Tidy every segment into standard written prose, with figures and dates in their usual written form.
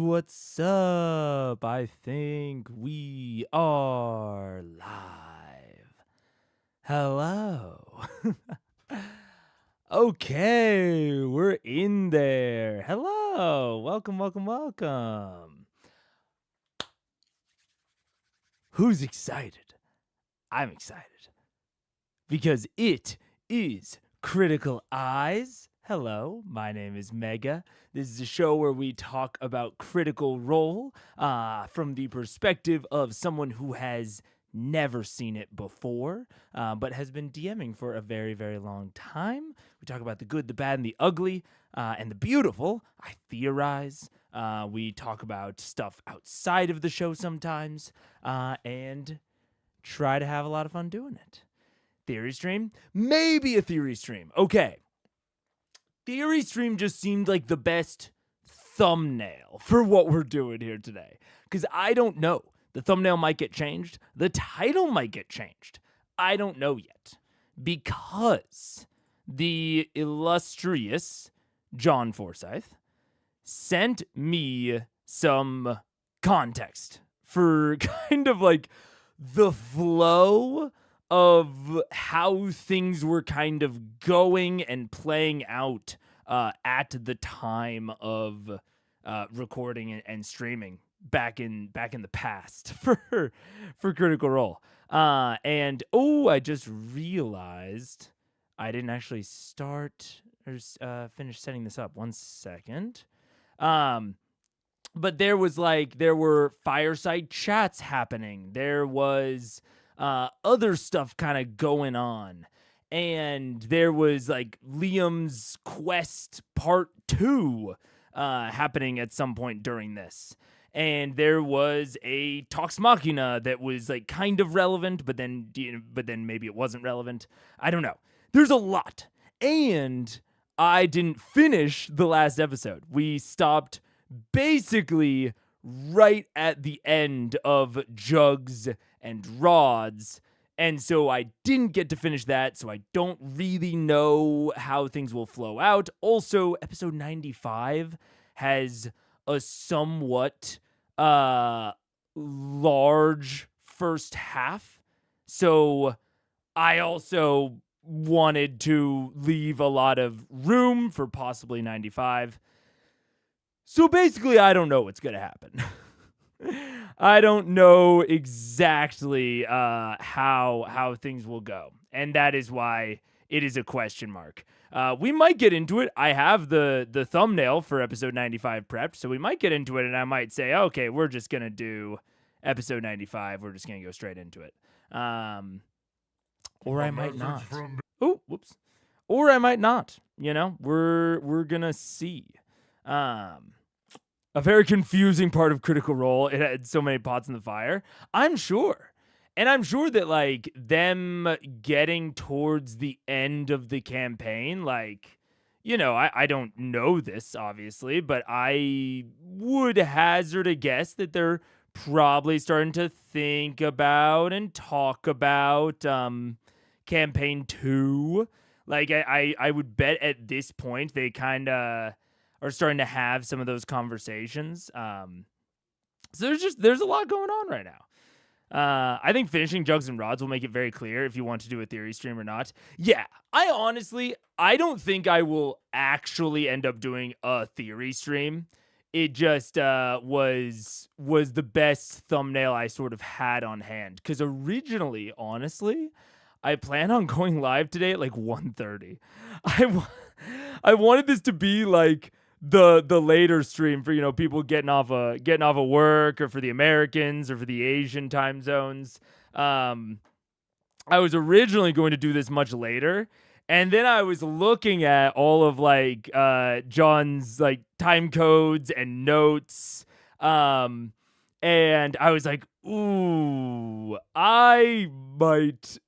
What's up? I think we are live. Hello. Okay, we're in there. Hello. Welcome. Who's excited? I'm excited because it is Critical Eyes. Hello, my name is Mega. This is a show where we talk about Critical Role from the perspective of someone who has never seen it before, but has been DMing for a very, very long time. We talk about the good, the bad, and the ugly, and the beautiful. I theorize. We talk about stuff outside of the show sometimes, and try to have a lot of fun doing it. Theory stream? Maybe a theory stream. Okay. Theory stream just seemed like the best thumbnail for what we're doing here today. Because I don't know. The thumbnail might get changed. The title might get changed. I don't know yet. Because the illustrious John Forsyth sent me some context for kind of like the flow of how things were kind of going and playing out at the time of recording and streaming back in the past for Critical Role. And I just realized I didn't actually start or finish setting this up. 1 second. But there were fireside chats happening. There was other stuff kind of going on. And there was like Liam's Quest Part 2 happening at some point during this. And there was a Talks Machina that was like kind of relevant, but then maybe it wasn't relevant. I don't know. There's a lot. And I didn't finish the last episode. We stopped basically right at the end of Jugs and Rods, and so I didn't get to finish that, so I don't really know how things will flow out. Also, episode 95 has a somewhat large first half, so I also wanted to leave a lot of room for possibly 95. So basically, I don't know what's going to happen. I don't know exactly how things will go. And that is why it is a question mark. We might get into it. I have the thumbnail for episode 95 prepped, so we might get into it, and I might say, okay, we're just going to do episode 95. We're just going to go straight into it. Or I might not. Oh, whoops. Or I might not. You know, we're going to see. A very confusing part of Critical Role. It had so many pots in the fire. I'm sure. And I'm sure that, like, them getting towards the end of the campaign, like, you know, I don't know this, obviously, but I would hazard a guess that they're probably starting to think about and talk about campaign 2. Like, I would bet at this point they kind of are starting to have some of those conversations. So there's a lot going on right now. I think finishing Jugs and Rods will make it very clear if you want to do a theory stream or not. Yeah, I don't think I will actually end up doing a theory stream. It just was the best thumbnail I sort of had on hand. Because originally, honestly, I plan on going live today at like 1:30. I wanted this to be like the later stream for, you know, people getting off of work, or for the Americans, or for the Asian time zones. I was originally going to do this much later, and then I was looking at all of like John's like time codes and notes, and I was like, ooh, I might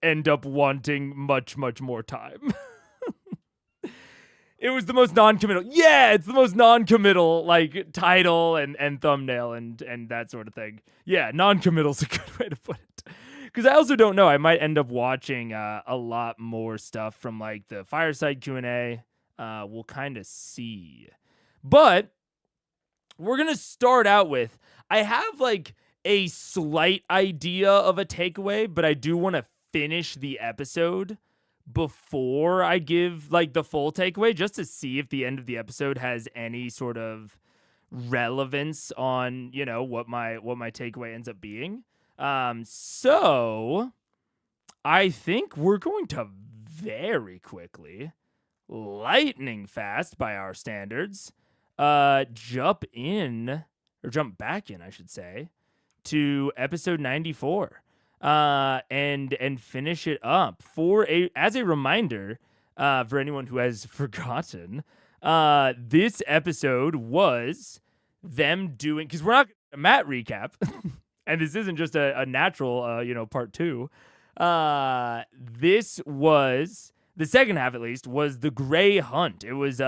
end up wanting much more time. It was the most non-committal. Yeah, it's the most non-committal, like, title and thumbnail and that sort of thing. Yeah, non-committal's a good way to put it. Because I also don't know. I might end up watching a lot more stuff from, like, the Fireside Q&A. We'll kind of see. But we're going to start out with, I have like a slight idea of a takeaway, but I do want to finish the episode before I give like the full takeaway, just to see if the end of the episode has any sort of relevance on, what my takeaway ends up being. So I think we're going to very quickly, lightning fast by our standards, jump back in, I should say, to episode 94. And finish it up as a reminder, for anyone who has forgotten, this episode was them doing, because we're not going to Matt recap, and this isn't just a natural, part 2. This was the second half, at least, was the Gray Hunt. It was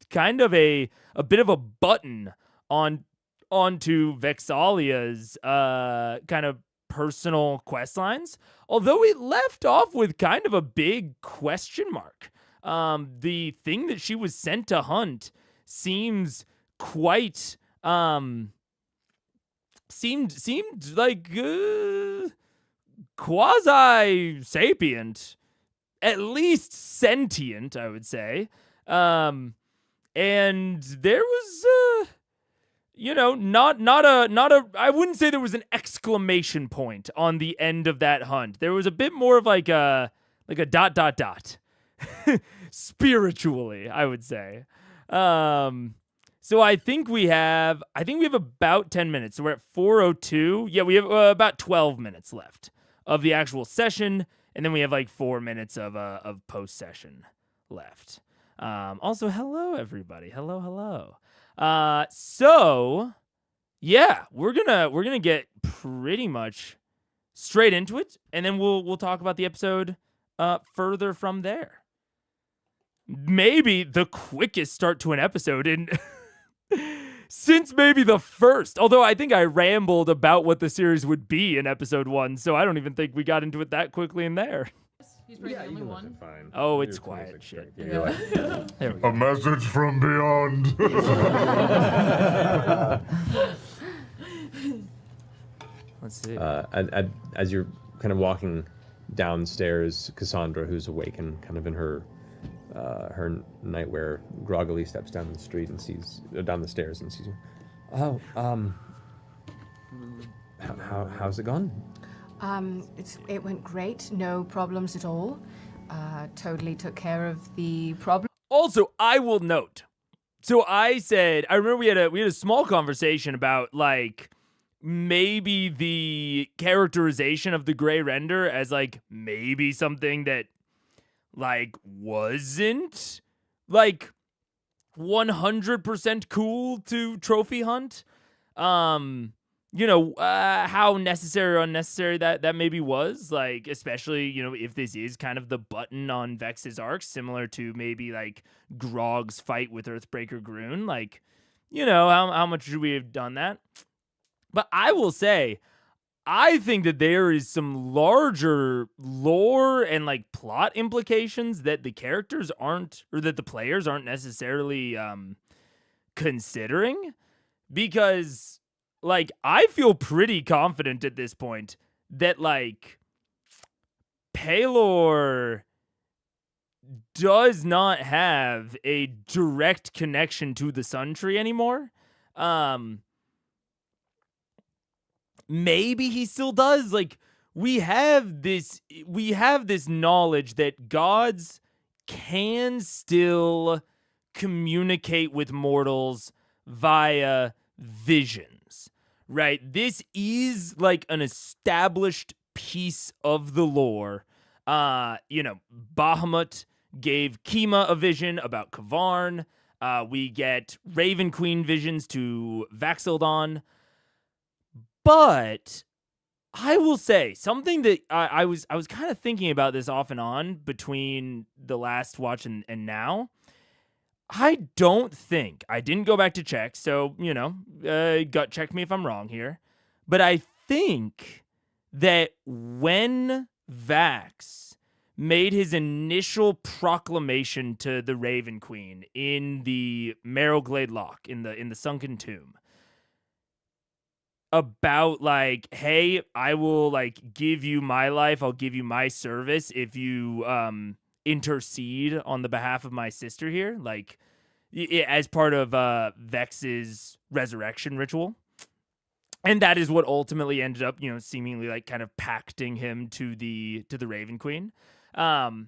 kind of a bit of a button onto Vexalia's kind of personal quest lines, although it left off with kind of a big question mark. The thing that she was sent to hunt seems quite seemed like quasi sapient, at least sentient, I would say. And there was not a I wouldn't say there was an exclamation point on the end of that hunt. There was a bit more of like a ... spiritually, I would say. So I think we have about 10 minutes. So we're at 4:02. Yeah, we have about 12 minutes left of the actual session, and then we have like 4 minutes of post session left. Also, hello everybody. Hello. So yeah, we're gonna get pretty much straight into it, and then we'll talk about the episode further from there. Maybe the quickest start to an episode in since maybe the first. Although I think I rambled about what the series would be in episode 1, so I don't even think we got into it that quickly in there. He's probably the only one. Fine. Oh, it's quiet shit. Yeah. There we go. A message from beyond. Let's see. As you're kind of walking downstairs, Cassandra, who's awake and kind of in her nightwear, groggily steps down the street and sees down the stairs and sees you. Oh, how's it gone? It went great. No problems at all. Totally took care of the problem. Also, I will note. So I remember we had a small conversation about like maybe the characterization of the Gray Render as like maybe something that like wasn't like 100% cool to trophy hunt. How necessary or unnecessary that maybe was, like, especially, if this is kind of the button on Vex's arc, similar to maybe, like, Grog's fight with Earthbreaker Groon, like, how much should we have done that? But I will say, I think that there is some larger lore and, like, plot implications that the characters aren't, or that the players aren't necessarily considering, because... like, I feel pretty confident at this point that, like, Pelor does not have a direct connection to the Sun Tree anymore. Maybe he still does. Like, we have this knowledge that gods can still communicate with mortals via vision. Right? This is like an established piece of the lore. Bahamut gave Kima a vision about Kavarn. We get Raven Queen visions to Vaxildon. But I will say something that I was kind of thinking about this off and on between the last watch and now. I don't think, I didn't go back to check, so, gut check me if I'm wrong here, but I think that when Vax made his initial proclamation to the Raven Queen in the Marrowglade Loch, in the sunken tomb, about like, hey, I will like give you my life, I'll give you my service if you intercede on the behalf of my sister here, like as part of Vex's resurrection ritual. And that is what ultimately ended up, seemingly like kind of pacting him to the Raven Queen. To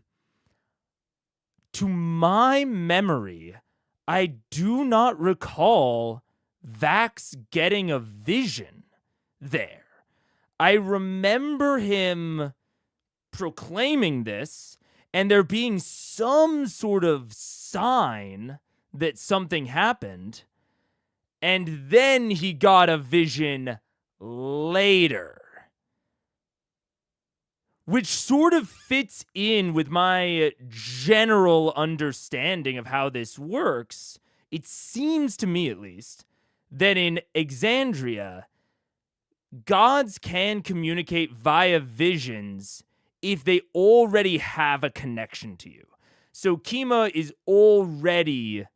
my memory, I do not recall Vax getting a vision there. I remember him proclaiming this and there being some sort of sign that something happened. And then he got a vision later, which sort of fits in with my general understanding of how this works. It seems to me, at least, that in Exandria, gods can communicate via visions if they already have a connection to you. So Kima is already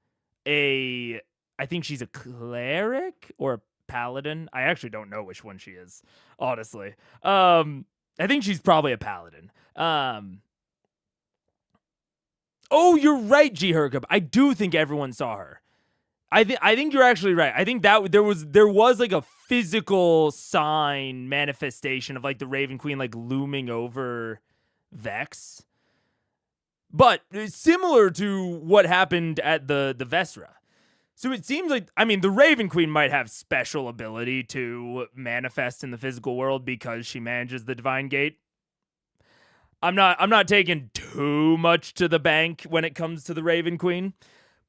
I think she's a cleric or a paladin. I actually don't know which one she is, honestly. I think she's probably a paladin. Oh, you're right, G. Hercup. I do think everyone saw her. I think you're actually right. I think that there was like a physical sign manifestation of like the Raven Queen like looming over Vex. But similar to what happened at the Vesra. So it seems like, the Raven Queen might have special ability to manifest in the physical world because she manages the Divine Gate. I'm not taking too much to the bank when it comes to the Raven Queen,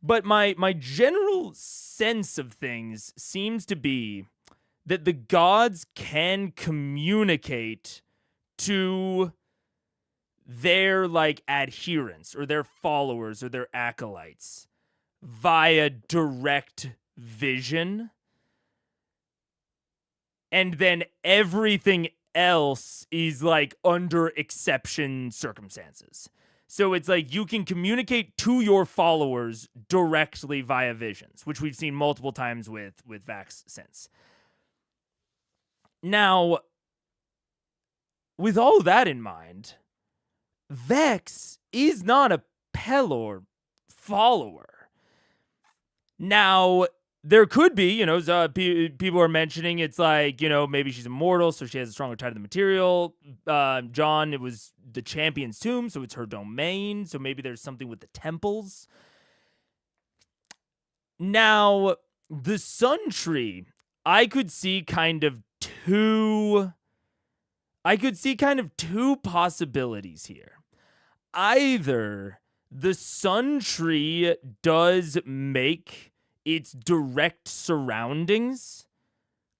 but my general sense of things seems to be that the gods can communicate to their like adherents or their followers or their acolytes via direct vision, and then everything else is like under exception circumstances. So it's like you can communicate to your followers directly via visions, which we've seen multiple times with Vax since. Now, with all that in mind, Vex is not a Pelor follower. Now, there could be, people are mentioning it's like, maybe she's immortal, so she has a stronger tie to the material. John, it was the champion's tomb, so it's her domain. So maybe there's something with the temples. Now, the Sun Tree, I could see kind of two possibilities here. Either the Sun Tree does make its direct surroundings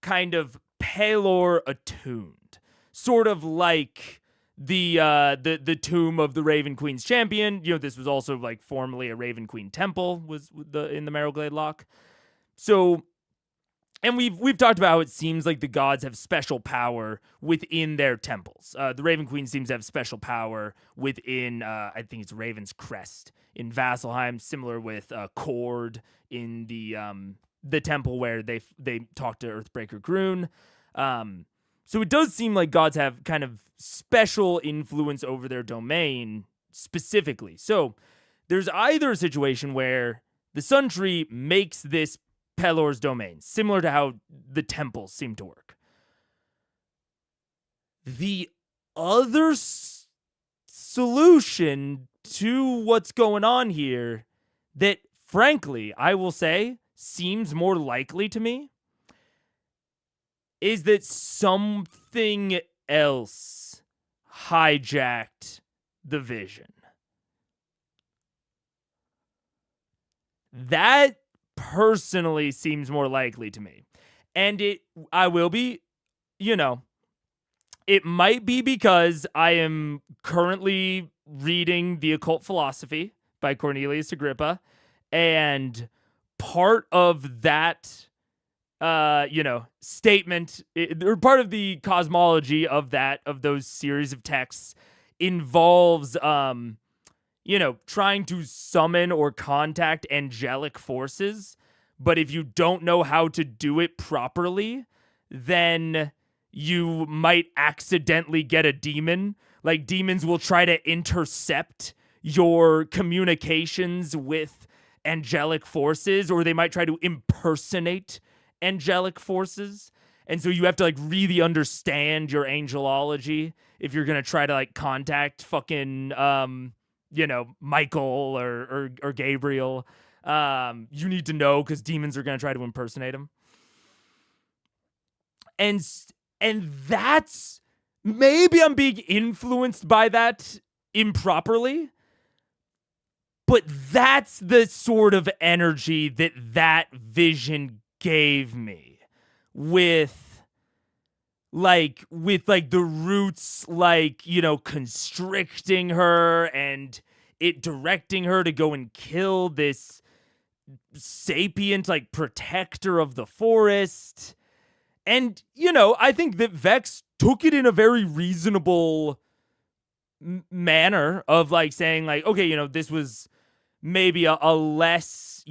kind of Pelor attuned, sort of like the tomb of the Raven Queen's champion. This was also like formerly a Raven Queen temple in the Marrowglade Loch. So, and we've talked about how it seems like the gods have special power within their temples. The Raven Queen seems to have special power within, I think it's Raven's Crest in Vasselheim, similar with Cord in the temple where they talk to Earthbreaker Groon. So it does seem like gods have kind of special influence over their domain specifically. So there's either a situation where the Sun Tree makes this Pelor's domain, similar to how the temples seem to work. The other solution to what's going on here that, frankly, I will say seems more likely to me is that something else hijacked the vision. That personally seems more likely to me. And it might be because I am currently reading The Occult Philosophy by Cornelius Agrippa, and part of that statement, or part of the cosmology of those series of texts involves trying to summon or contact angelic forces, but if you don't know how to do it properly, then you might accidentally get a demon. Like, demons will try to intercept your communications with angelic forces, or they might try to impersonate angelic forces. And so you have to, like, really understand your angelology if you're going to try to, like, contact fucking, Michael or Gabriel. You need to know, because demons are going to try to impersonate him. And that's, maybe I'm being influenced by that improperly, but that's the sort of energy that vision gave me with the roots, constricting her and it directing her to go and kill this sapient, protector of the forest. And, I think that Vex took it in a very reasonable manner of, saying, okay, this was maybe a less,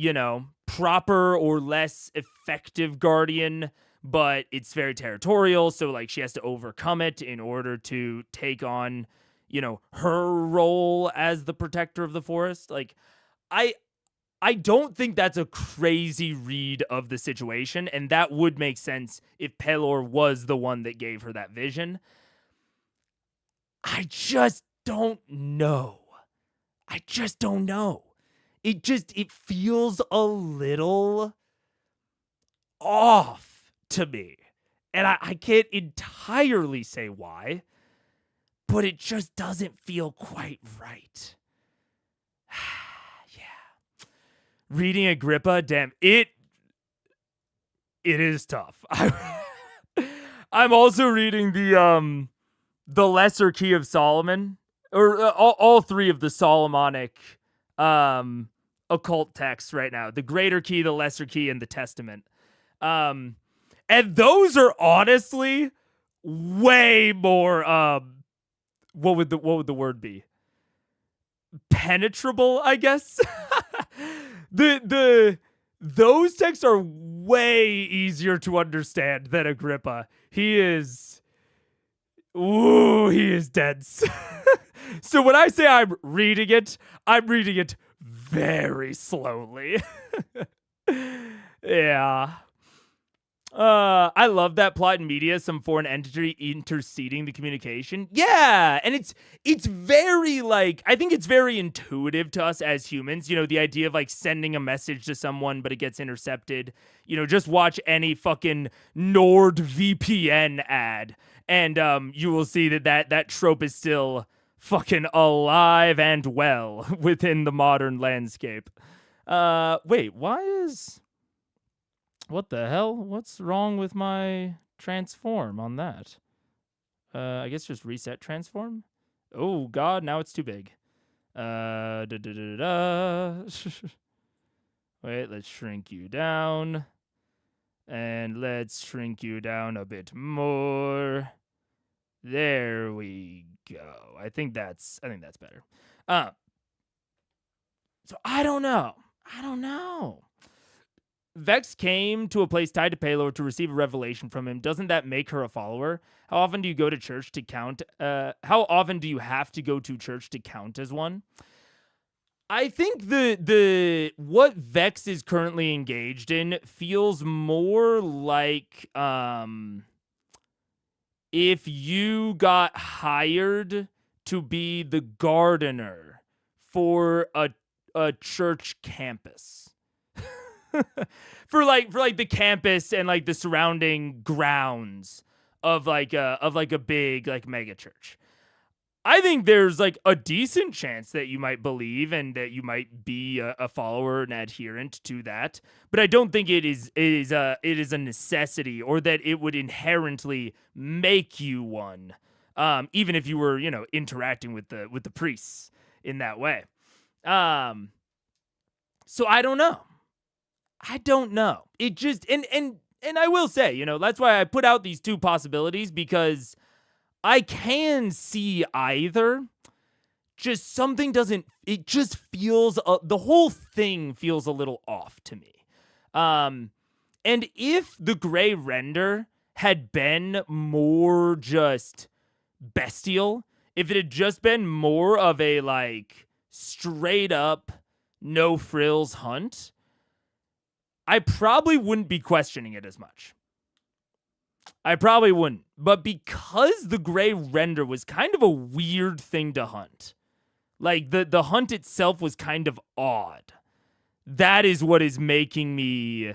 proper or less effective guardian, but it's very territorial, so, she has to overcome it in order to take on, her role as the protector of the forest. I don't think that's a crazy read of the situation, and that would make sense if Pelor was the one that gave her that vision. I just don't know. It feels a little off to me. And I can't entirely say why, but it just doesn't feel quite right. Reading Agrippa, damn, it is tough. I'm also reading the Lesser Key of Solomon, or all three of the Solomonic occult texts right now: the Greater Key, the Lesser Key, and the Testament. And those are honestly way more what would the word be? Penetrable, I guess. Those texts are way easier to understand than Agrippa. He is dense. So when I say I'm reading it very slowly. Yeah. I love that plot in media, some foreign entity interceding the communication. Yeah, and it's very, I think it's very intuitive to us as humans, the idea of, sending a message to someone, but it gets intercepted. Just watch any fucking NordVPN ad, and you will see that trope is still fucking alive and well within the modern landscape. Wait, why is... What the hell? What's wrong with my transform on that? I guess just reset transform? Oh, God, now it's too big. Wait, let's shrink you down. And let's shrink you down a bit more. There we go. I think that's better. So I don't know. Vex came to a place tied to Pelor to receive a revelation from him. Doesn't that make her a follower? How often do you go to church to count? How often do you have to go to church to count as one? I think the what Vex is currently engaged in feels more like if you got hired to be the gardener for a church campus. for the campus and the surrounding grounds of a big mega church. I think there's a decent chance that you might believe and that you might be a follower and adherent to that, but I don't think it is a necessity, or that it would inherently make you one, even if you were interacting with the priests in that way. So I don't know. It just, and I will say, that's why I put out these two possibilities, because I can see either. just something doesn't, it just feels, the whole thing feels a little off to me. And if the gray render had been more just bestial, if it had just been more of a like straight up no frills hunt, I probably wouldn't be questioning it as much. I probably wouldn't. But because the gray render was kind of a weird thing to hunt, like the hunt itself was kind of odd, that is what is making me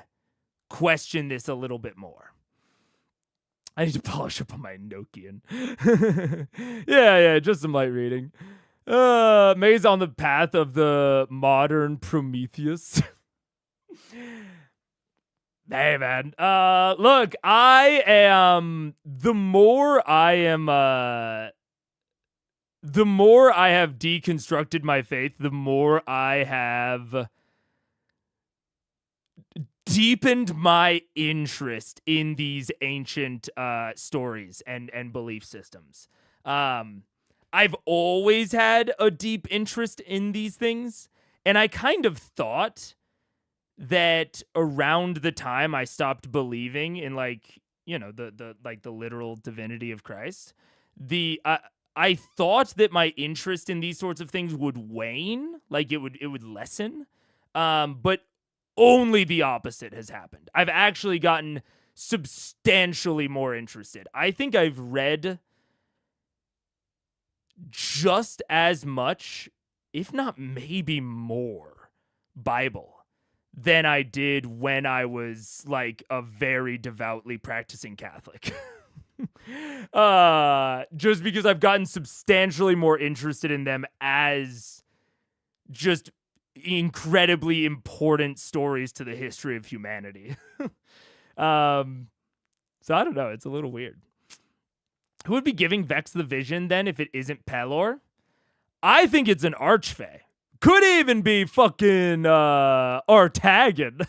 question this a little bit more. I need to polish up on my Nokian. yeah, just some light reading. May's on the path of the modern Prometheus. Hey, man. Look, the more I have deconstructed my faith, the more I have deepened my interest in these ancient stories and belief systems. I've always had a deep interest in these things, and I kind of thought that around the time I stopped believing in the literal divinity of Christ, I thought that my interest in these sorts of things would wane, like it would lessen. But only the opposite has happened. I've actually gotten substantially more interested. I think I've read just as much, if not maybe more, Bible than I did when I was like a very devoutly practicing Catholic. Just because I've gotten substantially more interested in them as just incredibly important stories to the history of humanity. So I don't know. It's a little weird. Who would be giving Vex the vision then if it isn't Pelor? I think it's an Archfey. Could even be fucking Artagan.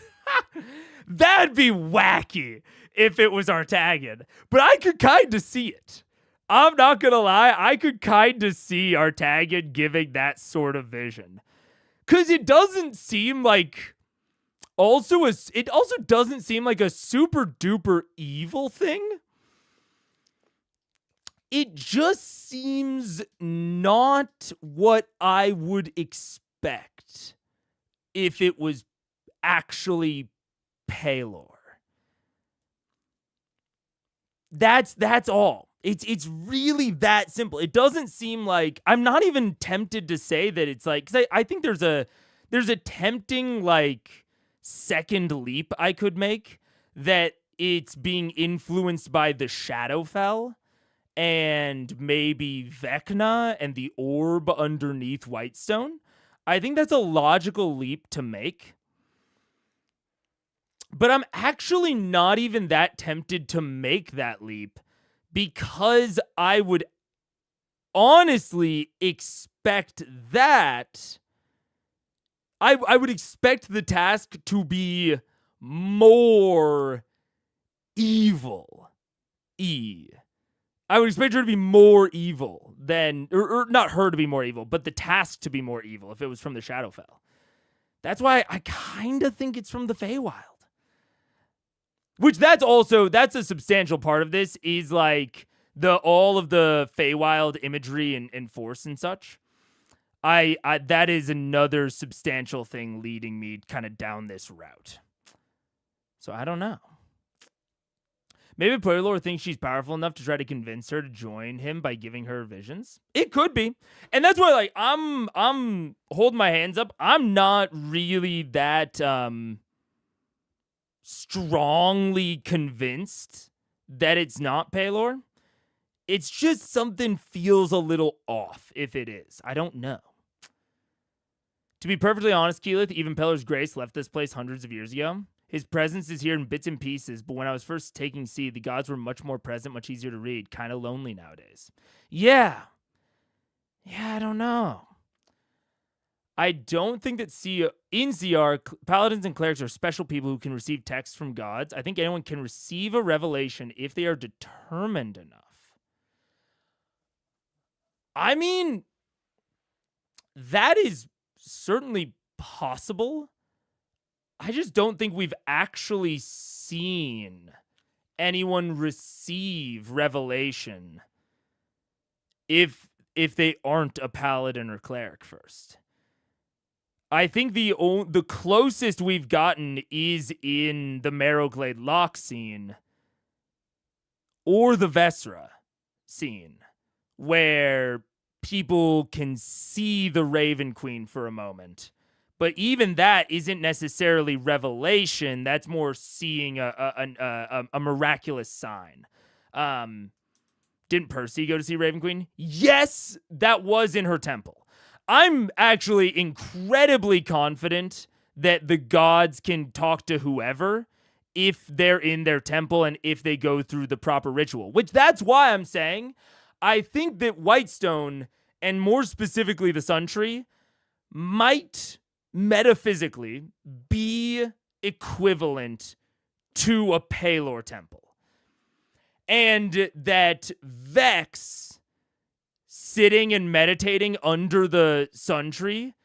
That'd be wacky if it was Artagan. But I could kind of see it. I'm not gonna lie. I could kind of see Artagan giving that sort of vision. Because it doesn't seem like... it also doesn't seem like a super duper evil thing. It just seems not what I would expect if it was actually Pelor. That's all. It's really that simple. It doesn't seem like... I'm not even tempted to say that it's like... Because I think there's a tempting like second leap I could make that it's being influenced by the Shadowfell and maybe Vecna and the orb underneath Whitestone. I think that's a logical leap to make. But I'm actually not even that tempted to make that leap because I would honestly expect that. I would expect the task to be more evil. I would expect her to be more evil than, or not her to be more evil, but the task to be more evil if it was from the Shadowfell. That's why I kind of think it's from the Feywild. Which that's a substantial part of this is like all of the Feywild imagery and force and such. I that is another substantial thing leading me kind of down this route. So I don't know. Maybe Pelor thinks she's powerful enough to try to convince her to join him by giving her visions. It could be. And that's why I'm holding my hands up. I'm not really that strongly convinced that it's not Pelor. It's just something feels a little off if it is. I don't know. To be perfectly honest, Keyleth, even Pelor's grace left this place hundreds of years ago. His presence is here in bits and pieces, but when I was first taking seed, the gods were much more present, much easier to read. Kind of lonely nowadays. Yeah, I don't know. I don't think that in CR, paladins and clerics are special people who can receive texts from gods. I think anyone can receive a revelation if they are determined enough. I mean, that is certainly possible. I just don't think we've actually seen anyone receive revelation if they aren't a paladin or cleric first. I think the closest we've gotten is in the Marrowglade Lock scene or the Vesra scene, where people can see the Raven Queen for a moment. But even that isn't necessarily revelation. That's more seeing a miraculous sign. Didn't Percy go to see Raven Queen? Yes, that was in her temple. I'm actually incredibly confident that the gods can talk to whoever if they're in their temple and if they go through the proper ritual, which that's why I'm saying I think that Whitestone, and more specifically the Sun Tree, might metaphysically be equivalent to a Pelor temple. And that Vex sitting and meditating under the Sun Tree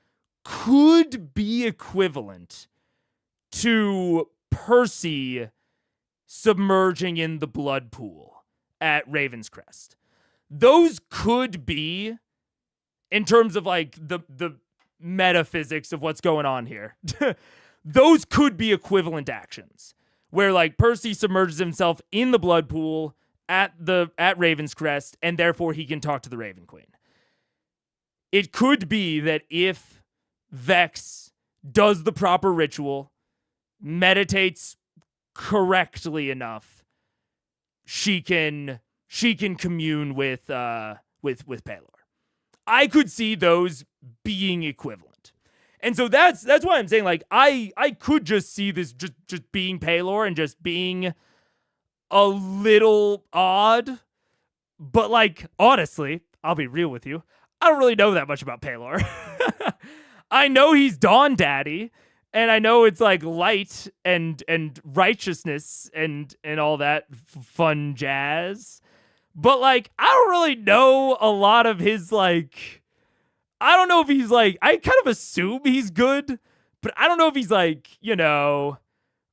could be equivalent to Percy submerging in the blood pool at Raven's Crest. Those could be, in terms of like the metaphysics of what's going on here, those could be equivalent actions where like Percy submerges himself in the blood pool at Raven's Crest, and therefore he can talk to the Raven Queen. It could be that if Vex does the proper ritual, meditates correctly enough, she can commune with Pelor. I could see those being equivalent. And so that's why I'm saying, like, I could just see this just being Pelor and just being a little odd. But, like, honestly, I'll be real with you, I don't really know that much about Pelor. I know he's Dawn Daddy, and I know it's like light and righteousness and all that fun jazz. But like, I don't really know a lot of his, like, I don't know if he's like, I kind of assume he's good, but I don't know if he's like, you know,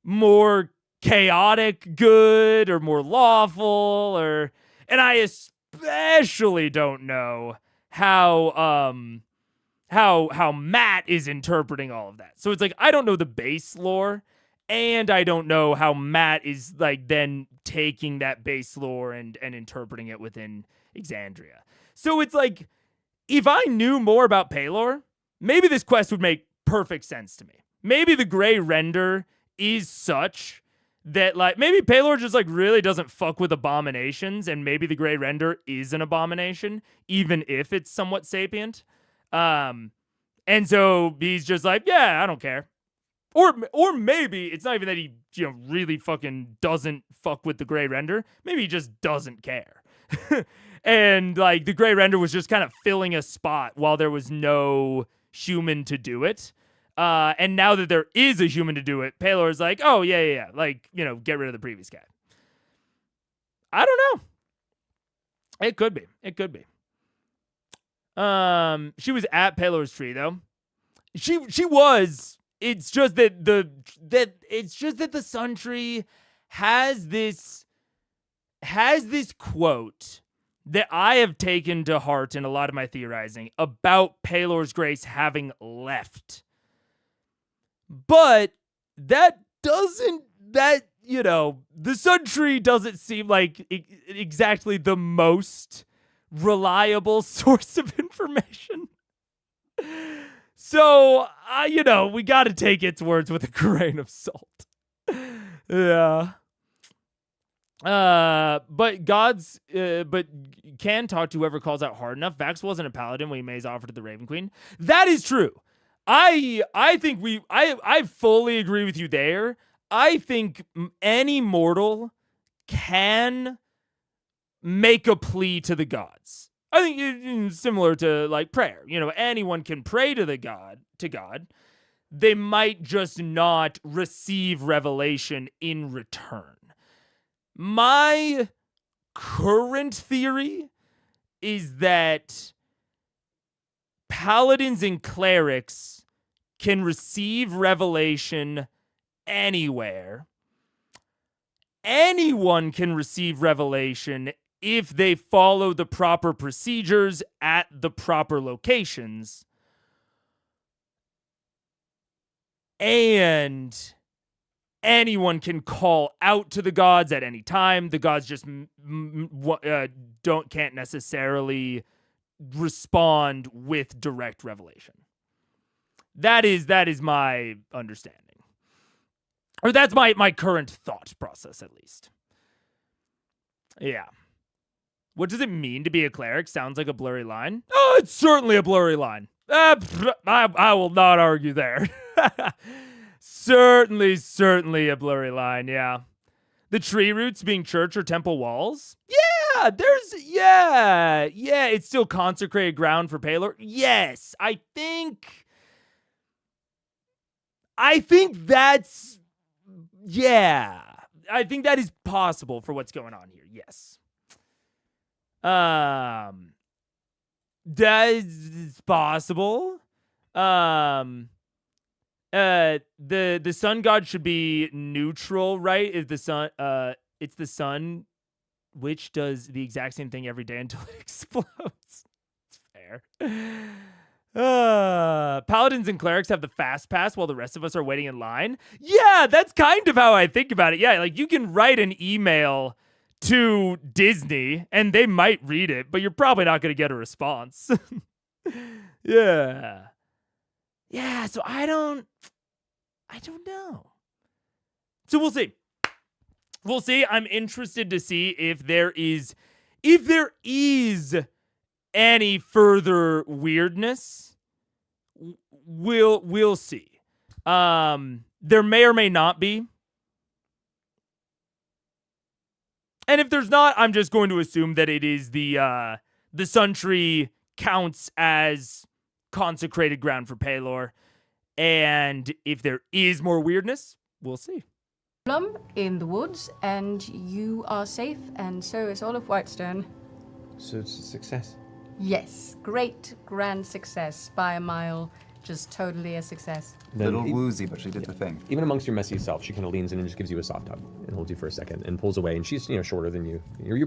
more chaotic good or more lawful, and I especially don't know how Matt is interpreting all of that. So it's like, I don't know the base lore, and I don't know how Matt is like then taking that base lore and interpreting it within Exandria. So it's like, if I knew more about Pelor, maybe this quest would make perfect sense to me. Maybe the Grey Render is such that, like, maybe Pelor just like really doesn't fuck with abominations, and maybe the Grey Render is an abomination, even if it's somewhat sapient. And so he's just like, yeah, I don't care. Or maybe it's not even that he, you know, really fucking doesn't fuck with the Grey Render. Maybe he just doesn't care. And like the Grey Render was just kind of filling a spot while there was no human to do it. And now that there is a human to do it, Pelor is like, oh yeah. Like, you know, get rid of the previous guy. I don't know. It could be. She was at Pelor's tree though. She was. It's just that the Sun Tree has this quote that I have taken to heart in a lot of my theorizing about Pelor's Grace having left. But the Sun Tree doesn't seem like exactly the most reliable source of information. So, we got to take its words with a grain of salt. Yeah. But can talk to whoever calls out hard enough. Vax wasn't a paladin when he made his offer to the Raven Queen. That is true. I think I fully agree with you there. I think any mortal can make a plea to the gods. I think it's similar to like prayer. You know, anyone can pray to God. They might just not receive revelation in return. My current theory is that paladins and clerics can receive revelation anywhere. Anyone can receive revelation if they follow the proper procedures at the proper locations. And anyone can call out to the gods at any time. The gods just can't necessarily respond with direct revelation. That is my understanding. Or that's my current thought process, at least. Yeah. What does it mean to be a cleric? Sounds like a blurry line. Oh, it's certainly a blurry line. I will not argue there. Certainly a blurry line, yeah. The tree roots being church or temple walls? Yeah, it's still consecrated ground for Pelor. Yes, I think that's, yeah. I think that is possible for what's going on here, yes. That is possible. The sun god should be neutral, right? Is the sun it's the sun which does the exact same thing every day until it explodes. It's fair. Paladins and clerics have the fast pass while the rest of us are waiting in line. Yeah, that's kind of how I think about it. Yeah, like you can write an email to Disney and they might read it, but you're probably not going to get a response. Yeah. Yeah, so I don't know. So we'll see. We'll see. I'm interested to see if there is any further weirdness. We'll see. There may or may not be. And if there's not, I'm just going to assume that it is the sun tree counts as consecrated ground for Pelor. And if there is more weirdness, we'll see. In the woods, and you are safe, and so is all of Whitestone. So it's a success. Yes, great, grand success by a mile. Just totally a success. Little woozy, but she did the thing. Even amongst your messy self, she kind of leans in and just gives you a soft hug and holds you for a second and pulls away. And she's shorter than you. You're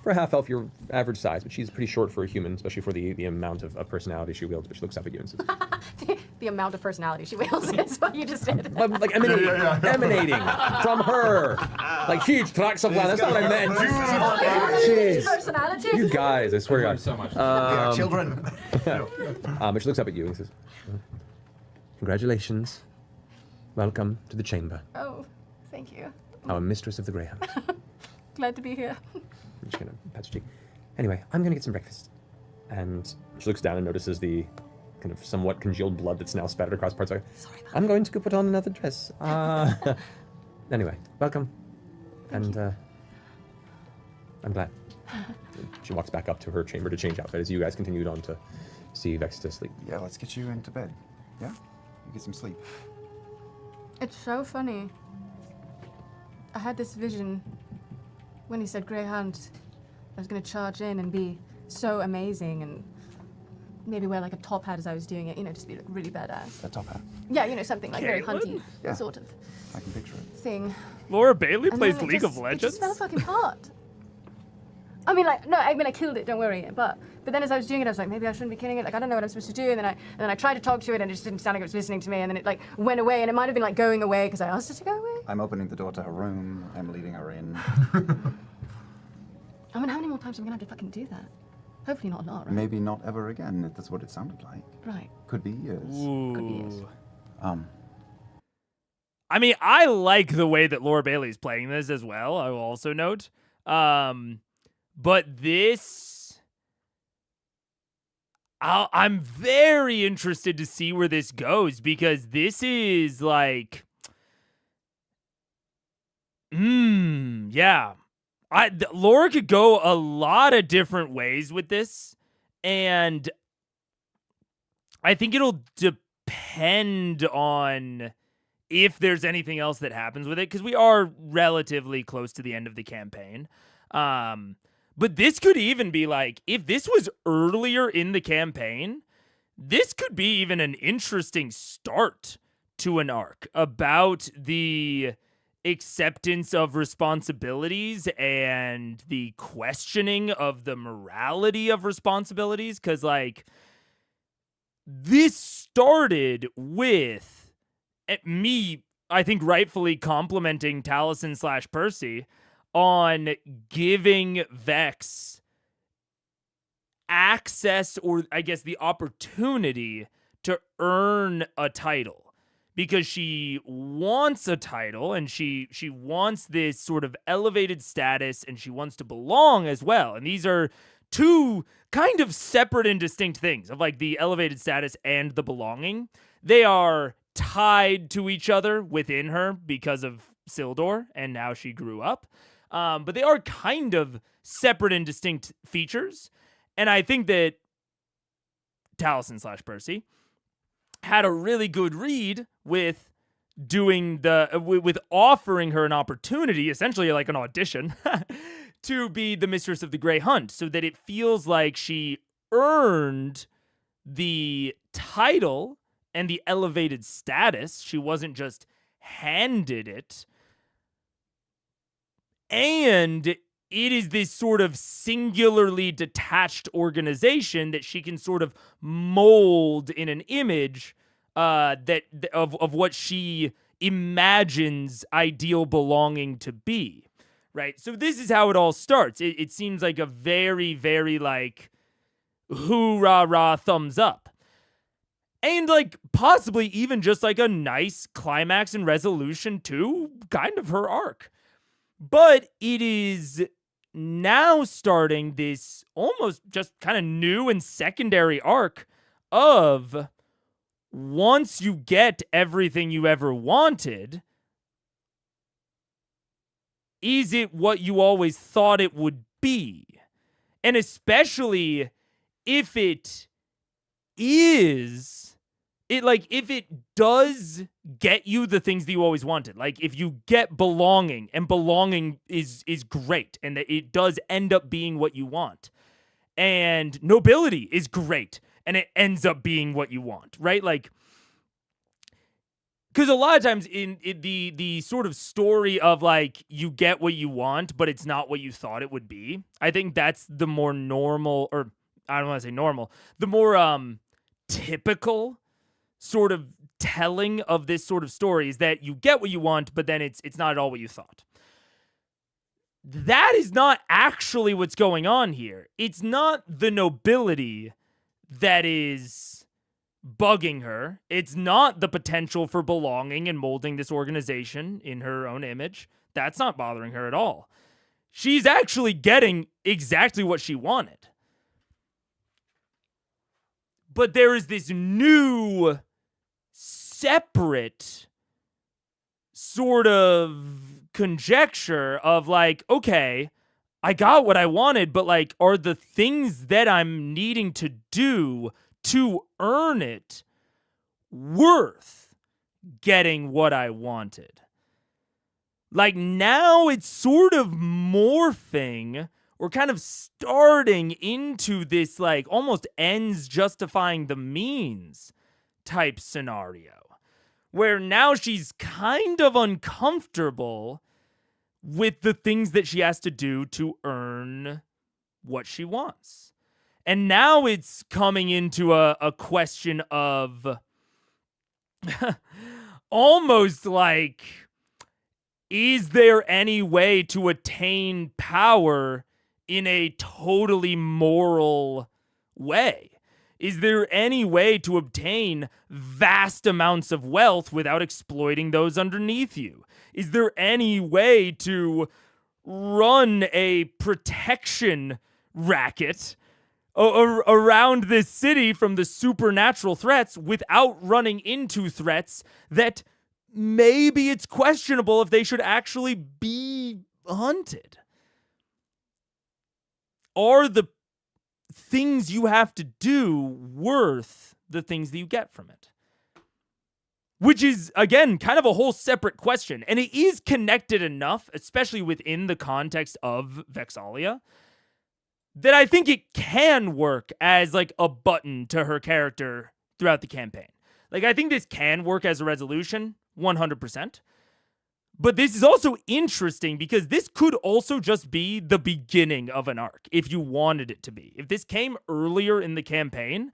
for a half elf, you're average size, but she's pretty short for a human, especially for the amount of personality she wields. But she looks up at you and says, the amount of personality she wields is what you just said. like emanating from her, like huge tracts of land. That's not what I meant. Jeez. Personality. You guys, I swear to God. So much. Yeah, children. But she looks up at you and says, "Congratulations. Welcome to the chamber. Oh, thank you. Our mistress of the Greyhounds." Glad to be here. I'm just gonna pat your cheek. Anyway, I'm gonna get some breakfast. And she looks down and notices the kind of somewhat congealed blood that's now spattered across parts of her. Sorry. I'm going to go put on another dress. Anyway, welcome. And I'm glad. She walks back up to her chamber to change outfit as you guys continued on to see Vexta sleep. Yeah, let's get you into bed. Yeah? You get some sleep. It's so funny. I had this vision when he said Greyhound. I was going to charge in and be so amazing and maybe wear like a top hat as I was doing it, just be like really badass. That top hat. Yeah, something like very hunty Yeah. sort of I can picture it. thing. Laura Bailey And plays then League of It Legends. just fell fucking hard. I killed it, don't worry. But then as I was doing it, I was like, maybe I shouldn't be killing it. Like, I don't know what I'm supposed to do. And then I tried to talk to it and it just didn't sound like it was listening to me. And then it like went away and it might have been like going away because I asked it to go away. I'm opening the door to her room. I'm leading her in. I mean, how many more times am I going to have to fucking do that? Hopefully not a lot, right? Maybe not ever again, if that's what it sounded like. Right. Could be years. Could be years. I mean, I like the way that Laura Bailey's playing this as well, I will also note. But this, I'm very interested to see where this goes because this is like, yeah. Laura could go a lot of different ways with this, and I think it'll depend on if there's anything else that happens with it, because we are relatively close to the end of the campaign. But this could even be like, if this was earlier in the campaign, this could be even an interesting start to an arc about the acceptance of responsibilities and the questioning of the morality of responsibilities. Because, like, this started with me, I think, rightfully complimenting Taliesin / Percy on giving Vex access, or I guess the opportunity to earn a title. Because she wants a title, and she wants this sort of elevated status, and she wants to belong as well. And these are two kind of separate and distinct things, of like the elevated status and the belonging. They are tied to each other within her because of Sildor and how she grew up. But they are kind of separate and distinct features. And I think that Taliesin / Percy had a really good read with doing with offering her an opportunity, essentially like an audition, to be the Mistress of the Grey Hunt, so that it feels like she earned the title and the elevated status. She wasn't just handed it. And it is this sort of singularly detached organization that she can sort of mold in an image of what she imagines ideal belonging to be, right? So this is how it all starts. It seems like a very, very like hoorah thumbs up. And like possibly even just like a nice climax and resolution to kind of her arc. But it is now starting this almost just kind of new and secondary arc of, once you get everything you ever wanted, is it what you always thought it would be? And especially if it is, if it does get you the things that you always wanted, like if you get belonging, and belonging is great, and that it does end up being what you want, and nobility is great, and it ends up being what you want, right? Like, because a lot of times in the sort of story of like you get what you want, but it's not what you thought it would be, I think that's the more normal, or I don't want to say normal, the more typical sort of telling of this sort of story, is that you get what you want, but then it's not at all what you thought. That is not actually what's going on here. It's not the nobility that is bugging her. It's not the potential for belonging and molding this organization in her own image. That's not bothering her at all. She's actually getting exactly what she wanted. But there is this new, separate sort of conjecture of like, okay, I got what I wanted, but like, are the things that I'm needing to do to earn it worth getting what I wanted? Like, now it's sort of morphing, or kind of starting into this like almost ends justifying the means type scenario, where now she's kind of uncomfortable with the things that she has to do to earn what she wants. And now it's coming into a question of almost like, is there any way to attain power in a totally moral way? Is there any way to obtain vast amounts of wealth without exploiting those underneath you? Is there any way to run a protection racket around this city from the supernatural threats without running into threats that maybe it's questionable if they should actually be hunted? Are the things you have to do worth the things that you get from it? Which is, again, kind of a whole separate question. And it is connected enough, especially within the context of Vexalia, that I think it can work as like a button to her character throughout the campaign. Like, I think this can work as a resolution, 100%. But this is also interesting because this could also just be the beginning of an arc if you wanted it to be. If this came earlier in the campaign,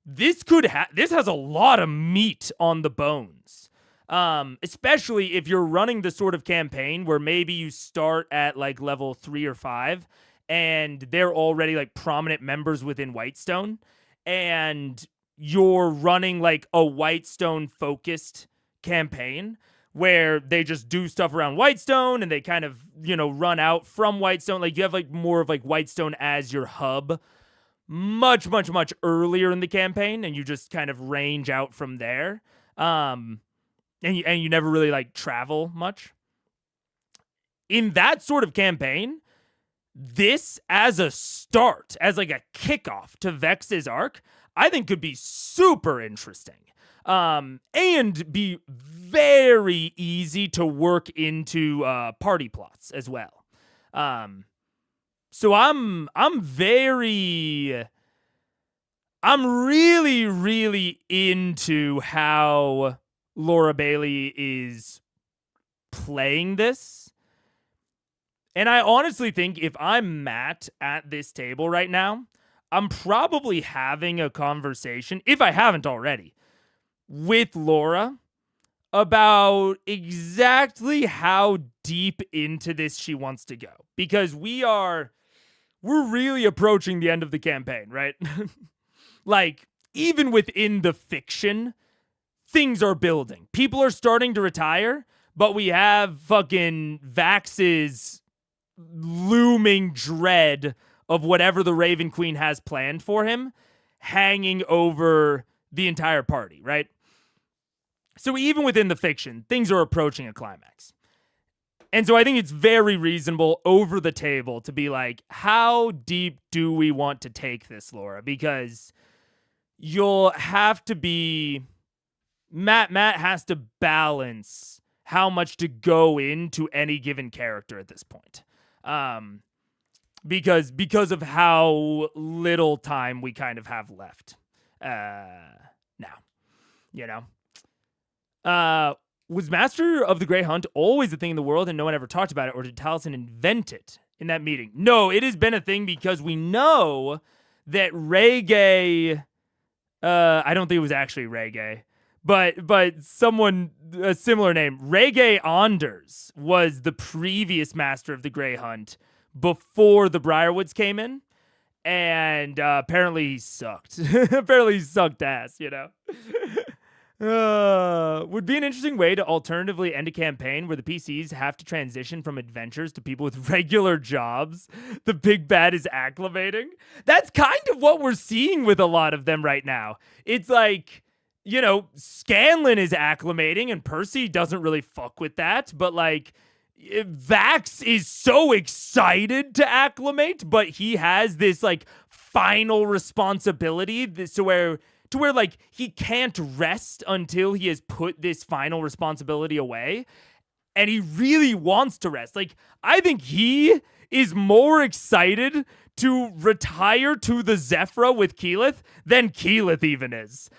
this has a lot of meat on the bones. Especially if you're running the sort of campaign where maybe you start at like level 3 or 5 and they're already like prominent members within Whitestone, and you're running like a Whitestone focused campaign where they just do stuff around Whitestone and they kind of, run out from Whitestone. Like, you have like more of like Whitestone as your hub much, much, much earlier in the campaign, and you just kind of range out from there. And you never really like travel much. In that sort of campaign, this as a start, as like a kickoff to Vex's arc, I think could be super interesting. And be very easy to work into party plots as well. So I'm really, really into how Laura Bailey is playing this. And I honestly think if I'm Matt at this table right now, I'm probably having a conversation, if I haven't already, with Laura about exactly how deep into this she wants to go. Because we're really approaching the end of the campaign, right? Like, even within the fiction, things are building. People are starting to retire, but we have fucking Vax's looming dread of whatever the Raven Queen has planned for him hanging over the entire party, right? So even within the fiction, things are approaching a climax. And so I think it's very reasonable over the table to be like, how deep do we want to take this, Laura? Because you'll have to be... Matt has to balance how much to go into any given character at this point. Because of how little time we kind of have left now, was Master of the Grey Hunt always a thing in the world and no one ever talked about it, or did Taliesin invent it in that meeting? No, it has been a thing because we know that Reggae, I don't think it was actually Reggae, but someone, a similar name, Reggae Anders, was the previous Master of the Grey Hunt before the Briarwoods came in, and apparently he sucked. Apparently he sucked ass, Would be an interesting way to alternatively end a campaign where the PCs have to transition from adventures to people with regular jobs. The big bad is acclimating. That's kind of what we're seeing with a lot of them right now. It's like, Scanlan is acclimating and Percy doesn't really fuck with that, but like, Vax is so excited to acclimate, but he has this like final responsibility to where like he can't rest until he has put this final responsibility away, and he really wants to rest. Like, I think he is more excited to retire to the Zephyra with Keyleth than Keyleth even is.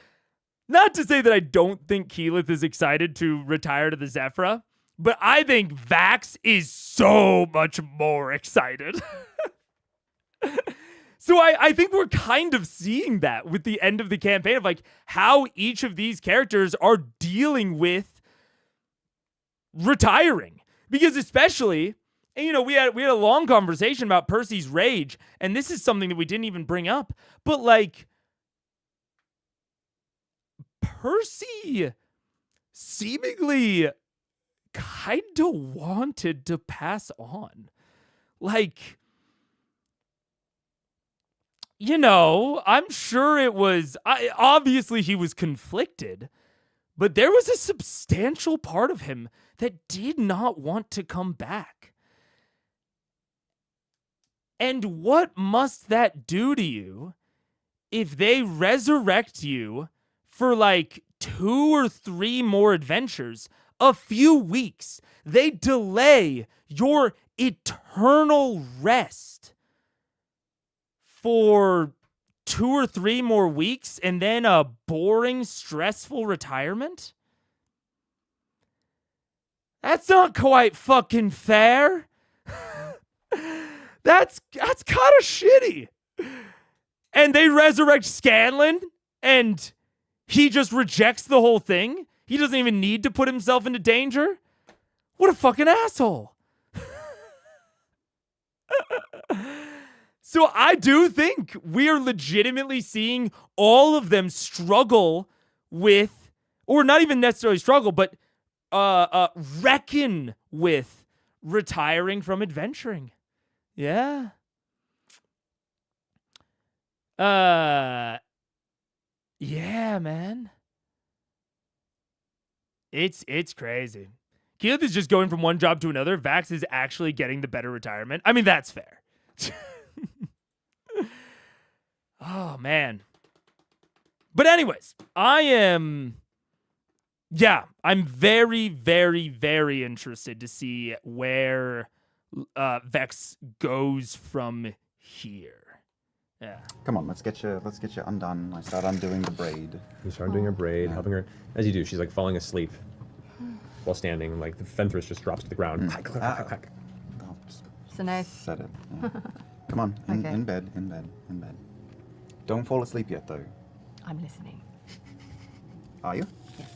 Not to say that I don't think Keyleth is excited to retire to the Zephyra, but I think Vax is so much more excited. So I think we're kind of seeing that with the end of the campaign of like how each of these characters are dealing with retiring. Because especially, and we had a long conversation about Percy's rage, and this is something that we didn't even bring up, but like Percy seemingly kind of wanted to pass on. Like, I'm sure it was, obviously he was conflicted, but there was a substantial part of him that did not want to come back. And what must that do to you if they resurrect you for like 2 or 3 more adventures, a few weeks? They delay your eternal rest for 2 or 3 more weeks and then a boring, stressful retirement? That's not quite fucking fair. That's kind of shitty. And they resurrect Scanlan, and he just rejects the whole thing. He doesn't even need to put himself into danger. What a fucking asshole. So I do think we are legitimately seeing all of them struggle with, or not even necessarily struggle, but reckon with retiring from adventuring. Yeah. Yeah, man. It's crazy. Keyleth is just going from one job to another. Vax is actually getting the better retirement. I mean, that's fair. Oh, man. But anyways, I'm very, very, very interested to see where Vex goes from here. Yeah. Come on, let's get you undone. I start undoing the braid. You start doing her braid, helping her. As you do, she's like falling asleep while standing. Like the fentress just drops to the ground. Clack, clack, clack, clack. Oh, just So nice. set it. Yeah. Come on, Okay. in bed. Don't fall asleep yet, though. I'm listening. Are you? Yes.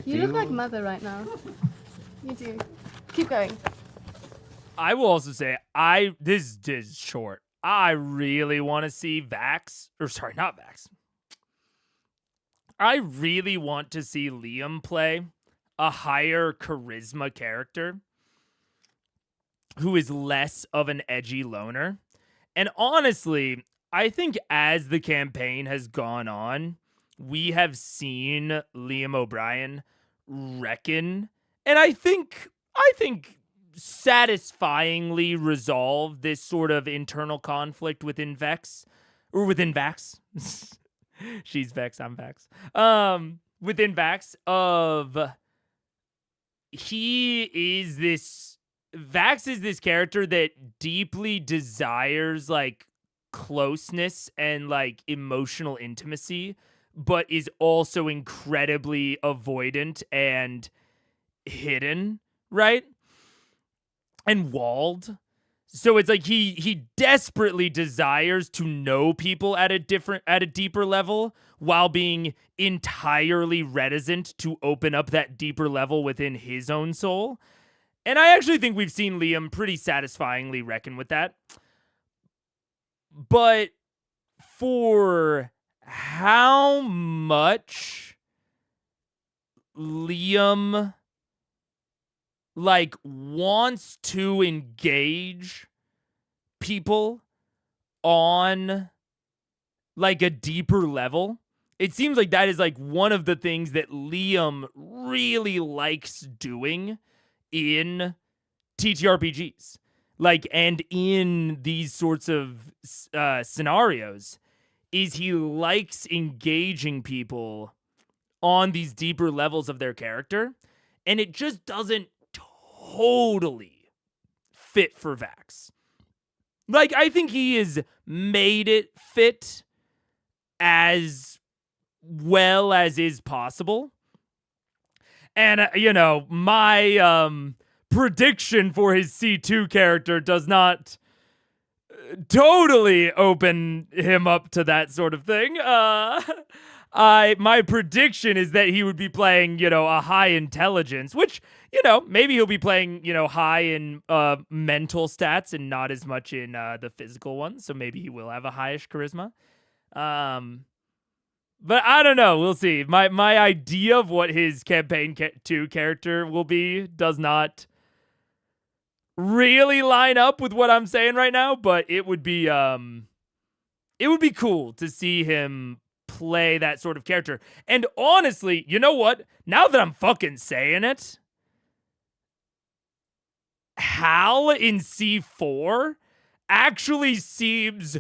You You look like feel- Mother right now. You do. Keep going. I will also say, this is short. I really want to see Vax, or sorry, not Vax. I really want to see Liam play a higher charisma character who is less of an edgy loner. And honestly, I think as the campaign has gone on, we have seen Liam O'Brien reckon, and I think satisfyingly resolve this sort of internal conflict within Vex, or within Vax. She's Vex, I'm Vax. Within Vax of Vax is this character that deeply desires like closeness and like emotional intimacy, but is also incredibly avoidant and hidden, right? And walled. So it's like he desperately desires to know people at a deeper level while being entirely reticent to open up that deeper level within his own soul. And I actually think we've seen Liam pretty satisfyingly reckon with that. But for how much Liam like wants to engage people on like a deeper level, it seems like that is like one of the things that Liam really likes doing in TTRPGs, like, and in these sorts of scenarios, is he likes engaging people on these deeper levels of their character, and it just doesn't totally fit for Vax. Like, I think he has made it fit as well as is possible. And, my prediction for his C2 character does not totally open him up to that sort of thing. My prediction is that he would be playing, a high intelligence, which, maybe he'll be playing, high in mental stats and not as much in the physical ones. So maybe he will have a highish charisma. But I don't know. We'll see. My idea of what his campaign 2 character will be does not really line up with what I'm saying right now, but it would be cool to see him play that sort of character. And honestly, you know what? Now that I'm fucking saying it, Hal in C4 actually seems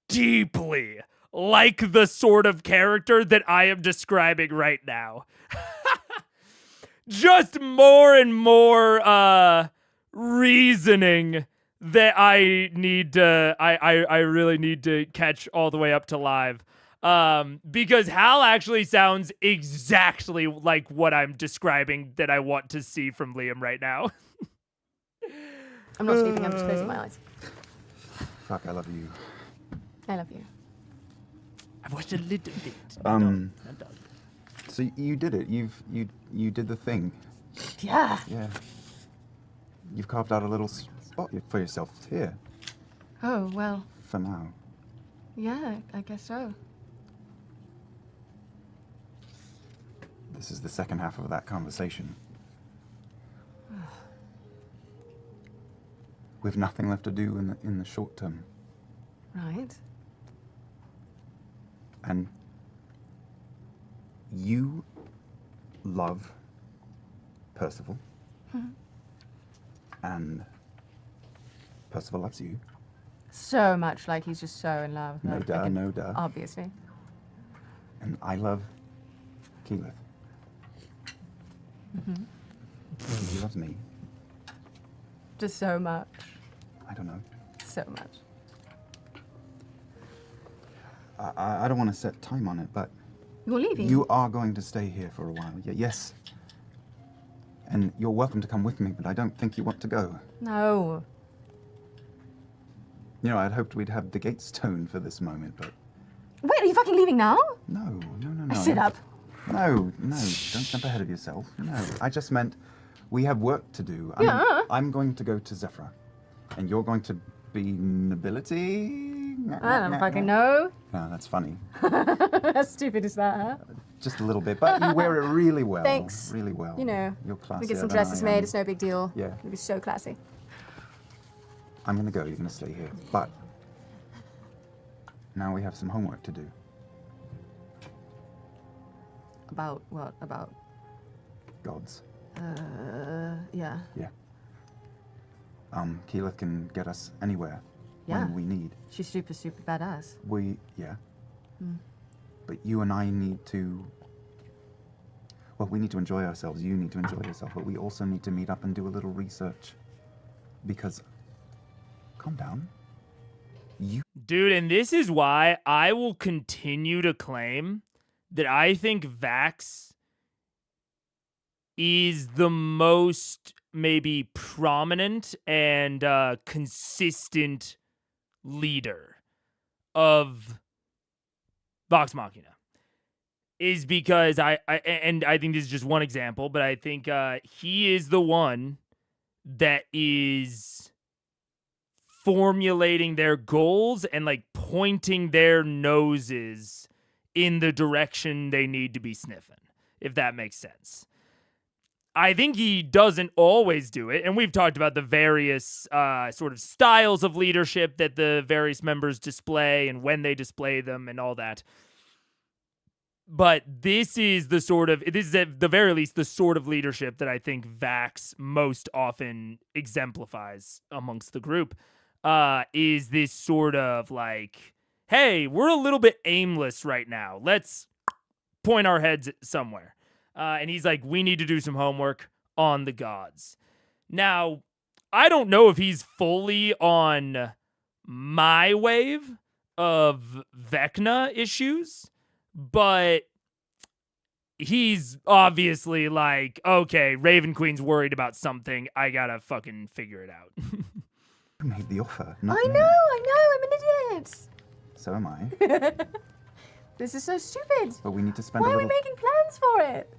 deeply like the sort of character that I am describing right now. Just more and more reasoning that I need to I really need to catch all the way up to live. Because Hal actually sounds exactly like what I'm describing that I want to see from Liam right now. I'm not sleeping, I'm just closing my eyes. Fuck, I love you. I love you. I've watched a little bit. So you did it. You did the thing. Yeah. Yeah. You've carved out a little spot for yourself here. Oh, well, For now. yeah, I guess so. This is the second half of that conversation. We've nothing left to do in the short term. Right. And you love Percival. And Percival loves you. So much like he's just so in love. No like, duh, I can- no duh. Obviously. And I love Keyleth. He loves me. Just so much. I don't know. So much. I don't want to set time on it, but You're leaving? you are going to stay here for a while. Yes. And you're welcome to come with me, but I don't think you want to go. No. You know, I'd hoped we'd have the gate stone for this moment, but Wait, are you fucking leaving now? no. Sit up. No, don't jump ahead of yourself. No, I just meant we have work to do. Yeah. I'm going to go to Zephyra, and you're going to be nobility? I don't fucking know. No, that's funny. How stupid is that, huh? Just a little bit, but you wear it really well. Thanks. Really well. You know, You're classy. we get some dresses made, it's no big deal. Yeah. It'll be so classy. I'm going to go, you're going to stay here. But now we have some homework to do. About what? About, Gods. yeah. Yeah. Keyleth can get us anywhere Yeah. when we need. She's super, super badass. Yeah. But you and I need to, well, we need to enjoy ourselves. You need to enjoy yourself, but we also need to meet up and do a little research. Because, calm down. Dude, and this is why I will continue to claim that I think Vax is the most maybe prominent and consistent leader of Vox Machina. Is because I think this is just one example, but I think he is the one that is formulating their goals and like pointing their noses in the direction they need to be sniffing, if that makes sense. I think he doesn't always do it, and we've talked about the various sort of styles of leadership that the various members display and when they display them and all that. But this is at the very least the sort of leadership that I think Vax most often exemplifies amongst the group. Is this sort of like, hey, we're a little bit aimless right now. Let's point our heads somewhere. And he's like, we need to do some homework on the gods. Now, I don't know if he's fully on my wave of Vecna issues, but he's obviously like, okay, Raven Queen's worried about something. I gotta fucking figure it out. You made the offer, not I me. know, I'm an idiot. So am I. This is so stupid. But we need to spend Why a are we little... making plans for it?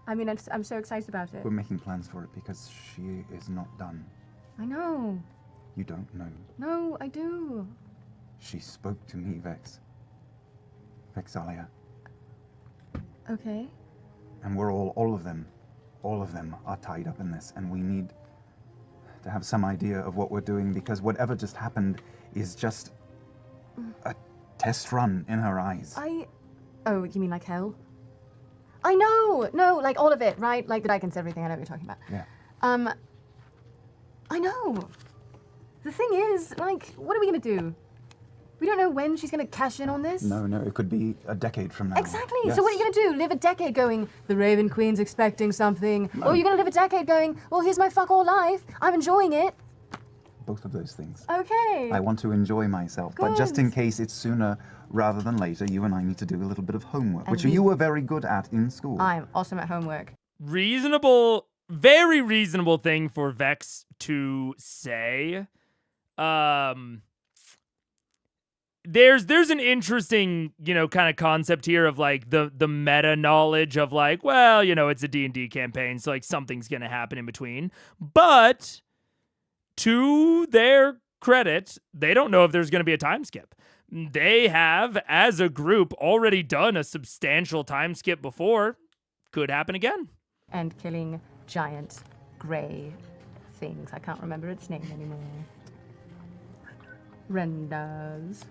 I mean, I'm so excited about it. We're making plans for it because she is not done. I know. You don't know. No, I do. She spoke to me, Vex. Vexalia. Okay. And we're all of them are tied up in this, and we need to have some idea of what we're doing, because whatever just happened is just a test run in her eyes. Oh, you mean like hell? I know! No, like all of it, right? Like the Dikens, everything, I know what you're talking about. Yeah. I know. The thing is, like, what are we gonna do? We don't know when she's gonna cash in on this. No, it could be a decade from now. Exactly. Yes. So what are you gonna do? Live a decade going, the Raven Queen's expecting something, or are you gonna live a decade going, well, here's my fuck all life. I'm enjoying it. both of those things. Okay. I want to enjoy myself, but just in Good. case it's sooner rather than later, you and I need to do a little bit of homework, And which we- you were very good at in school. I'm awesome at homework. Reasonable, very reasonable thing for Vex to say. There's an interesting, kind of concept here of like the meta knowledge of like, well, it's a D&D campaign, so like something's going to happen in between. But to their credit, they don't know if there's going to be a time skip. They have, as a group, already done a substantial time skip before. Could happen again. And killing giant gray things. I can't remember its name anymore. Renders.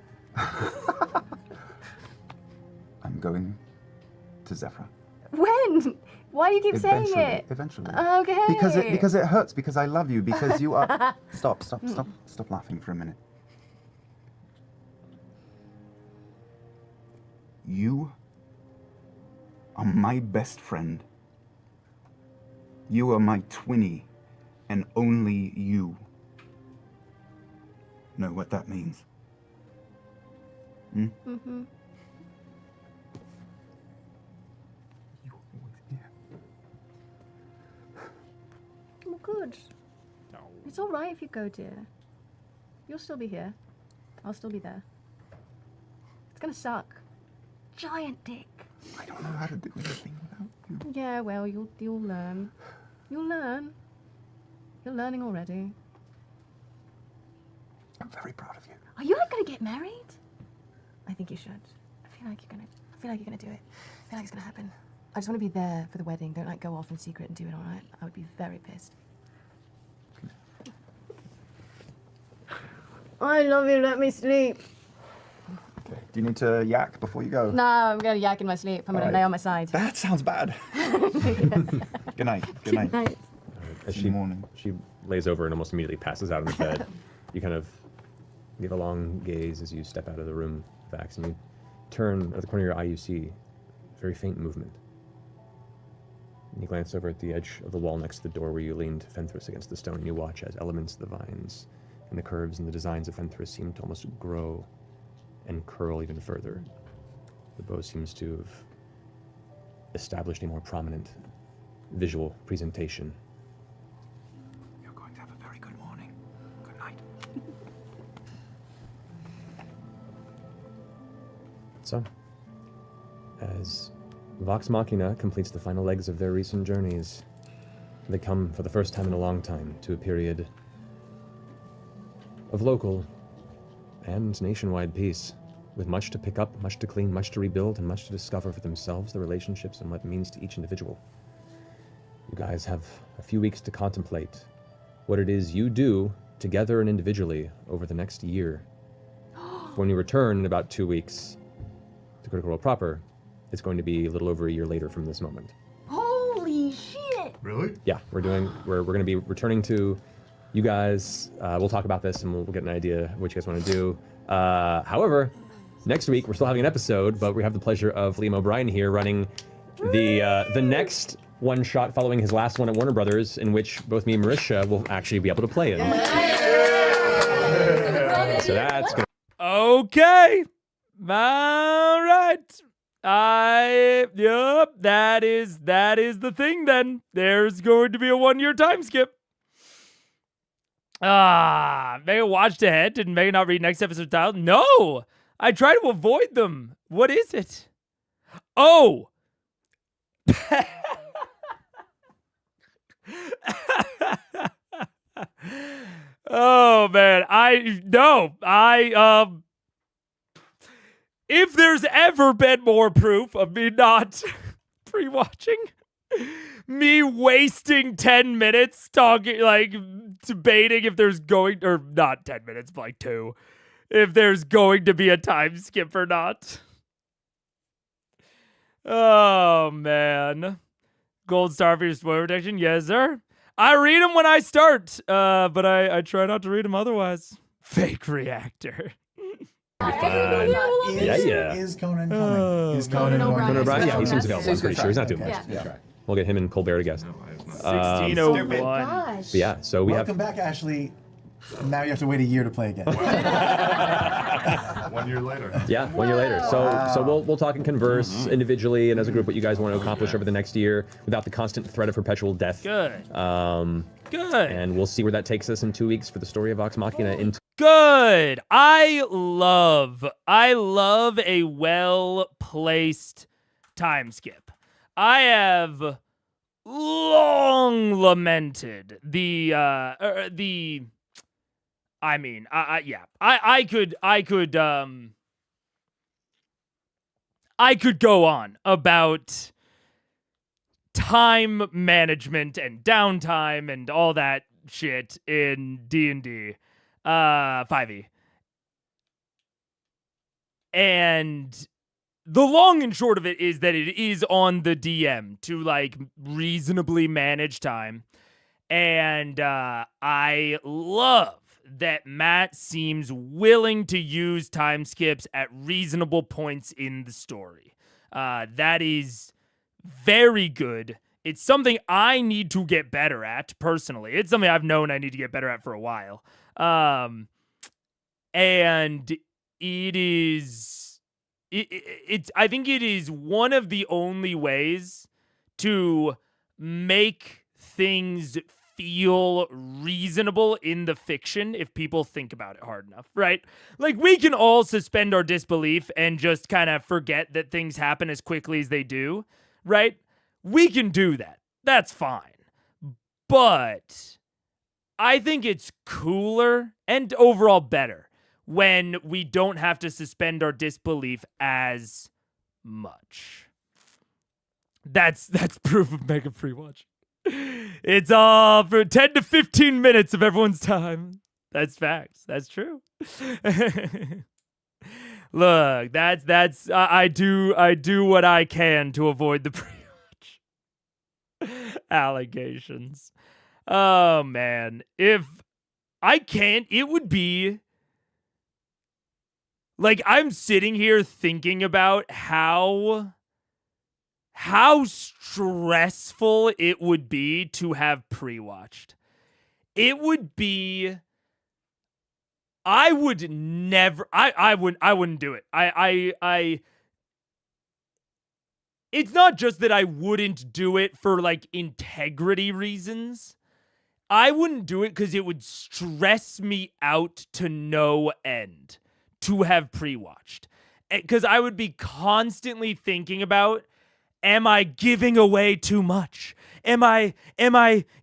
I'm going to Zephyr. When? Why do you keep saying it? Eventually. Okay. Because it hurts, because I love you, because you are... Stop laughing for a minute. You are my best friend. You are my twinnie, and only you know what that means. Hmm? Mm-hmm. You are always here. Well, good. It's all right if you go, dear. You'll still be here. I'll still be there. It's gonna suck. Giant dick. I don't know how to do anything without you. Yeah, well, you'll learn. You'll learn. You're learning already. I'm very proud of you. Are you like gonna get married? I think you should. I feel like you're gonna do it. I feel like it's gonna happen. I just want to be there for the wedding. Don't like go off in secret and do it, all right? I would be very pissed. I love you. Let me sleep. Okay. Do you need to yak before you go? No, I'm gonna yak in my sleep. I'm gonna Alright. lay on my side. That sounds bad. Good night. Good night. Night. As Good morning. she lays over and almost immediately passes out on the bed. You kind of give a long gaze as you step out of the room, Vax, and you turn at the corner of your eye. You see very faint movement. And you glance over at the edge of the wall next to the door where you leaned Fenthras against the stone, and you watch as elements of the vines and the curves and the designs of Fenthras seem to almost grow and curl even further. The bow seems to have established a more prominent visual presentation. You're going to have a very good morning. Good night. So, as Vox Machina completes the final legs of their recent journeys, they come for the first time in a long time to a period of local and nationwide peace, with much to pick up, much to clean, much to rebuild, and much to discover for themselves, the relationships, and what it means to each individual. You guys have a few weeks to contemplate what it is you do together and individually over the next year. When you return in about 2 weeks to Critical Role proper, it's going to be a little over a year later from this moment. Holy shit! Really? Yeah, we're going to be returning to you guys. We'll talk about this and we'll get an idea of what you guys want to do. However, next week we're still having an episode, but we have the pleasure of Liam O'Brien here running the next one shot following his last one at Warner Brothers, in which both me and Marisha will actually be able to play in. So that's gonna. Okay. All right. Yep, that is the thing then. There's going to be a 1-year time skip. Megan watched ahead. Did Megan not read next episode title? No! I try to avoid them. What is it? Oh! Oh, man. If there's ever been more proof of me not pre-watching, me wasting 10 minutes talking, like, debating if there's going, or not 10 minutes, but like 2, if there's going to be a time skip or not. Oh, man. Gold star for your spoiler protection? Yes, sir. I read them when I start, but I try not to read them otherwise. Fake reactor. Is Conan coming? Is Conan Conan Conan O'Brien? Yeah, he seems Yes. available. I'm pretty sure he's not doing much. Yeah. We'll get him and Colbert to guest. 1601. But yeah, so we have. Welcome back, Ashley. Now you have to wait a year to play again. 1 year later. Yeah, 1 year later. So we'll talk and converse individually and as a group what you guys want to accomplish over the next year without the constant threat of perpetual death. Good. Good. And we'll see where that takes us in 2 weeks for the story of Vox Machina. Good. I love a well-placed time skip. I have long lamented I could go on about time management and downtime and all that shit in D&D 5e. And the long and short of it is that it is on the DM to like reasonably manage time. And I love that Matt seems willing to use time skips at reasonable points in the story. That is very good. It's something I need to get better at personally. It's something I've known I need to get better at for a while. And it is, I think it is one of the only ways to make things feel reasonable in the fiction if people think about it hard enough, right? Like, we can all suspend our disbelief and just kind of forget that things happen as quickly as they do, right? We can do that. That's fine. But I think it's cooler and overall better when we don't have to suspend our disbelief as much. That's proof of Mega Free Watch. It's all for 10 to 15 minutes of everyone's time. That's facts. That's true. Look, that's I do what I can to avoid the pre-watch allegations. Oh man, if I can't, it would be like I'm sitting here thinking about how stressful it would be to have pre-watched. It would be, I would never, I wouldn't do it. It's not just that I wouldn't do it for like integrity reasons. I wouldn't do it because it would stress me out to no end to have pre-watched. Because I would be constantly thinking about, am I giving away too much? Am I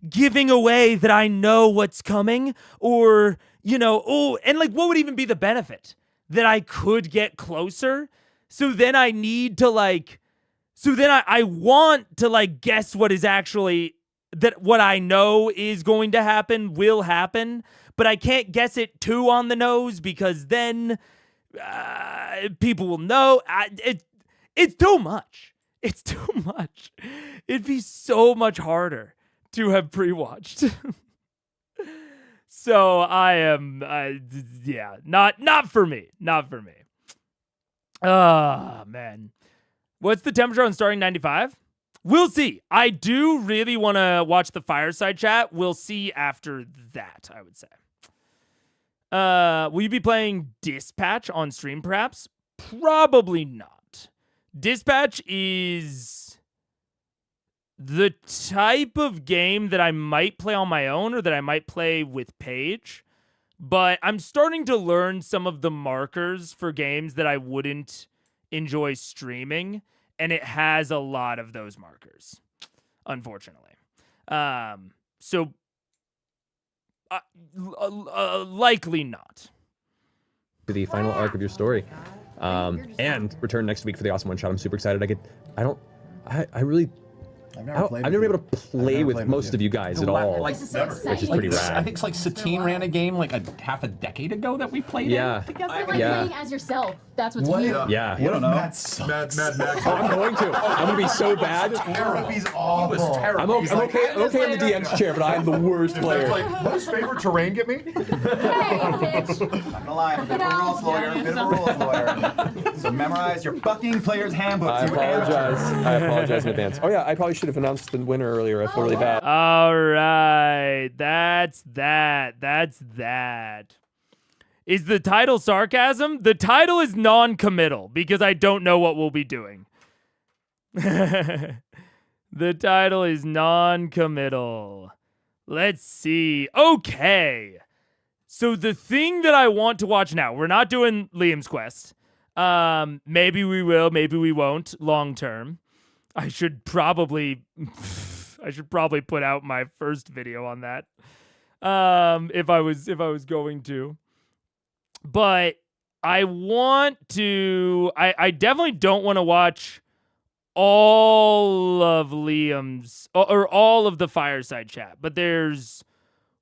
giving away that I know what's coming? Or, and like, what would even be the benefit? That I could get closer? So then I need to I want to like guess what is actually, that what I know is going to happen will happen, but I can't guess it too on the nose because then people will know. It's too much. It's too much. It'd be so much harder to have pre-watched. So I am, not for me. Not for me. Oh, man. What's the temperature on Starting 95? We'll see. I do really want to watch the fireside chat. We'll see after that, I would say. Will you be playing Dispatch on stream, perhaps? Probably not. Dispatch is the type of game that I might play on my own or that I might play with Paige, but I'm starting to learn some of the markers for games that I wouldn't enjoy streaming, and it has a lot of those markers, unfortunately. So likely not. To the final arc of your story. And return next week for the awesome one shot. I'm super excited. I've never been able to play with most of you guys at all, which is pretty rad. I think it's like Satine ran a game like half a decade ago that we played it together. Playing as yourself. That's what's weird. Yeah. What don't know. Matt sucks. Mad Max. I'm going to. I'm going to be so bad. He's awful. He was terrible. I'm okay in the DM's chair, but I'm the worst player. It's like, what does favorite terrain get me? Hey, bitch. I'm gonna lie, I'm a bit of a rules lawyer. So memorize your fucking player's handbook. I apologize in advance. Oh yeah, I probably should should have announced the winner earlier. I feel really bad. All right. That's that. That's that. Is the title sarcasm? The title is non-committal because I don't know what we'll be doing. The title is non-committal. Let's see. Okay. So the thing that I want to watch now, we're not doing Liam's Quest. Maybe we will, maybe we won't long term. I should probably put out my first video on that. If I was going to. But I want to I definitely don't want to watch all of Liam's or all of the fireside chat, but there's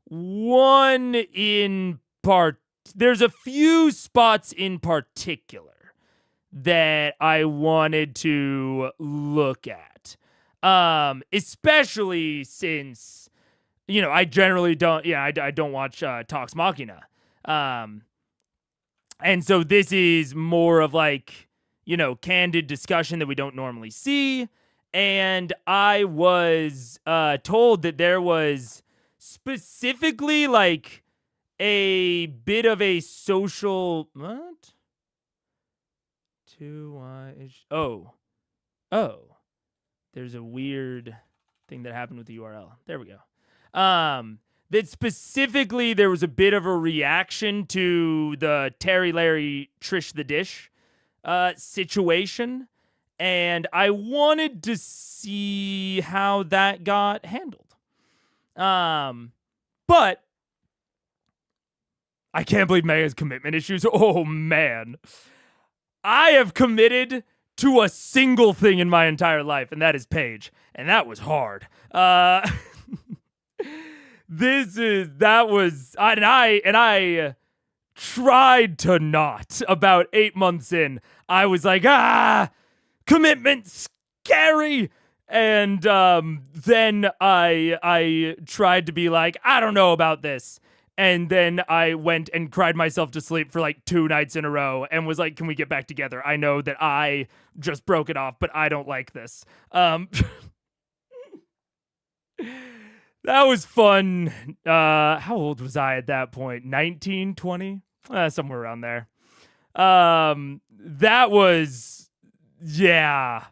one in part. There's a few spots in particular that I wanted to look at, especially since I generally don't. Yeah, I don't watch Talks Machina, and so this is more of like candid discussion that we don't normally see. And I was told that there was specifically like a bit of a social what? Oh. There's a weird thing that happened with the URL. There we go. That specifically there was a bit of a reaction to the Terry, Larry, Trish the Dish situation, and I wanted to see how that got handled. But I can't believe Mega's commitment issues. Oh man. I have committed to a single thing in my entire life, and that is Paige. And that was hard. I tried to not. About 8 months in, I was like, commitment scary. And then I tried to be like, I don't know about this. And then I went and cried myself to sleep for like 2 nights in a row and was like, can we get back together? I know that I just broke it off, but I don't like this. That was fun. How old was I at that point? 19, 20? Somewhere around there. That was, yeah.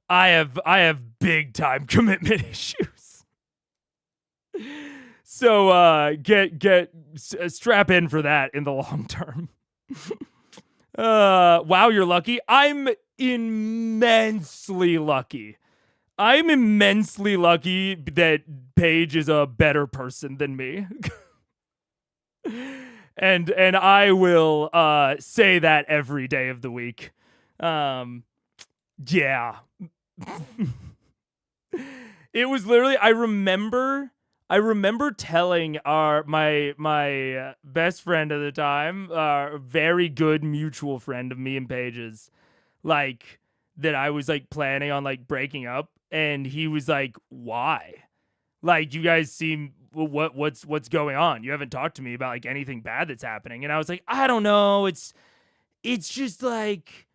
I have big time commitment issues. So strap in for that in the long term. Wow, you're lucky. I'm immensely lucky. I'm immensely lucky that Paige is a better person than me. and I will say that every day of the week. Yeah. It was literally, I remember telling my best friend at the time, a very good mutual friend of me and Paige's, like, that I was like planning on like breaking up, and he was like, "Why? Like, you guys seem what's going on? You haven't talked to me about like anything bad that's happening." And I was like, "I don't know. It's just like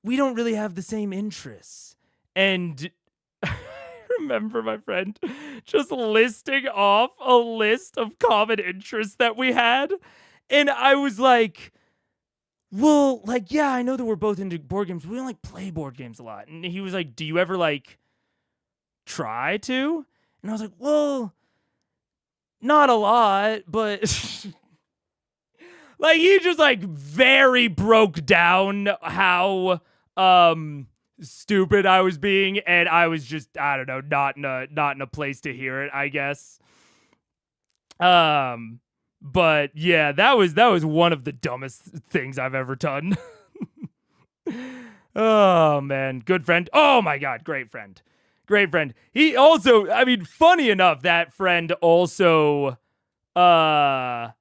we don't really have the same interests." And I remember my friend just listing off a list of common interests that we had. And I was like, well, like, yeah, I know that we're both into board games. We don't like play board games a lot. And he was like, do you ever like try to? And I was like, well, not a lot, but like he just like very broke down how stupid I was being, and I was just, I don't know, not in a place to hear it, I guess. But yeah, that was one of the dumbest things I've ever done. Oh man, good friend. Oh my god, great friend. Great friend. He also, I mean, funny enough, that friend also that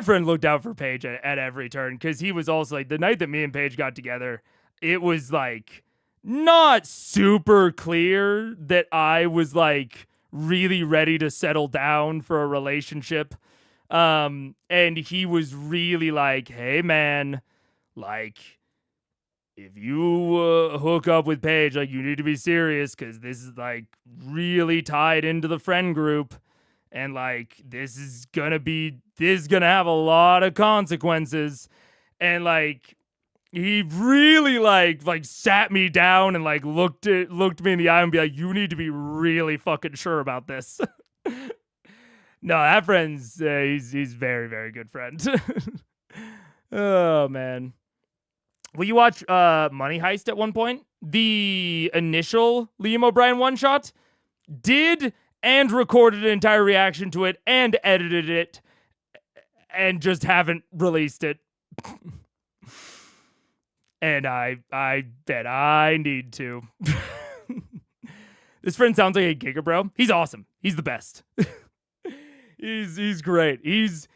friend looked out for Paige at every turn, because he was also like, the night that me and Paige got together, it was like not super clear that I was like really ready to settle down for a relationship. And he was really like, hey man, like, if you hook up with Paige, like, you need to be serious because this is, like, really tied into the friend group. And, like, this is gonna have a lot of consequences. And, like, he really, like sat me down and, like, looked me in the eye and be like, you need to be really fucking sure about this. No, that friend's, he's very, very good friend. Oh, man. Will you watch Money Heist at one point? The initial Liam O'Brien one-shot? Did and recorded an entire reaction to it and edited it and just haven't released it. And I bet I need to. This friend sounds like a giga bro. He's awesome. He's the best. He's great. He's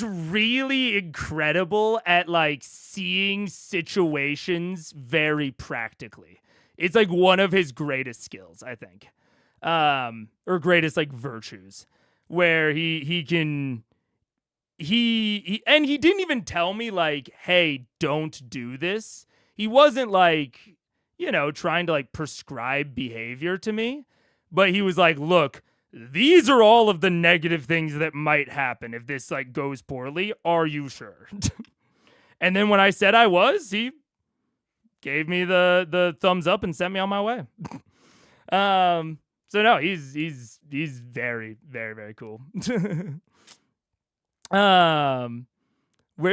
really incredible at, like, seeing situations very practically. It's, like, one of his greatest skills, I think. Or greatest, like, virtues, where he can, and he didn't even tell me, like, hey, don't do this. He wasn't, like, you know, trying to, like, prescribe behavior to me, but he was like, look, these are all of the negative things that might happen if this, like, goes poorly. Are you sure? And then when I said I was, he gave me the thumbs up and sent me on my way. So no, he's very, very, very cool. Where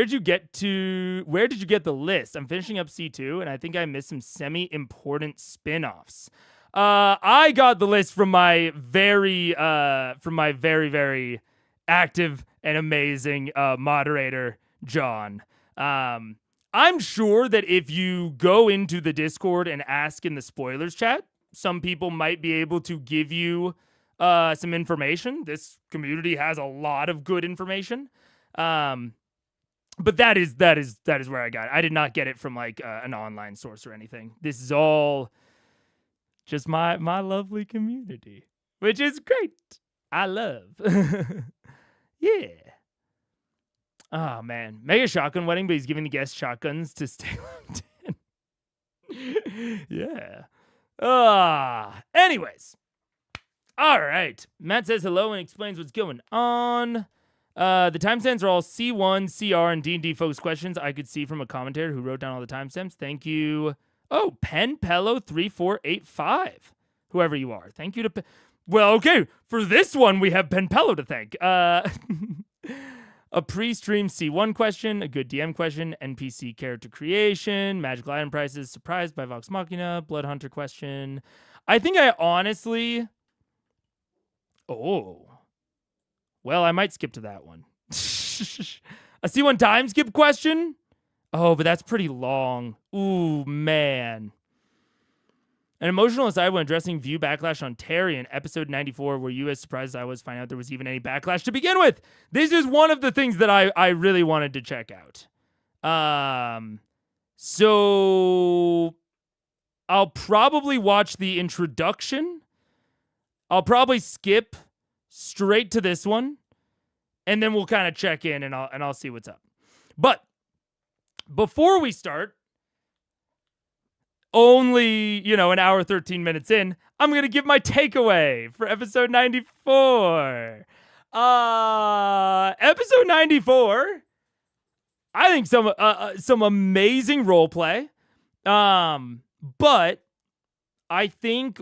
did you get the list? I'm finishing up C2 and I think I missed some semi-important spin-offs. I got the list from my very, very active and amazing moderator, John. I'm sure that if you go into the Discord and ask in the spoilers chat, some people might be able to give you some information. This community has a lot of good information. But that is where I got it. I did not get it from, like, an online source or anything. This is all just my lovely community, which is great. I love. Yeah. Oh, man. Mega shotgun wedding, but he's giving the guests shotguns to stay locked in. Yeah. Anyways. All right. Matt says hello and explains what's going on. The timestamps are all C1, CR, and D&D focused questions I could see from a commentator who wrote down all the timestamps. Thank you. Oh, Penpello3485. Whoever you are. Thank you to... Well, okay. For this one, we have Penpello to thank. A pre-stream C1 question, a good DM question, NPC character creation, magical item prices, surprised by Vox Machina, Blood Hunter question. I think I honestly... Oh. Well, I might skip to that one. A C1 time skip question? Oh, but that's pretty long. Ooh, man. An emotional aside when addressing view backlash on Terry in episode 94, were you as surprised as I was finding out there was even any backlash to begin with? This is one of the things that I really wanted to check out. So I'll probably watch the introduction. I'll probably skip straight to this one, and then we'll kind of check in and I'll see what's up. But before we start, only, an hour, 13 minutes in, I'm going to give my takeaway for episode 94. Episode 94, I think some amazing roleplay. But I think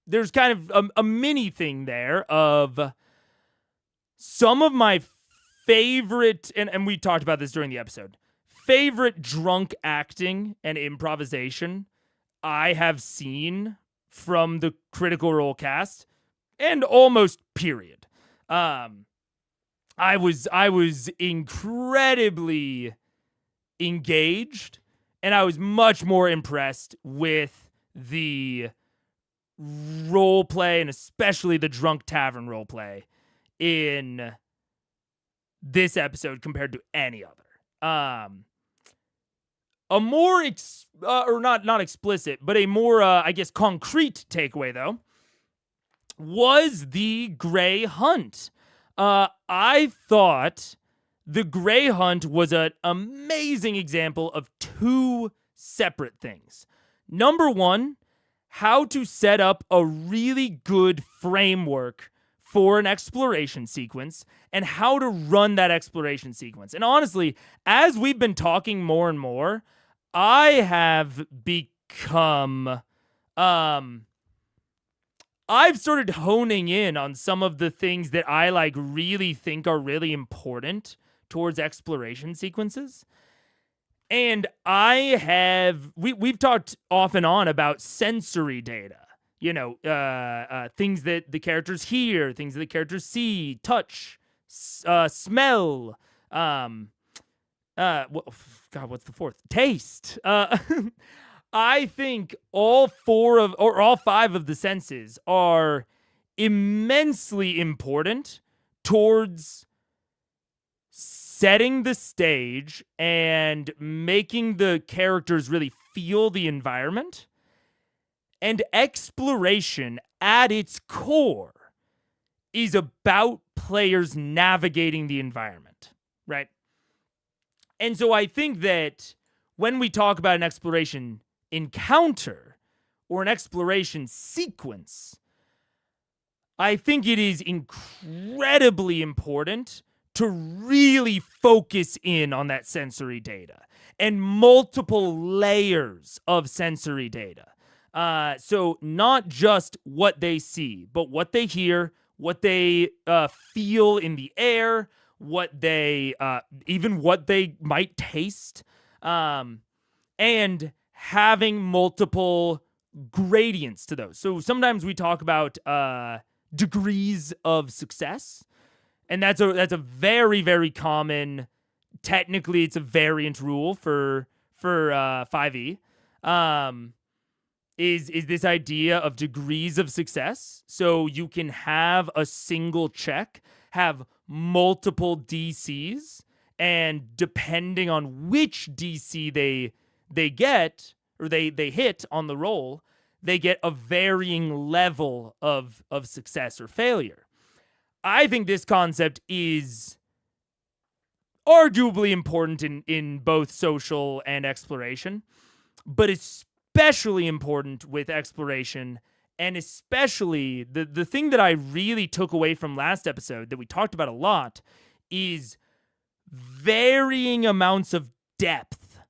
there's kind of a mini thing there of some of my favorite, and we talked about this during the episode, favorite drunk acting and improvisation I have seen from the Critical Role cast, and almost period. I was incredibly engaged, and I was much more impressed with the role play, and especially the drunk tavern role play in this episode compared to any other. A more or not explicit, but a more I guess concrete takeaway though was the Gray Hunt. I thought the Grey Hunt was an amazing example of two separate things. Number one, how to set up a really good framework for an exploration sequence and how to run that exploration sequence. And honestly, as we've been talking more and more, I have become I've started honing in on some of the things that I like really think are really important towards exploration sequences. And we've talked off and on about sensory data, things that the characters hear, things that the characters see, touch, smell, what's the fourth? Taste. I think all five of the senses are immensely important towards setting the stage and making the characters really feel the environment. And exploration at its core is about players navigating the environment, right? And so I think that when we talk about an exploration encounter or an exploration sequence, I think it is incredibly important to really focus in on that sensory data and multiple layers of sensory data. So not just what they see, but what they hear, what they feel in the air, what they might taste, and having multiple gradients to those. So sometimes we talk about degrees of success. And that's a very, very common, technically it's a variant rule for 5e, is this idea of degrees of success. So you can have a single check, have multiple DCs, and depending on which DC they get, or they hit on the roll, they get a varying level of success or failure. I think this concept is arguably important in both social and exploration, but especially important with exploration, and especially the thing that I really took away from last episode that we talked about a lot is varying amounts of depth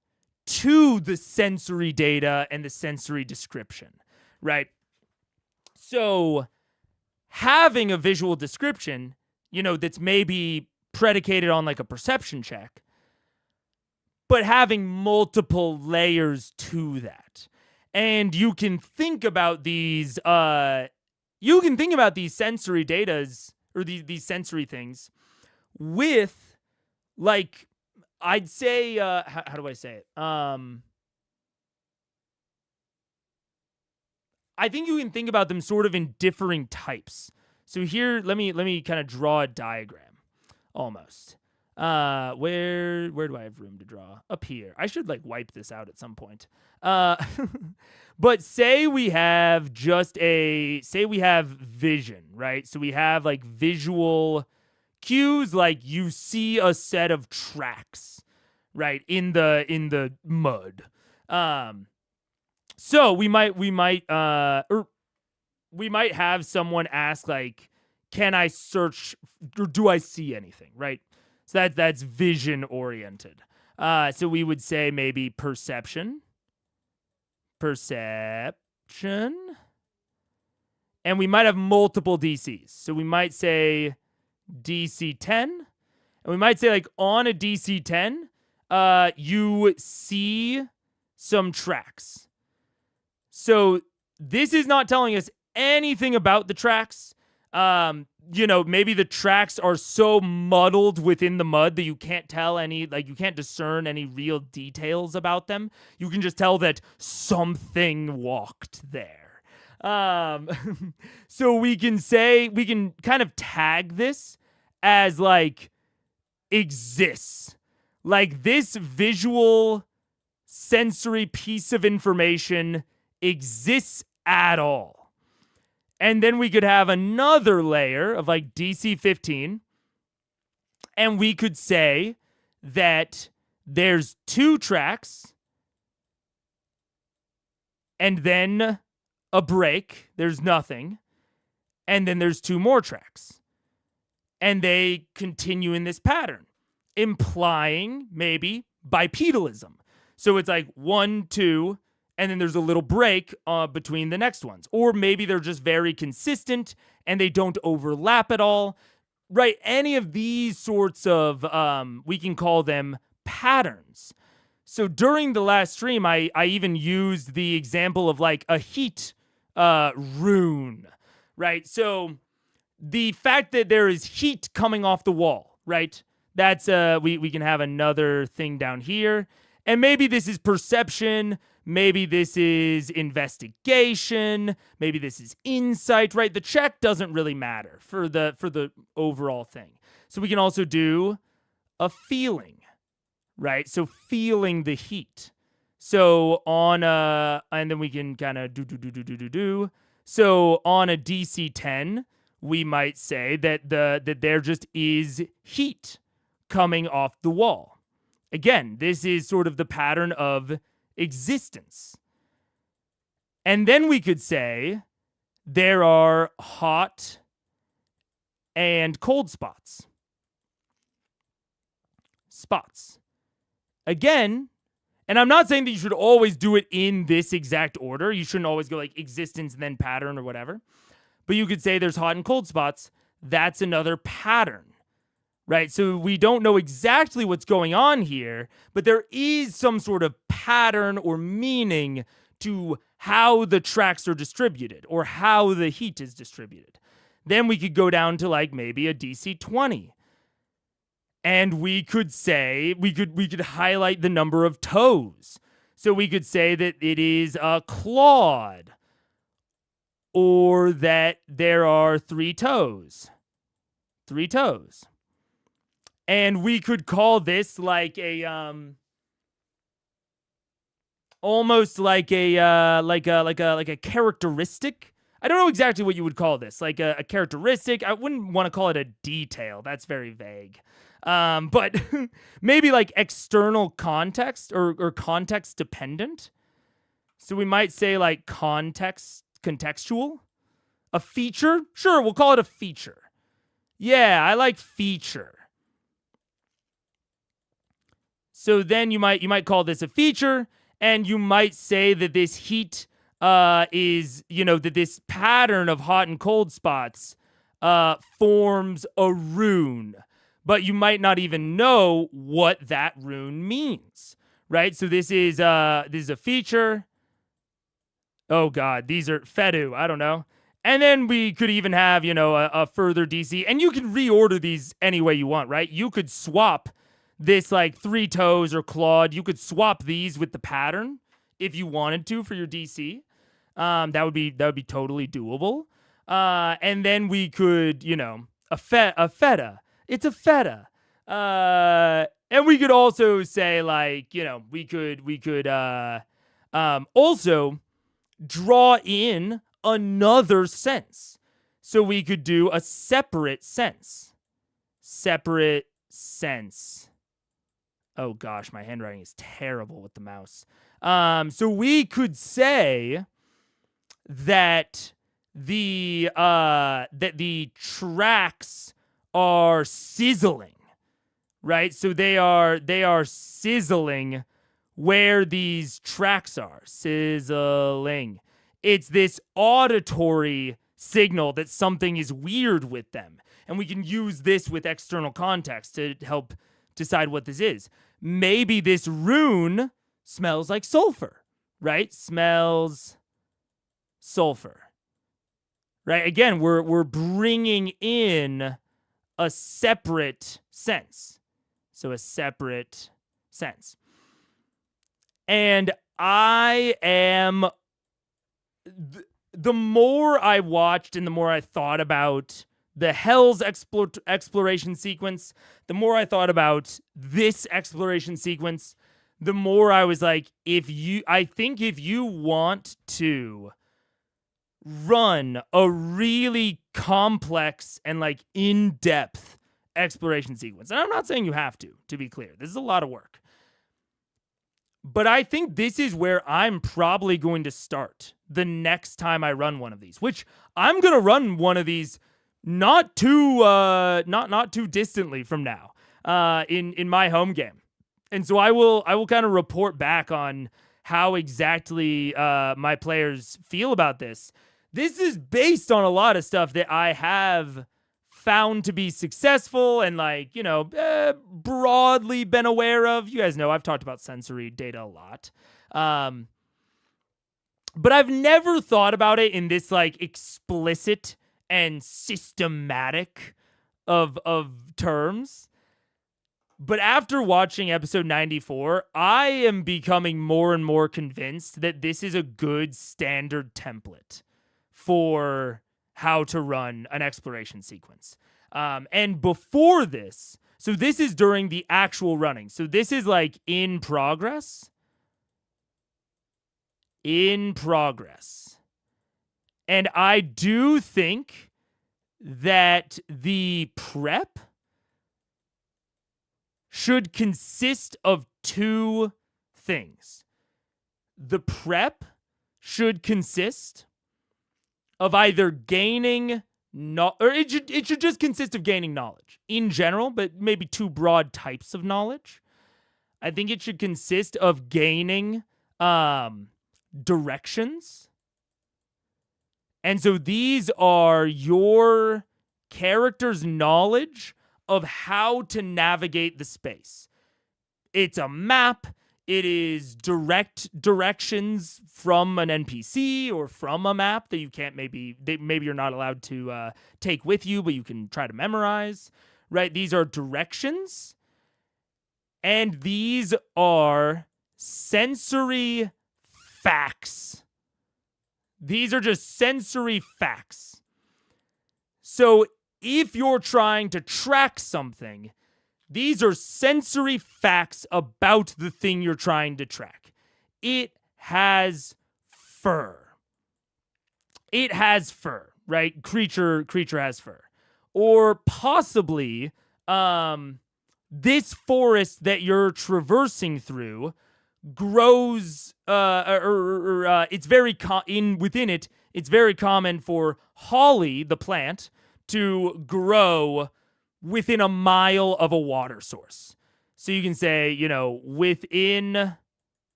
to the sensory data and the sensory description, right? So having a visual description, that's maybe predicated on like a perception check, but having multiple layers to that. And you can think about these sensory datas or these sensory things with, like, I'd say, how do I say it? I think you can think about them sort of in differing types. So here, let me kind of draw a diagram, almost. Where do I have room to draw? Up here. I should wipe this out at some point. But say we have vision, right? So we have visual cues, like you see a set of tracks, right, in the mud. So we might have someone ask, can I search, or do I see anything, right? So that's vision oriented. So we would say maybe perception, and we might have multiple DCs. So we might say DC 10, and we might say on a DC 10, you see some tracks. So this is not telling us anything about the tracks. Maybe the tracks are so muddled within the mud that you can't tell you can't discern any real details about them. You can just tell that something walked there. So we can kind of tag this as exists. This visual sensory piece of information exists at all. And then we could have another layer of DC 15. And we could say that there's 2 tracks and then a break. There's nothing. And then there's 2 more tracks. And they continue in this pattern, implying maybe bipedalism. So it's like 1, 2, and then there's a little break between the next ones. Or maybe they're just very consistent and they don't overlap at all. Right? Any of these sorts of, we can call them patterns. So during the last stream, I even used the example of like a heat rune, right? So the fact that there is heat coming off the wall, right? That's, we can have another thing down here. And maybe this is perception. Maybe this is investigation. Maybe this is insight, right? The check doesn't really matter for the overall thing. So we can also do a feeling, right? So feeling the heat. So on and then we can kind of do. So on a DC 10, we might say that that there just is heat coming off the wall. Again, this is sort of the pattern of existence. And then we could say there are hot and cold spots. Spots. Again, and I'm not saying that you should always do it in this exact order. You shouldn't always go like existence and then pattern or whatever. But you could say there's hot and cold spots. That's another pattern. Right? So we don't know exactly what's going on here, but there is some sort of pattern or meaning to how the tracks are distributed or how the heat is distributed. Then we could go down to like maybe a DC 20. And we could say, we could highlight the number of toes. So we could say that it is a clawed, or that there are 3 toes. 3 toes. And we could call this like a almost like a characteristic. I don't know exactly what you would call this, like a characteristic. I wouldn't want to call it a detail. That's very vague. But maybe like external context or context dependent. So we might say like contextual. A feature? Sure, we'll call it a feature. Yeah, I like feature. So then you might call this a feature, and you might say that this heat is, that this pattern of hot and cold spots forms a rune. But you might not even know what that rune means, right? So this is a feature. Oh God, these are Fedu. I don't know. And then we could even have, a further DC, and you can reorder these any way you want, right? You could swap this like 3 toes or clawed. You could swap these with the pattern if you wanted to for your DC. That would be totally doable. And then we could, a feta. It's a feta. And we could also say like, we could also draw in another sense. So we could do a separate sense. Separate sense. Oh gosh, my handwriting is terrible with the mouse. So we could say that the tracks are sizzling, right? So they are sizzling where these tracks are. Sizzling. It's this auditory signal that something is weird with them. And we can use this with external context to help decide what this is. Maybe this rune smells like sulfur, right? Smells sulfur, right? Again, we're bringing in a separate sense. So a separate sense. And I am, the more I watched and the more I thought about the Hell's exploration sequence, the more I thought about this exploration sequence, the more I was like, I think if you want to run a really complex and like in-depth exploration sequence. And I'm not saying you have to be clear. This is a lot of work. But I think this is where I'm probably going to start the next time I run one of these, which I'm going to run one of these not too distantly from now in my home game. And so I will kind of report back on how exactly my players feel about this. This is based on a lot of stuff that I have found to be successful and broadly been aware of. You guys know I've talked about sensory data a lot. But I've never thought about it in this like explicit and systematic of terms. But after watching episode 94, I am becoming more and more convinced that this is a good standard template for how to run an exploration sequence. And before this, so this is during the actual running. So this is like in progress. In progress. And I do think that the prep should consist of two things. The prep should consist of either gaining or it should just consist of gaining knowledge in general, but maybe two broad types of knowledge. I think it should consist of gaining directions. And so these are your character's knowledge of how to navigate the space. It's a map. It is direct directions from an NPC or from a map that you can't maybe you're not allowed to take with you, but you can try to memorize, right? These are directions. And these are sensory facts. These are just sensory facts. So if you're trying to track something, these are sensory facts about the thing you're trying to track. It has fur. It has fur, right? Creature has fur. Or possibly, this forest that you're traversing through grows, it's very within it. It's very common for holly, the plant, to grow within a mile of a water source. So you can say, within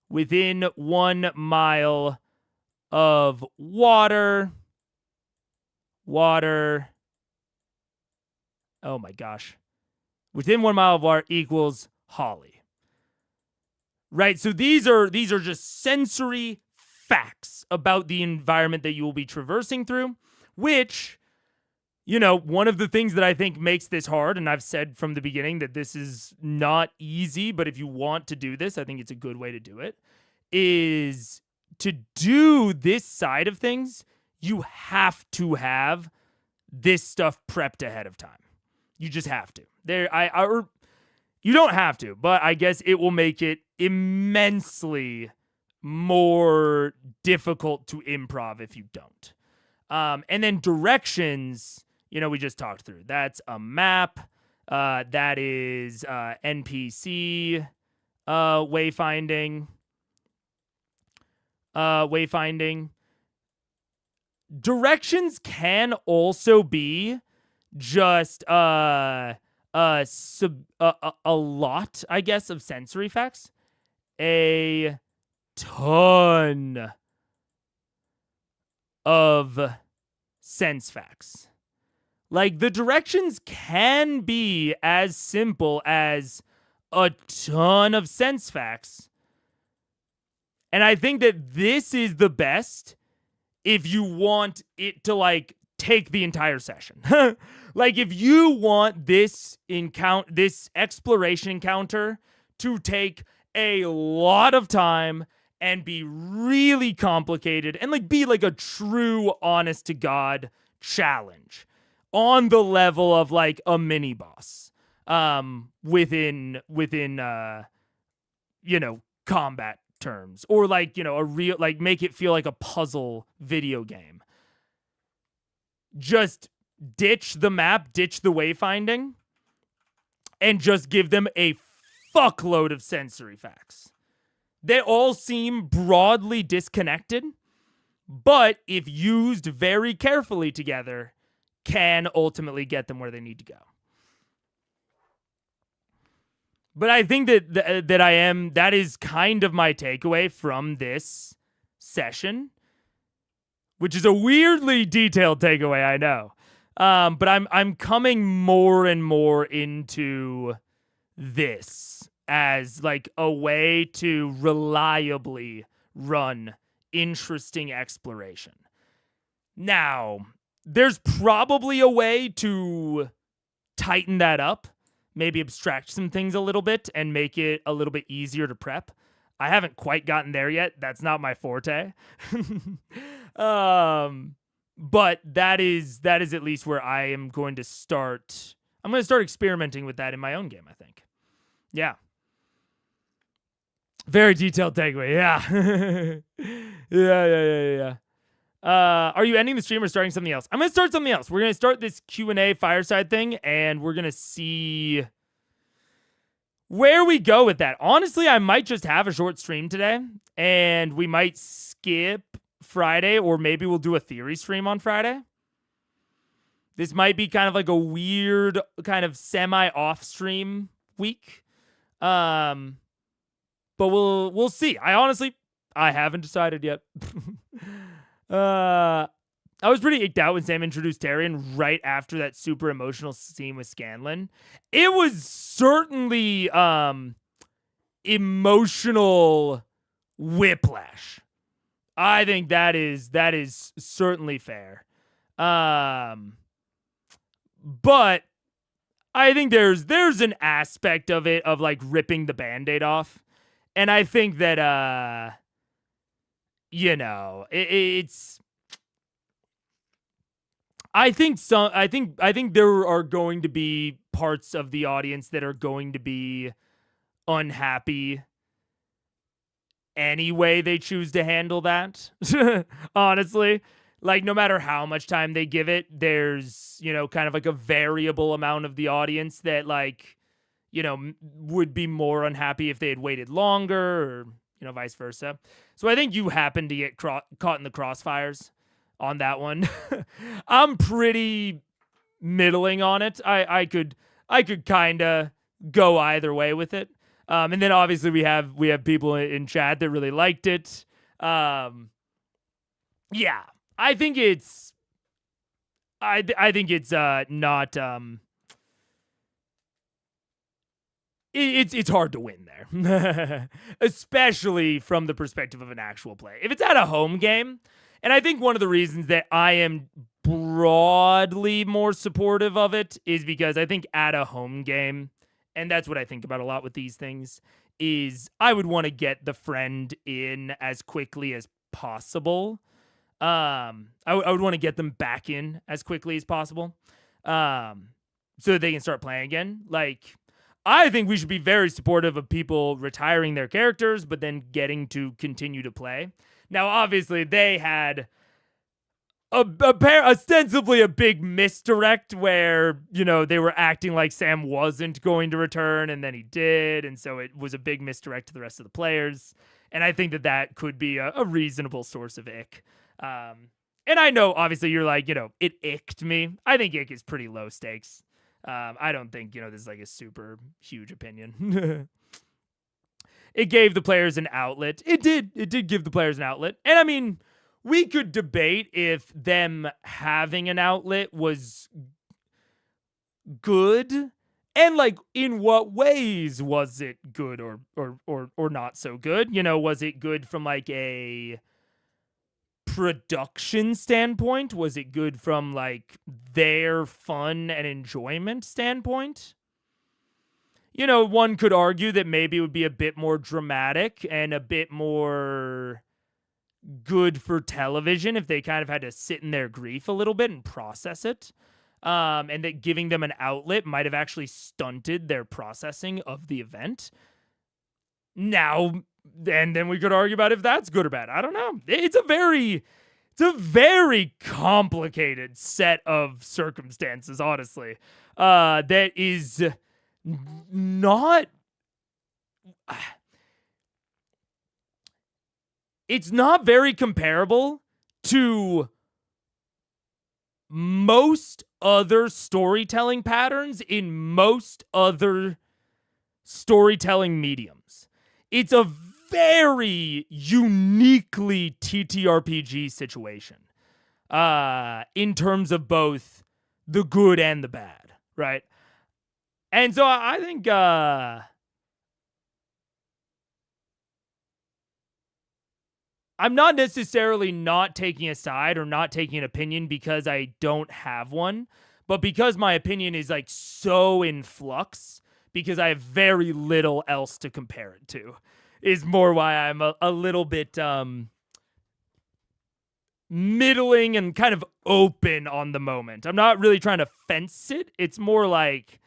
1 mile of water. Oh my gosh. Within 1 mile of water equals holly. Right? So these are just sensory facts about the environment that you will be traversing through, which, one of the things that I think makes this hard, and I've said from the beginning that this is not easy, but if you want to do this, I think it's a good way to do it, is to do this side of things, you have to have this stuff prepped ahead of time. You just have to. You don't have to, but I guess it will make it immensely more difficult to improv if you don't. And then directions, we just talked through. That's a map. That is NPC wayfinding. Directions can also be just a lot, I guess, of sensory facts. A ton of sense facts. Like, the directions can be as simple as a ton of sense facts. And I think that this is the best if you want it to, take the entire session. If you want this exploration encounter to take a lot of time and be really complicated and be a true honest to God challenge on the level of a mini boss within combat terms, or a real make it feel like a puzzle video game. Just ditch the map, ditch the wayfinding, and just give them a fuckload of sensory facts. They all seem broadly disconnected, but if used very carefully together, can ultimately get them where they need to go. But I think that is kind of my takeaway from this session, which is a weirdly detailed takeaway, I know. But I'm coming more and more into this as like a way to reliably run interesting exploration. Now, there's probably a way to tighten that up, maybe abstract some things a little bit and make it a little bit easier to prep. I haven't quite gotten there yet. That's not my forte. But that is at least where I am going to start. I'm going to start experimenting with that in my own game, I think. Yeah. Very detailed takeaway. Yeah. Yeah. Are you ending the stream or starting something else? I'm going to start something else. We're going to start this Q&A fireside thing, and we're going to see where we go with that. Honestly, I might just have a short stream today, and we might skip Friday, or maybe we'll do a theory stream on Friday. This might be kind of like a weird kind of semi-off stream week. But we'll see. I haven't decided yet. I was pretty icked out when Sam introduced Tyrion right after that super emotional scene with Scanlan. It was certainly emotional whiplash. I think that is certainly fair. But I think there's an aspect of it of like ripping the Band-Aid off. And I think that it's I think there are going to be parts of the audience that are going to be unhappy any way they choose to handle that. Honestly, like no matter how much time they give it, there's, kind of like a variable amount of the audience that like, would be more unhappy if they had waited longer, or, vice versa. So I think you happen to get caught in the crossfires on that one. I'm pretty middling on it. I could kind of go either way with it. And then obviously we have people in chat that really liked it. Yeah, I think it's not it's hard to win there, especially from the perspective of an actual play. If it's at a home game, and I think one of the reasons that I am broadly more supportive of it is because I think at a home game, and that's what I think about a lot with these things, is I would want to get the friend in as quickly as possible. I would want to get them back in as quickly as possible, so that they can start playing again. Like, I think we should be very supportive of people retiring their characters, but then getting to continue to play. Now, obviously, they had ostensibly a big misdirect where, they were acting like Sam wasn't going to return, and then he did, and so it was a big misdirect to the rest of the players. And I think that could be a reasonable source of ick. And I know, obviously, you're like, it icked me. I think ick is pretty low stakes. I don't think, this is like a super huge opinion. It gave the players an outlet. It did give the players an outlet. And I mean, we could debate if them having an outlet was good, and like in what ways was it good or not so good? Was it good from like a production standpoint? Was it good from like their fun and enjoyment standpoint? One could argue that maybe it would be a bit more dramatic and a bit more good for television if they kind of had to sit in their grief a little bit and process it. And that giving them an outlet might have actually stunted their processing of the event. Now, and then we could argue about if that's good or bad. I don't know. It's It's a very complicated set of circumstances, honestly. That is not. It's not very comparable to most other storytelling patterns in most other storytelling mediums. It's a very uniquely TTRPG situation in terms of both the good and the bad, right? And so I think I'm not necessarily not taking a side or not taking an opinion because I don't have one, but because my opinion is like so in flux because I have very little else to compare it to is more why I'm a little bit middling and kind of open on the moment. I'm not really trying to fence it. It's more like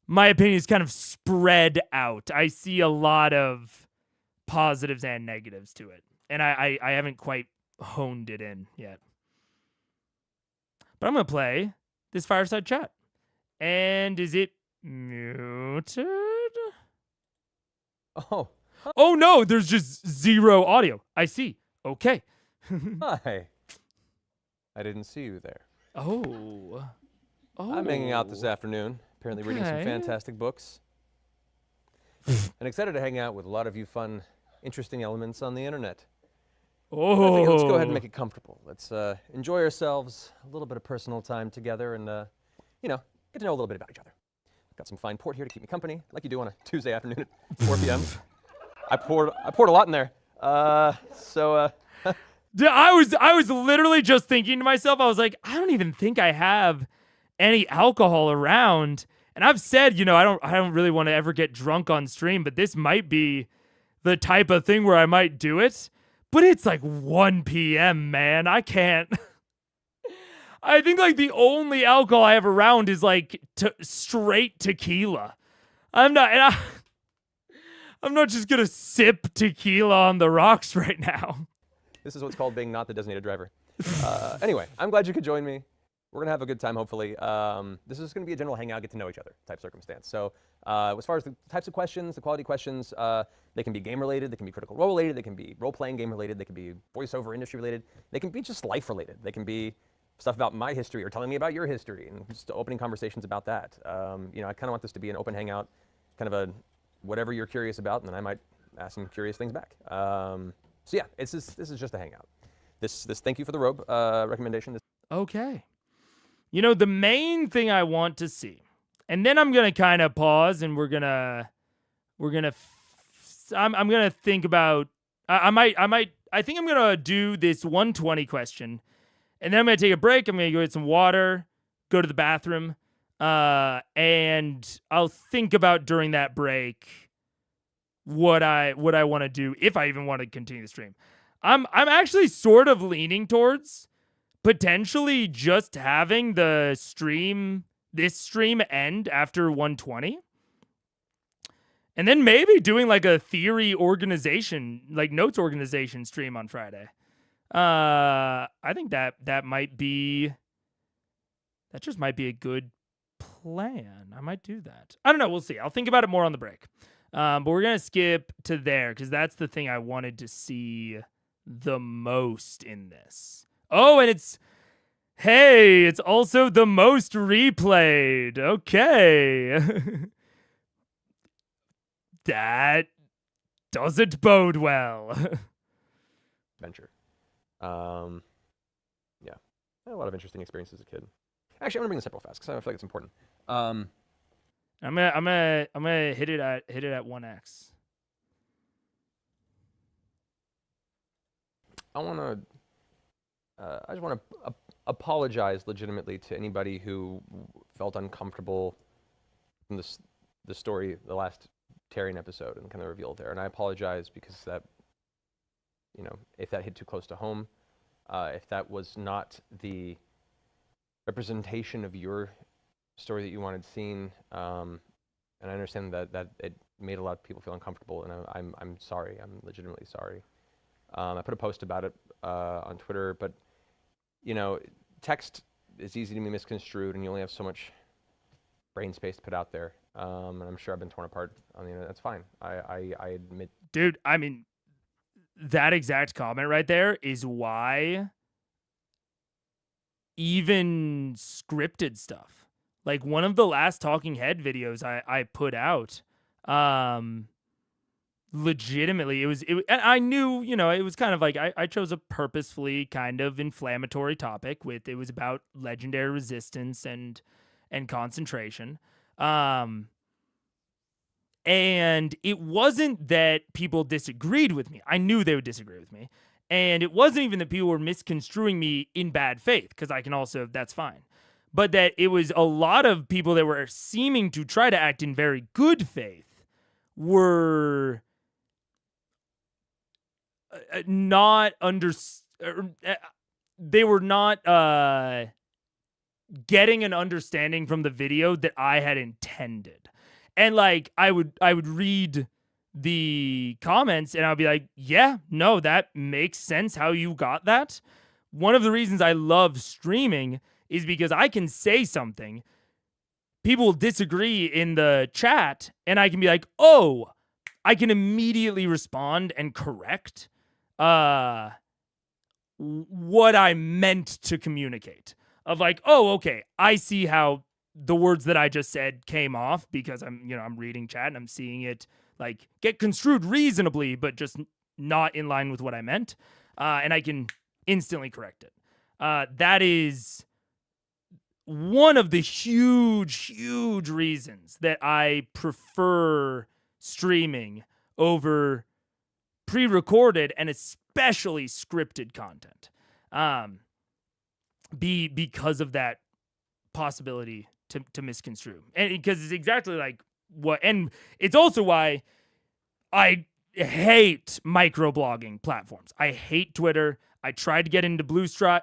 my opinion is kind of spread out. I see a lot of positives and negatives to it. And I haven't quite honed it in yet. But I'm going to play this fireside chat. And is it muted? Oh. Oh, no, there's just zero audio. I see. Okay. Hi. I didn't see you there. Oh. I'm hanging out this afternoon, apparently reading some Okay. fantastic books. And excited to hang out with a lot of you fun, interesting elements on the internet. Oh. I think let's go ahead and make it comfortable. Let's enjoy ourselves, a little bit of personal time together, and you know, get to know a little bit about each other. Got some fine port here to keep me company, like you do on a Tuesday afternoon at 4 p.m. I poured a lot in there. Dude, I was literally just thinking to myself, I was like, I don't even think I have any alcohol around. And I've said, I don't really want to ever get drunk on stream, but this might be the type of thing where I might do it. But it's like 1 p.m., man. I can't. I think like the only alcohol I have around is like straight tequila. I'm not just gonna sip tequila on the rocks right now. This is what's called being not the designated driver. Anyway, I'm glad you could join me. We're gonna have a good time, hopefully. This is gonna be a general hangout, get to know each other type circumstance. So as far as the types of questions, the quality questions, they can be game related, they can be critical role related, they can be role-playing game related, they can be voiceover industry related, they can be just life related. They can be stuff about my history or telling me about your history and just opening conversations about that. I kind of want this to be an open hangout, kind of a whatever you're curious about, and then I might ask some curious things back. So yeah, this is just a hangout. This thank you for the robe recommendation. Okay. The main thing I want to see, and then I'm gonna kind of pause, and I'm gonna think about. I think I'm gonna do this 120 question, and then I'm gonna take a break. I'm gonna go get some water, go to the bathroom, and I'll think about during that break what I want to do if I even want to continue the stream. I'm actually sort of leaning towards potentially just having this stream end after 120. And then maybe doing like a theory organization, like notes organization stream on Friday. I think that just might be a good plan. I might do that. I don't know. We'll see. I'll think about it more on the break. But we're going to skip to there because that's the thing I wanted to see the most in this. Oh, and it's also the most replayed. Okay. That doesn't bode well. Venture. Yeah. I had a lot of interesting experiences as a kid. Actually, I'm gonna bring this up real fast because I feel like it's important. I'm gonna hit it at 1x. I just want to apologize legitimately to anybody who felt uncomfortable from the story, the last Tarian episode, and kind of revealed there. And I apologize because that, if that hit too close to home, if that was not the representation of your story that you wanted seen, and I understand that it made a lot of people feel uncomfortable, and I'm sorry. I'm legitimately sorry. I put a post about it on Twitter, but you know, text is easy to be misconstrued, and you only have so much brain space to put out there. And I'm sure I've been torn apart on the internet. That's fine. I admit. Dude, I mean, that exact comment right there is why even scripted stuff, like one of the last Talking Head videos I put out, legitimately, and I knew, you know, it was kind of like I chose a purposefully kind of inflammatory topic it was about legendary resistance and concentration. And it wasn't that people disagreed with me. I knew they would disagree with me. And it wasn't even that people were misconstruing me in bad faith, because I can also, that's fine. But that it was a lot of people that were seeming to try to act in very good faith were not they were not getting an understanding from the video that I had intended. And like I would read the comments and I'd be like, yeah, no, that makes sense how you got that. One of the reasons I love streaming is because I can say something, people will disagree in the chat, and I can be like, oh, I can immediately respond and correct what I meant to communicate. Of like, oh, okay, I see how the words that I just said came off, because I'm reading chat and I'm seeing it like get construed reasonably, but just not in line with what I meant. And I can instantly correct it. That is one of the huge reasons that I prefer streaming over pre-recorded and especially scripted content. Because of that possibility to misconstrue, and because it's exactly like what, and it's also why I hate microblogging platforms. I hate Twitter. I tried to get into Blue Sky.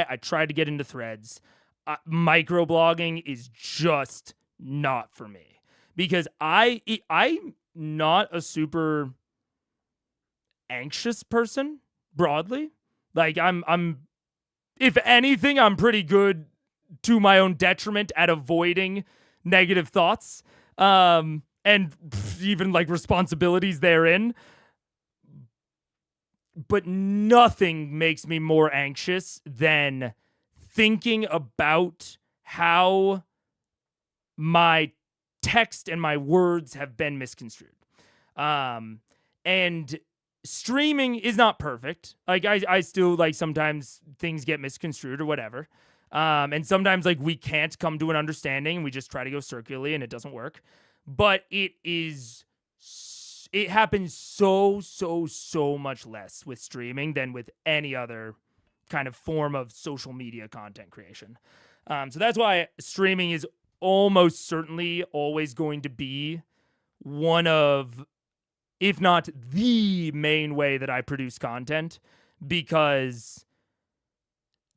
I tried to get into Threads. Microblogging is just not for me, because I'm not a super anxious person broadly. Like I'm if anything, I'm pretty good to my own detriment at avoiding negative thoughts, and even like responsibilities therein. But nothing makes me more anxious than thinking about how my text and my words have been misconstrued. And streaming is not perfect. Like I still, like, sometimes things get misconstrued or whatever. And sometimes like we can't come to an understanding and we just try to go circularly and it doesn't work. But it happens so much less with streaming than with any other kind of form of social media content creation. So that's why streaming is almost certainly always going to be one of, if not the main way that I produce content, because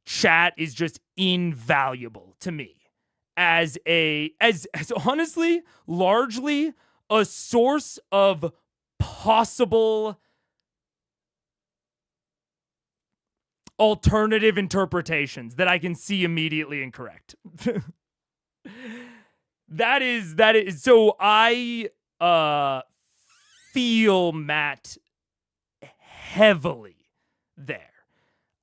chat is just invaluable to me as honestly largely a source of possible alternative interpretations that I can see immediately and correct. that is so I feel Matt heavily there.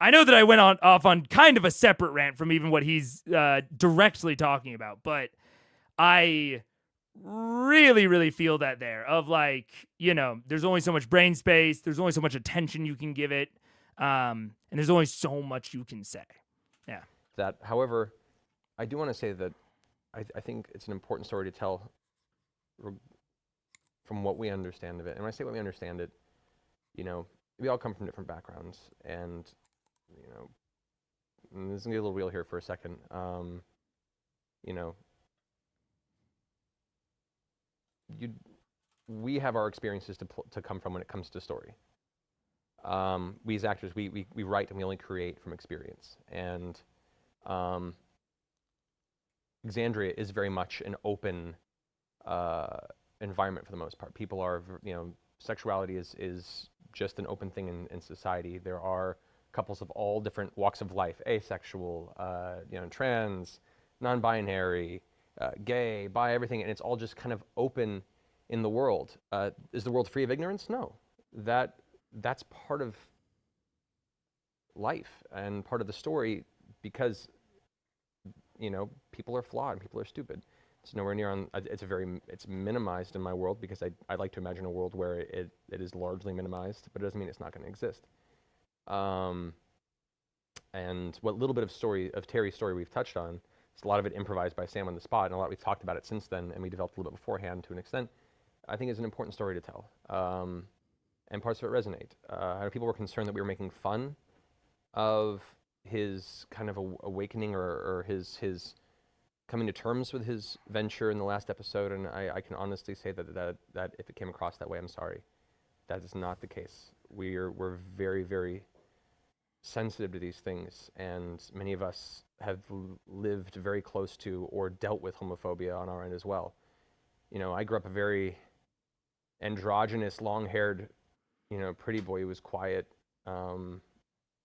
I know that I went off on kind of a separate rant from even what he's directly talking about, but I really feel that there, of like, there's only so much brain space, there's only so much attention you can give it, and there's only so much you can say. Yeah. That, however, I do want to say that I think it's an important story to tell from what we understand of it. And when I say what we understand it, we all come from different backgrounds, and and this is gonna get a little real here for a second. We have our experiences to come from when it comes to story. We as actors, we write and we only create from experience. And Exandria is very much an open environment for the most part. People are, sexuality is just an open thing in society. There are couples of all different walks of life, asexual, trans, non-binary, gay, bi, everything, and it's all just kind of open in the world. Is the world free of ignorance? No. That's part of life and part of the story, because people are flawed and people are stupid. It's nowhere near on. It's minimized in my world, because I like to imagine a world where it is largely minimized, but it doesn't mean it's not going to exist. And what little bit of Terry's story we've touched on, it's a lot of it improvised by Sam on the spot, and a lot we've talked about it since then, and we developed a little bit beforehand to an extent. I think is an important story to tell, and parts of it resonate. I know people were concerned that we were making fun of his kind of awakening or his coming to terms with his venture in the last episode, and I can honestly say that if it came across that way, I'm sorry. That is not the case. We're very, very sensitive to these things, and many of us have lived very close to or dealt with homophobia on our end as well. I grew up a very androgynous, long-haired, pretty boy who was quiet, and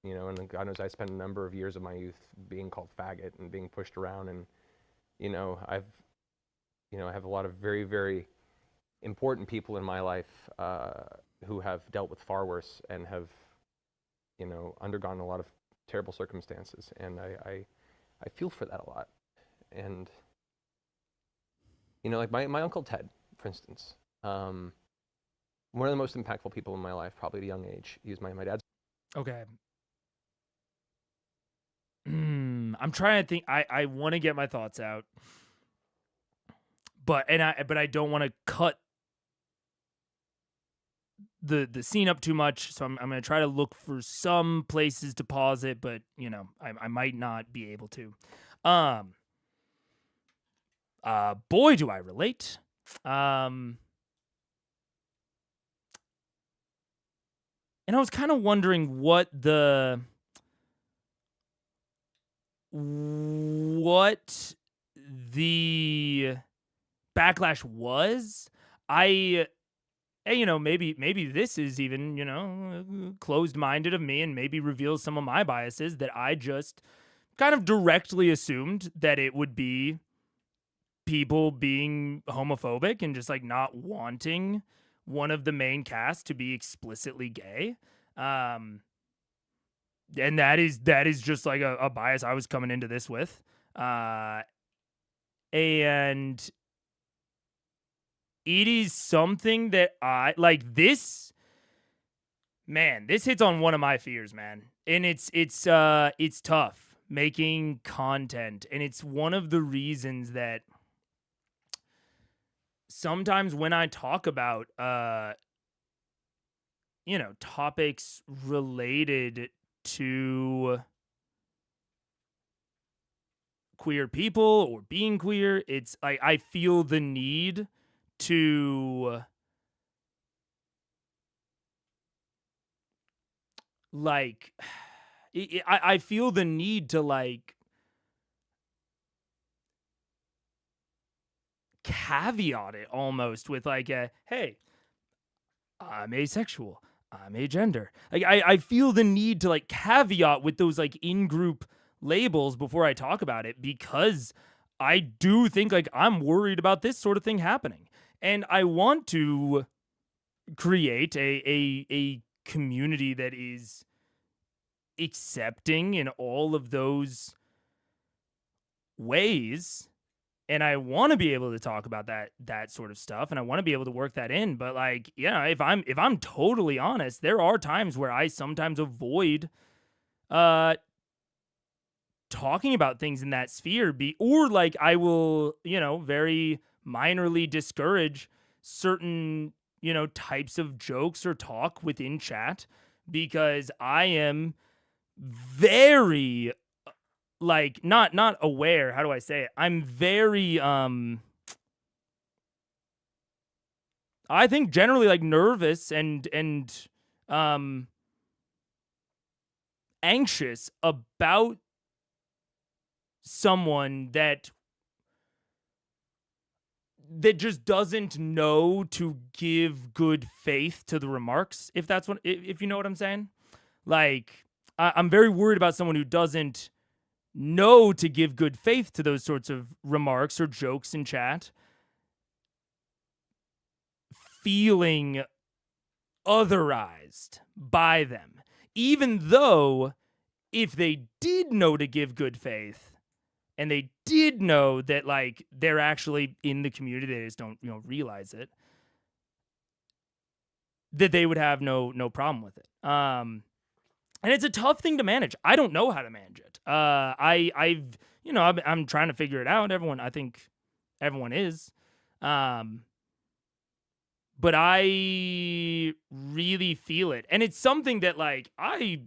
God knows I spent a number of years of my youth being called faggot and being pushed around, and I have a lot of very, very important people in my life who have dealt with far worse and have, undergone a lot of terrible circumstances, and I feel for that a lot. And like my Uncle Ted, for instance, one of the most impactful people in my life, probably at a young age. He was my dad's. Okay. I'm trying to think. I want to get my thoughts out, but I don't want to cut the scene up too much. So I'm going to try to look for some places to pause it, but I might not be able to. Boy, do I relate. And I was kind of wondering what the backlash was. Maybe this is even, closed-minded of me, and maybe reveals some of my biases, that I just kind of directly assumed that it would be people being homophobic and just like not wanting one of the main cast to be explicitly gay. And that is just like a bias I was coming into this with. And it is something that I like. This hits on one of my fears, man. And it's tough making content, and it's one of the reasons that sometimes when I talk about topics related to queer people or being queer, it's I feel the need to I feel the need to caveat it almost with hey, I'm asexual, I'm agender. I feel the need to caveat with those in-group labels before I talk about it, because I do think I'm worried about this sort of thing happening. And I want to create a community that is accepting in all of those ways. And I want to be able to talk about that sort of stuff, and I want to be able to work that in. But if I'm totally honest, there are times where I sometimes avoid talking about things in that sphere, I will, very minorly discourage certain, types of jokes or talk within chat, because I am very not aware. How do I say it? I'm very, I think generally nervous and anxious about someone that just doesn't know to give good faith to the remarks, if you know what I'm saying. I'm very worried about someone who doesn't know to give good faith to those sorts of remarks or jokes in chat, feeling otherized by them, even though if they did know to give good faith and they did know that like they're actually in the community, they just don't realize it, that they would have no problem with it. And it's a tough thing to manage. I don't know how to manage it. I'm trying to figure it out. I think everyone is. But I really feel it. And it's something that like I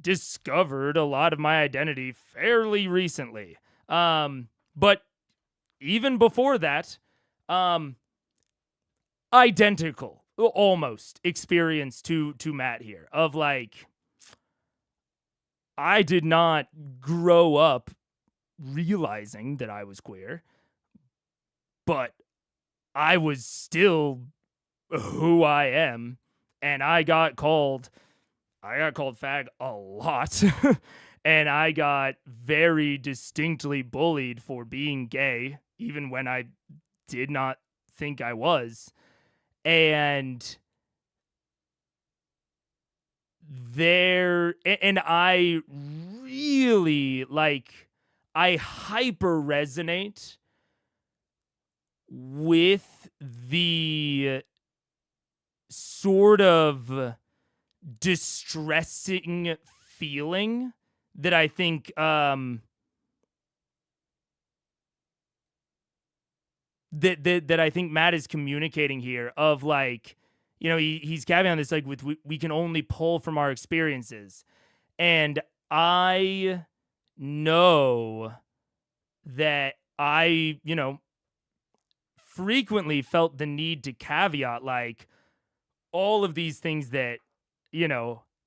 discovered a lot of my identity fairly recently. But even before that, identical almost experience to Matt here of like, I did not grow up realizing that I was queer, but I was still who I am, and I got called fag a lot, and I got very distinctly bullied for being gay, even when I did not think I was. And I really I hyper resonate with the sort of distressing feeling that I think that I think Matt is communicating here of like, he's caveating this like with we can only pull from our experiences. And I know that I, frequently felt the need to caveat like all of these things that,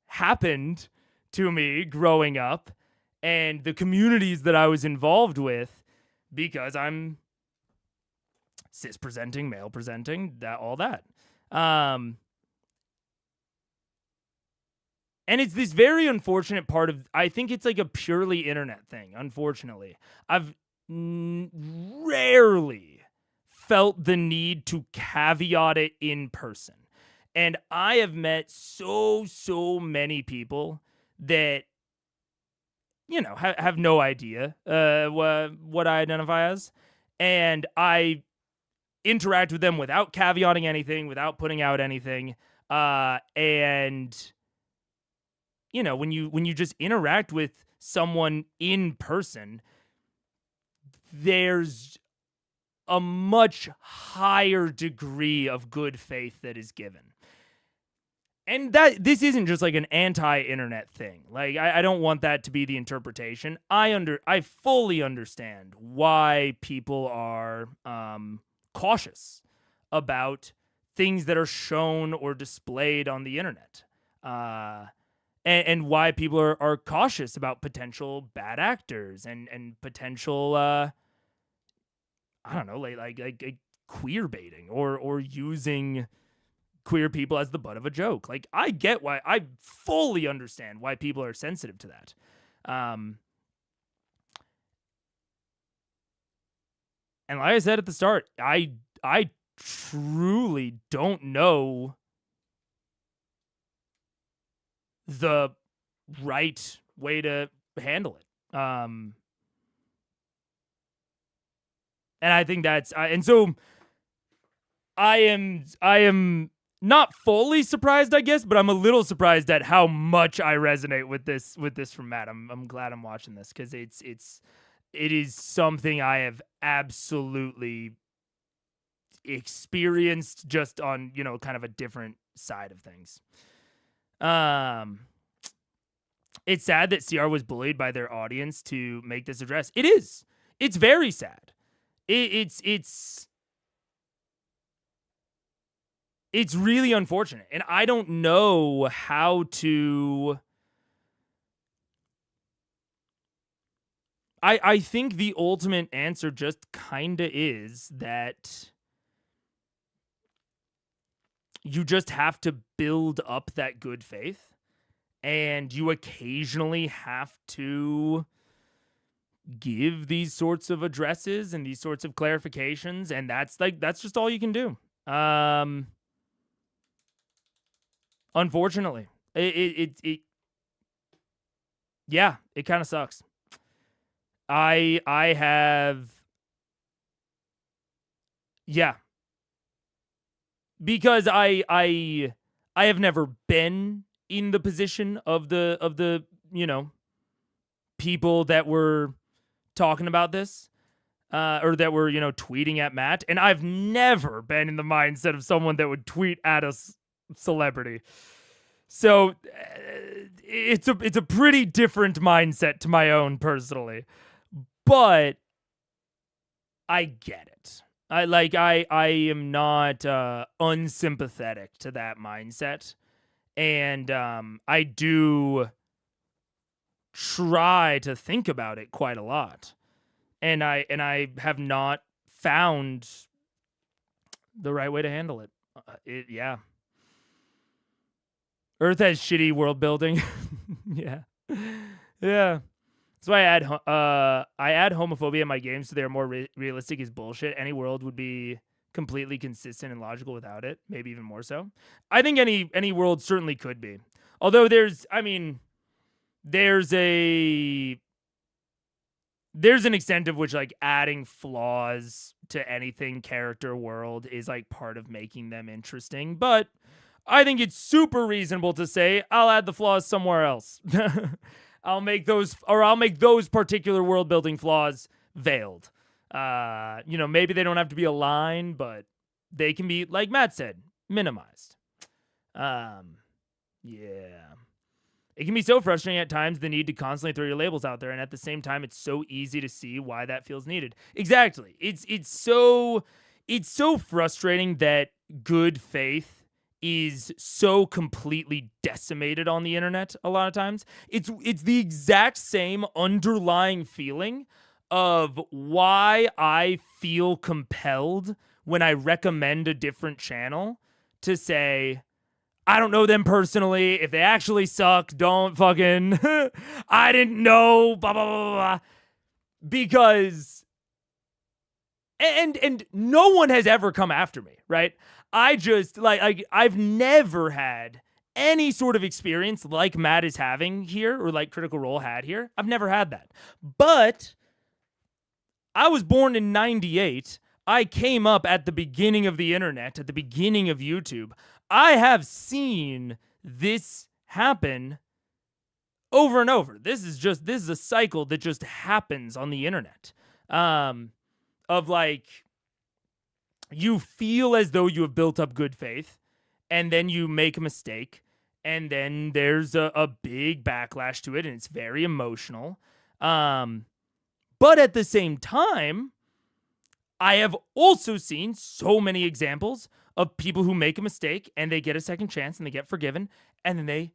happened to me growing up and the communities that I was involved with because I'm cis presenting, male presenting, all that. And it's this very unfortunate part of, I think it's like a purely internet thing, unfortunately. I've rarely felt the need to caveat it in person. And I have met so many people that, have no idea what I identify as. And I interact with them without caveating anything, without putting out anything. And, when you just interact with someone in person, there's a much higher degree of good faith that is given. And that this isn't just like an anti-internet thing. Like I don't want that to be the interpretation. I fully understand why people are cautious about things that are shown or displayed on the internet. And why people are cautious about potential bad actors and potential I don't know, like queer baiting or using queer people as the butt of a joke. Like I fully understand why people are sensitive to that. And like I said at the start, I truly don't know the right way to handle it. And I think and so I am not fully surprised, I guess, but I'm a little surprised at how much I resonate with this from Matt. I'm glad I'm watching this because it is something I have absolutely experienced just on, kind of a different side of things. It's sad that CR was bullied by their audience to make this address. It is. It's very sad. It's really unfortunate. And I don't know how to... I think the ultimate answer just kinda is that you just have to build up that good faith and you occasionally have to give these sorts of addresses and these sorts of clarifications, and that's just all you can do. Unfortunately, yeah, it kind of sucks. I have, yeah, because I have never been in the position of the people that were talking about this, or that were tweeting at Matt, and I've never been in the mindset of someone that would tweet at a celebrity. So it's a pretty different mindset to my own personally, but I get it. I am not unsympathetic to that mindset, and I do try to think about it quite a lot, and I have not found the right way to handle it. Yeah. Earth has shitty world building. Yeah. That's why I add homophobia in my games so they're more realistic is bullshit. Any world would be completely consistent and logical without it, maybe even more so. I think any world certainly could be. Although there's an extent of which like adding flaws to anything character world is like part of making them interesting, but I think it's super reasonable to say I'll add the flaws somewhere else. I'll make those particular world building flaws veiled. Maybe they don't have to be aligned, but they can be, like Matt said, minimized. Yeah. It can be so frustrating at times, the need to constantly throw your labels out there, and at the same time, it's so easy to see why that feels needed. Exactly. It's so frustrating that good faith is so completely decimated on the internet a lot of times. It's the exact same underlying feeling of why I feel compelled when I recommend a different channel to say, I don't know them personally. If they actually suck, don't fucking, I didn't know, blah, blah, blah, blah. Because, and no one has ever come after me, right? I just, I've never had any sort of experience like Matt is having here, or like Critical Role had here. I've never had that. But I was born in 98. I came up at the beginning of the internet, at the beginning of YouTube. I have seen this happen over and over. This is a cycle that just happens on the internet. Of like, you feel as though you have built up good faith, and then you make a mistake, and then there's a big backlash to it, and it's very emotional. But at the same time, I have also seen so many examples of people who make a mistake, and they get a second chance, and they get forgiven, and then they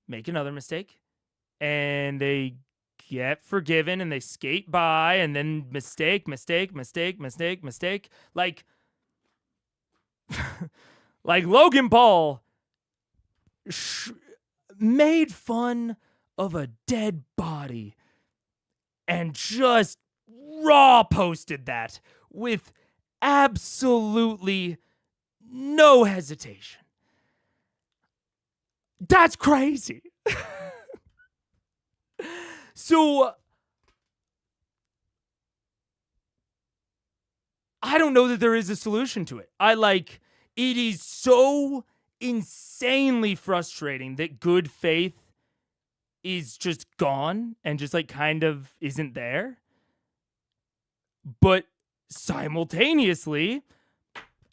make another mistake, and they get forgiven, and they skate by, and then mistake. Like Logan Paul made fun of a dead body and just raw posted that with absolutely no hesitation. That's crazy. So I don't know that there is a solution to it. It is so insanely frustrating that good faith is just gone and just like kind of isn't there. But simultaneously,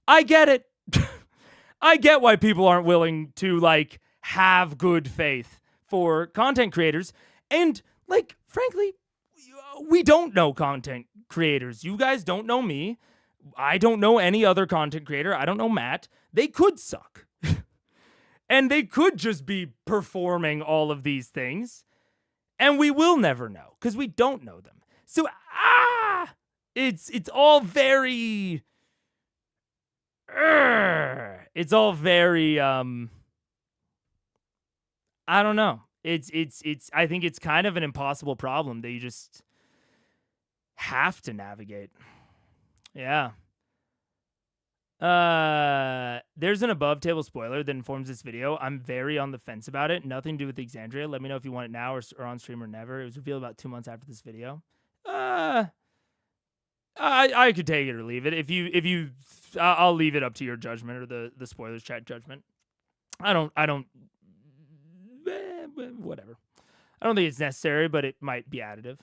I get it. I get why people aren't willing to like have good faith for content creators. And like, frankly, we don't know content creators. You guys don't know me. I don't know any other content creator. I don't know Matt. They could suck. And they could just be performing all of these things. And we will never know because we don't know them. So, it's all very... it's all very, I don't know. It's I think it's kind of an impossible problem that you just have to navigate. Yeah. There's an above table spoiler that informs this video. I'm very on the fence about it. Nothing to do with Exandria. Let me know if you want it now or on stream or never. It was revealed about 2 months after this video. I could take it or leave it. If you I'll leave it up to your judgment or the spoilers chat judgment. I don't whatever. I don't think it's necessary, but it might be additive.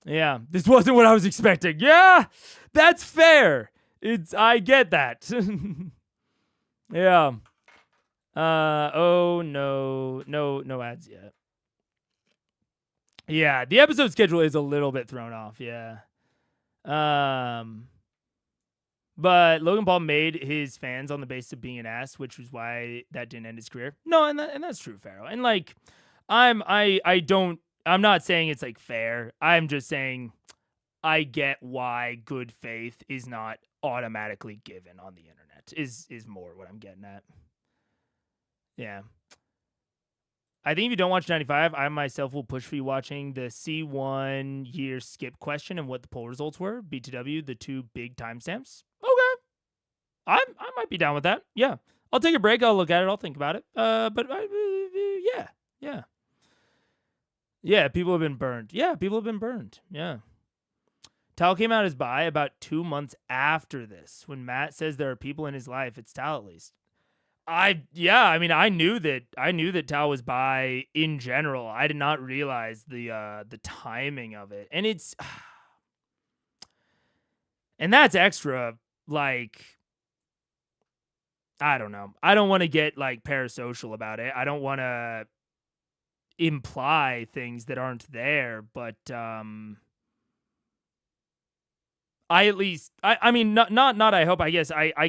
Yeah, this wasn't what I was expecting. Yeah, that's fair. I get that. Yeah. Oh no ads yet. Yeah, the episode schedule is a little bit thrown off. Yeah. But Logan Paul made his fans on the basis of being an ass, which was why that didn't end his career. No, and that's true, Pharaoh. And like, I'm not saying it's like fair. I'm just saying I get why good faith is not automatically given on the internet. Is more what I'm getting at. Yeah. I think if you don't watch 95, I myself will push for you watching the C1 year skip question and what the poll results were. BTW, the 2 big timestamps. Okay. I might be down with that. Yeah. I'll take a break. I'll look at it. I'll think about it. Yeah. Yeah, people have been burned. Yeah, people have been burned. Yeah. Tal came out as bi about 2 months after this. When Matt says there are people in his life, it's Tal at least. I knew that Tal was bi in general. I did not realize the timing of it. And that's extra, like, I don't know. I don't want to get like parasocial about it. I don't want to imply things that aren't there, but I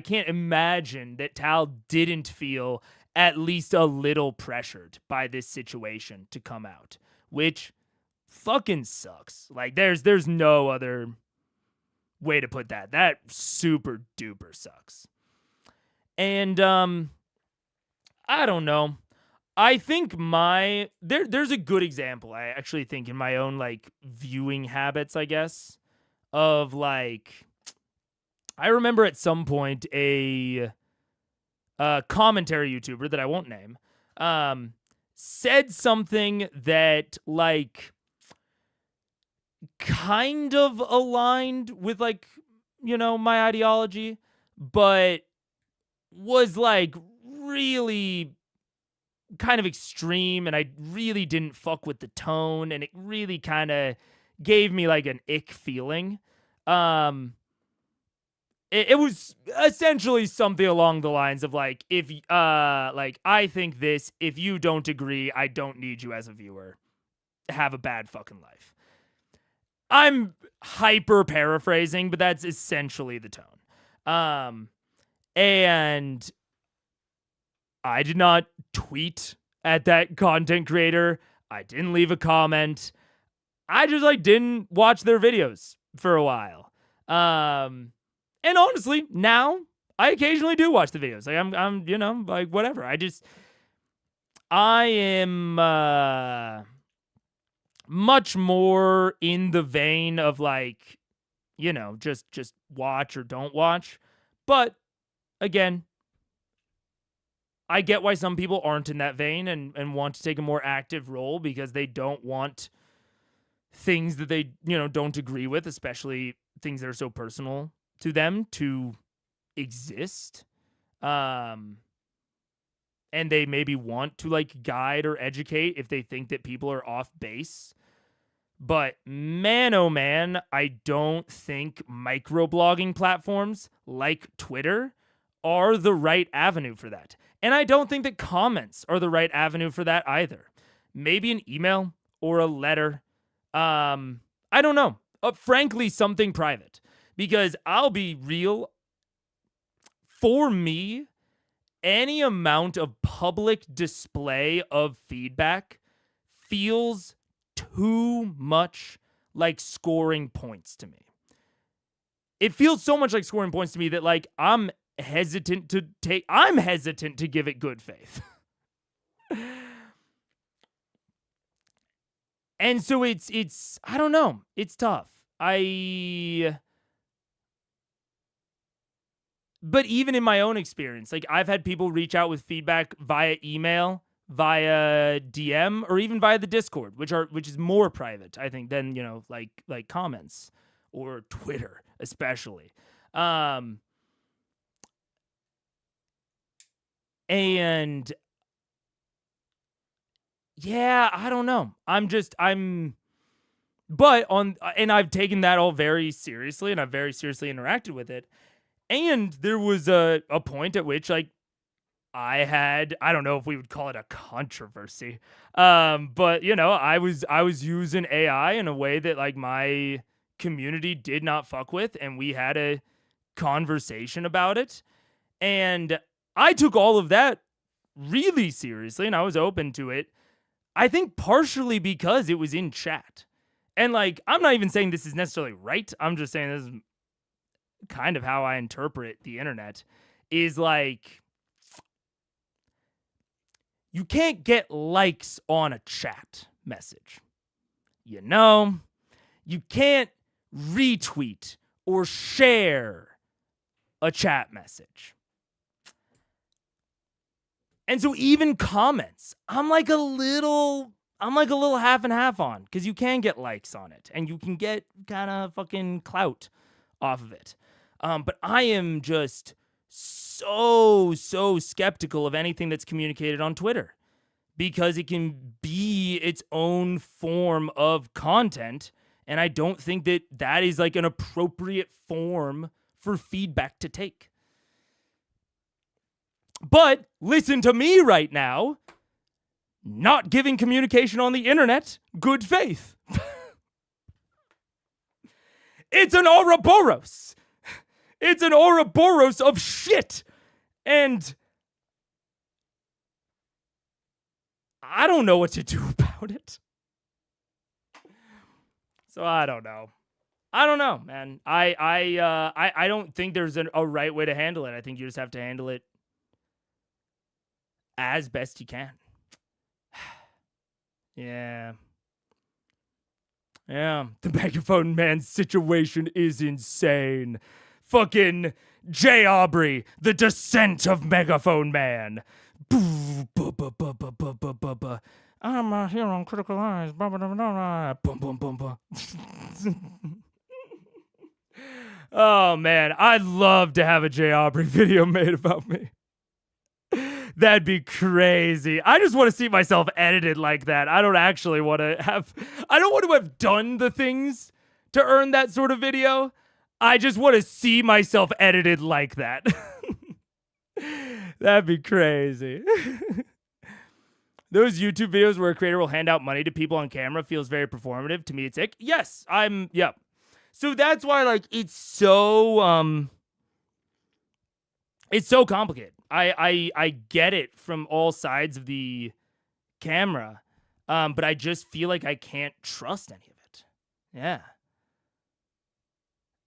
can't imagine that Tal didn't feel at least a little pressured by this situation to come out, which fucking sucks. Like there's no other way to put that. That super duper sucks. And I don't know. I think there's a good example, I actually think, in my own like viewing habits, I guess. Of like, I remember at some point a commentary YouTuber that I won't name said something that like kind of aligned with like, you know, my ideology, but was like really kind of extreme, and I really didn't fuck with the tone, and it really kind of gave me like an ick feeling. It was essentially something along the lines of like, if like I think this, if you don't agree, I don't need you as a viewer. Have a bad fucking life. I'm hyper paraphrasing, but that's essentially the tone. And I did not tweet at that content creator. I didn't leave a comment. I just like didn't watch their videos for a while. And honestly, now I occasionally do watch the videos. Like I'm you know, like whatever. I am much more in the vein of like, you know, just watch or don't watch. But again, I get why some people aren't in that vein and want to take a more active role because they don't want things that they, you know, don't agree with, especially things that are so personal to them, to exist. And they maybe want to like guide or educate if they think that people are off base. But man, oh man, I don't think microblogging platforms like Twitter are the right avenue for that. And I don't think that comments are the right avenue for that either. Maybe an email or a letter. I don't know. Frankly, something private. Because I'll be real. For me, any amount of public display of feedback feels too much like scoring points to me. It feels so much like scoring points to me that like I'm hesitant to give it good faith. And so it's I don't know. It's tough. But even in my own experience, like I've had people reach out with feedback via email, via DM, or even via the Discord, which is more private, I think, than, you know, like comments or Twitter, especially. And yeah, I don't know. And I've taken that all very seriously, and I've very seriously interacted with it. And there was a point at which, like, I don't know if we would call it a controversy, but, you know, I was using AI in a way that, like, my community did not fuck with, and we had a conversation about it. And I took all of that really seriously, and I was open to it. I think partially because it was in chat. And, like, I'm not even saying this is necessarily right. I'm just saying this is kind of how I interpret the internet, is like, you can't get likes on a chat message. You know, you can't retweet or share a chat message. And so even comments, I'm like a little half and half on, because you can get likes on it and you can get kind of fucking clout off of it. But I am just so skeptical of anything that's communicated on Twitter, because it can be its own form of content. And I don't think that is like an appropriate form for feedback to take. But listen to me right now, not giving communication on the internet good faith. It's an Ouroboros. It's an Ouroboros of shit. And I don't know what to do about it. So I don't know. Man. I don't think there's a right way to handle it. I think you just have to handle it as best you can. Yeah. The Megaphone Man situation is insane. Fucking Jay Aubrey, the descent of Megaphone Man. I'm here on Critical Eyes. Oh man, I'd love to have a Jay Aubrey video made about me. That'd be crazy. I just want to see myself edited like that. I don't want to have done the things to earn that sort of video. I just want to see myself edited like that. That'd be crazy. Those YouTube videos where a creator will hand out money to people on camera feels very performative. To me, it's like, yes, yep. So that's why, like, it's so complicated. I get it from all sides of the camera, but I just feel like I can't trust any of it. Yeah.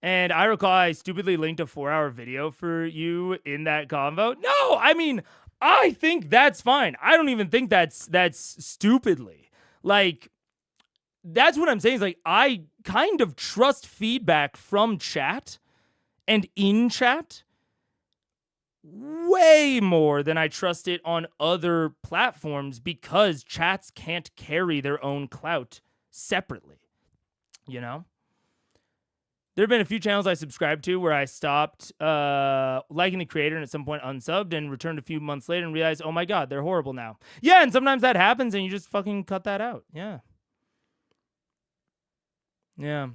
And I recall I stupidly linked a 4-hour video for you in that convo. No, I mean, I think that's fine. I don't even think that's stupidly. Like, that's what I'm saying is, like, I kind of trust feedback from chat and in chat way more than I trust it on other platforms, because chats can't carry their own clout separately, you know? There have been a few channels I subscribed to where I stopped liking the creator and at some point unsubbed and returned a few months later and realized, oh my God, they're horrible now. Yeah, and sometimes that happens and you just fucking cut that out. Yeah. Yeah.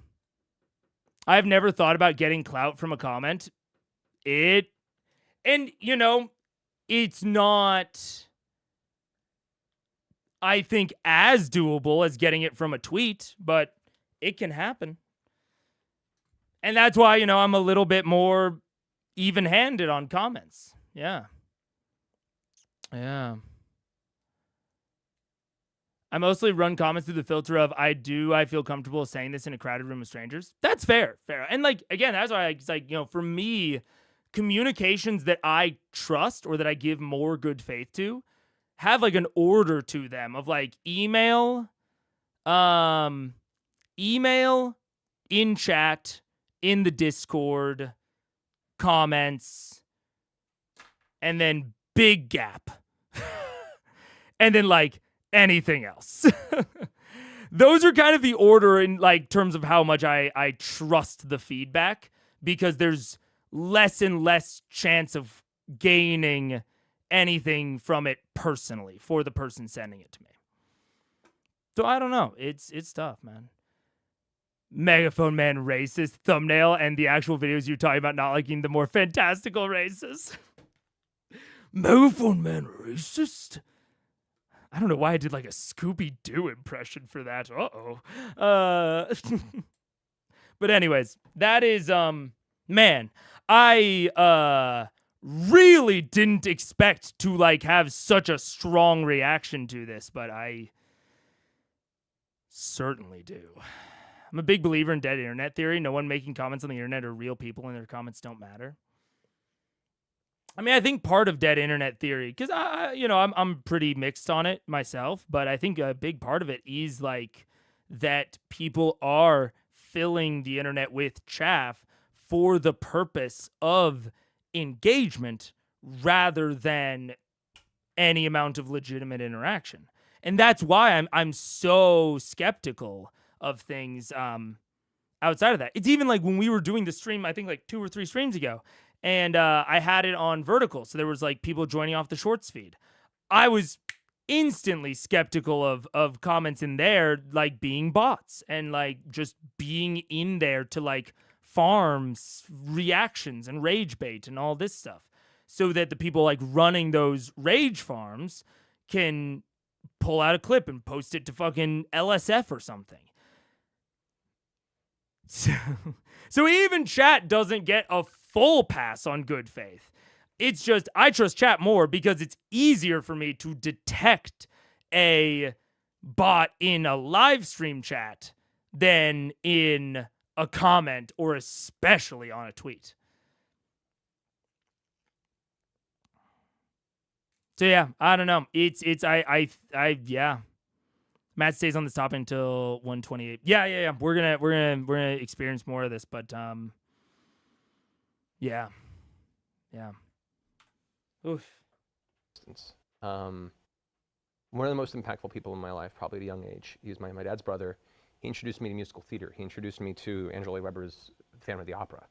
I've never thought about getting clout from a comment. And, you know, it's not, I think, as doable as getting it from a tweet, but it can happen. And that's why, you know, I'm a little bit more even-handed on comments. Yeah. Yeah. I mostly run comments through the filter of, I feel comfortable saying this in a crowded room of strangers. That's fair. And, like, again, that's why it's like, you know, for me, communications that I trust or that I give more good faith to have, like, an order to them of, like, email, Email, in chat, in the Discord, comments, and then big gap. And then like anything else. Those are kind of the order in like terms of how much I trust the feedback, because there's less and less chance of gaining anything from it personally for the person sending it to me. So I don't know. It's tough, man. Megaphone Man racist thumbnail and the actual videos you're talking about not liking the more fantastical races. Megaphone Man racist? I don't know why I did like a Scooby-Doo impression for that. But anyways, that is, man, I really didn't expect to like have such a strong reaction to this, but I certainly do. I'm a big believer in dead internet theory. No one making comments on the internet are real people and their comments don't matter. I mean, I think part of dead internet theory, because I'm pretty mixed on it myself, but I think a big part of it is like that people are filling the internet with chaff for the purpose of engagement rather than any amount of legitimate interaction. And that's why I'm so skeptical of things outside of that. It's even like when we were doing the stream, I think like 2 or 3 streams ago, and I had it on vertical, so there was like people joining off the shorts feed. I was instantly skeptical of comments in there like being bots and like just being in there to like farm reactions and rage bait and all this stuff, so that the people like running those rage farms can pull out a clip and post it to fucking LSF or something. So even chat doesn't get a full pass on good faith. It's just I trust chat more because it's easier for me to detect a bot in a live stream chat than in a comment or especially on a tweet. So yeah, I don't know. Yeah. Matt stays on this topic until 128. Yeah. We're gonna experience more of this, but yeah. Oof. One of the most impactful people in my life, probably at a young age. He was my dad's brother. He introduced me to musical theater. He introduced me to Angela Weber's Phantom of the Opera.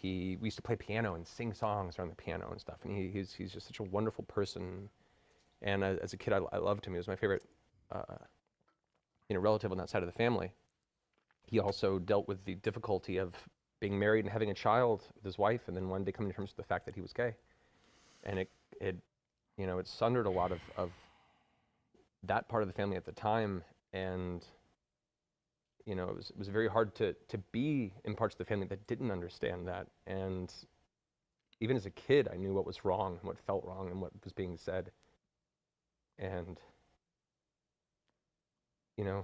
We used to play piano and sing songs around the piano and stuff. And he's just such a wonderful person. And as a kid, I loved him. He was my favorite relative on that side of the family. He also dealt with the difficulty of being married and having a child with his wife, and then one day coming to terms with the fact that he was gay. And it sundered a lot of that part of the family at the time. And it was very hard to be in parts of the family that didn't understand that. And even as a kid, I knew what was wrong and what felt wrong and what was being said. And and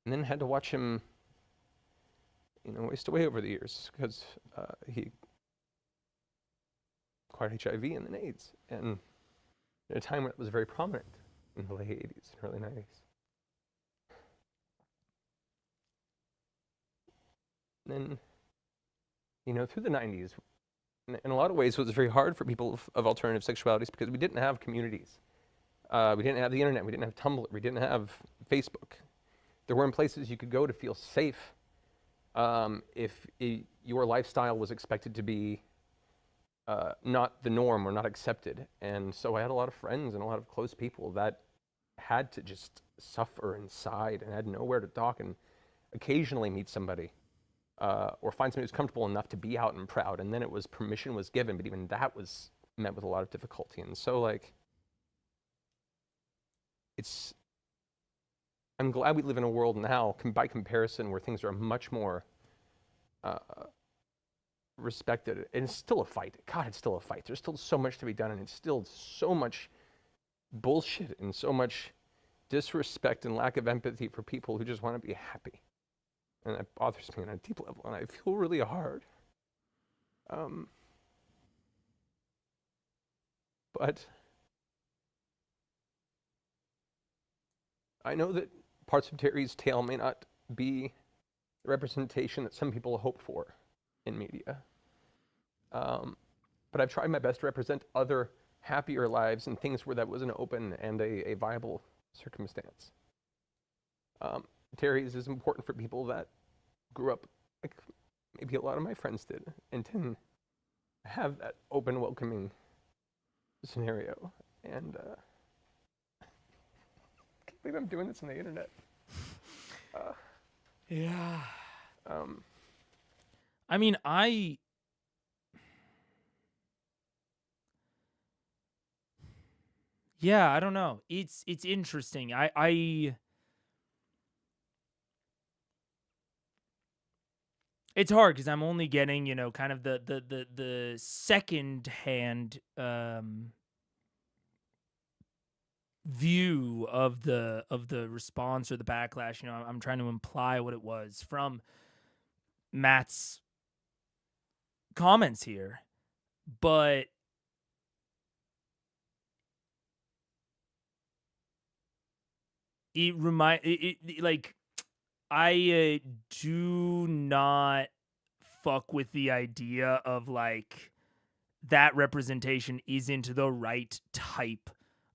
then had to watch him waste away over the years because he acquired HIV and then AIDS, and at a time when it was very prominent in the late 80s and early 90s. And then, through the 90s, in a lot of ways, it was very hard for people of alternative sexualities because we didn't have communities. We didn't have the internet. We didn't have Tumblr. We didn't have Facebook. There weren't places you could go to feel safe if your lifestyle was expected to be not the norm or not accepted. And so I had a lot of friends and a lot of close people that had to just suffer inside and had nowhere to talk and occasionally meet somebody. Or find somebody who's comfortable enough to be out and proud. And then permission was given, but even that was met with a lot of difficulty. And so I'm glad we live in a world now, by comparison, where things are much more respected. And it's still a fight. God, it's still a fight. There's still so much to be done, and it's still so much bullshit and so much disrespect and lack of empathy for people who just want to be happy. And that bothers me on a deep level, and I feel really hard. But I know that parts of Terry's tale may not be the representation that some people hope for in media. But I've tried my best to represent other happier lives and things where that was an open and a viable circumstance. Terry's is important for people that grew up like maybe a lot of my friends did and didn't have that open, welcoming scenario. And I can't believe I'm doing this on the internet. Yeah. I mean, yeah, I don't know. It's interesting. It's hard because I'm only getting, kind of the second hand view of the response or the backlash. I'm trying to imply what it was from Matt's comments here, but like I do not fuck with the idea of like that representation isn't the right type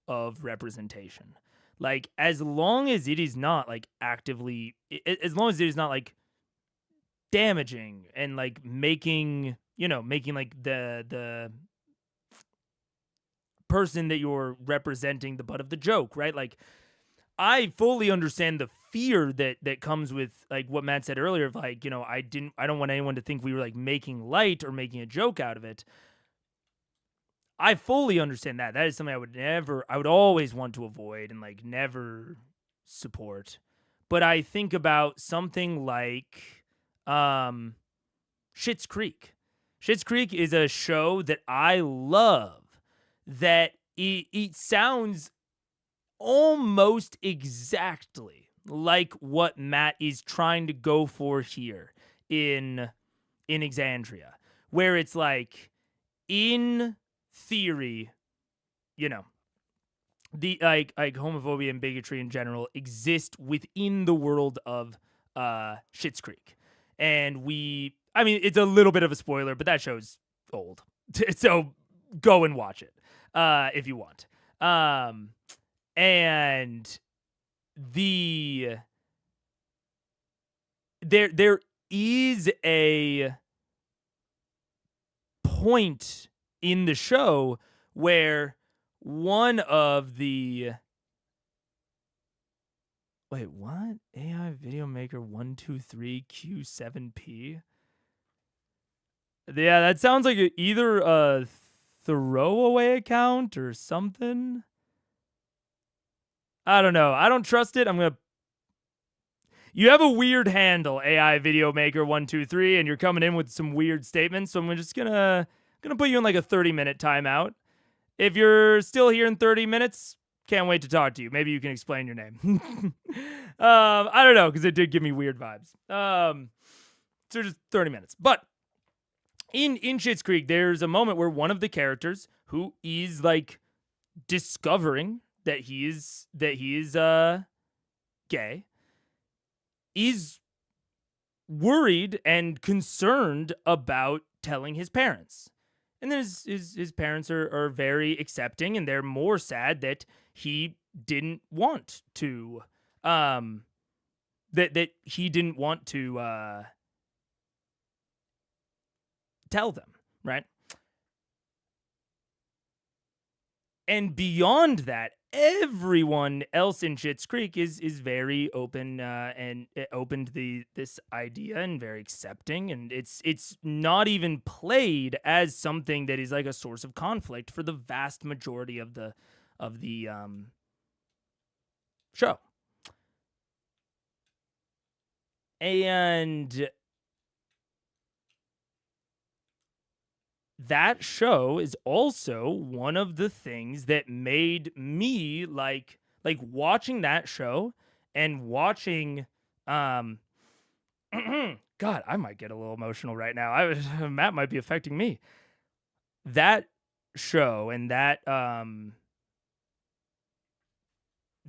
of representation. Like as long as it is not like actively, as long as it is not like damaging and like making like the person that you're representing the butt of the joke, right? Like I fully understand the fear that comes with like what Matt said earlier of like, I don't want anyone to think we were like making light or making a joke out of it. I fully understand that. That is something I would always want to avoid and like never support. But I think about something like Schitt's Creek. Schitt's Creek is a show that I love that it sounds almost exactly like what Matt is trying to go for here in Exandria, where it's like in theory, the like homophobia and bigotry in general exist within the world of Schitt's Creek. And it's a little bit of a spoiler, but that show's old. So go and watch it if you want. And there is a point in the show where one of the wait, what? AI video maker 123Q7P? Yeah, that sounds like either a throwaway account or something. I don't know. I don't trust it. You have a weird handle, AI video maker 123, and you're coming in with some weird statements. So I'm just gonna put you in like a 30-minute timeout. If you're still here in 30 minutes, can't wait to talk to you. Maybe you can explain your name. I don't know, because it did give me weird vibes. So just 30 minutes. But in Schitt's Creek, there's a moment where one of the characters who is like discovering that he is gay is worried and concerned about telling his parents. And then his parents are very accepting, and they're more sad that he didn't want to that he didn't want to tell them, right? And beyond that, everyone else in Schitt's Creek is very open and open to this idea and very accepting, and it's not even played as something that is like a source of conflict for the vast majority of the show. And that show is also one of the things that made me like watching that show and watching God, I might get a little emotional right now. Matt might be affecting me. That show and that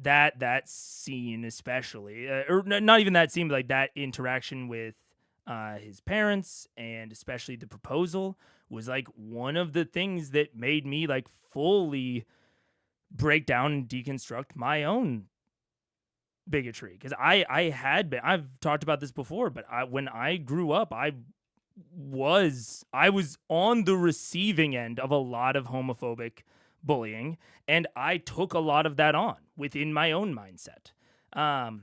that scene especially, or not even that scene, but like that interaction with his parents, and especially the proposal, was like one of the things that made me like fully break down and deconstruct my own bigotry. Because I've talked about this before, but when I grew up, I was on the receiving end of a lot of homophobic bullying, and I took a lot of that on within my own mindset. And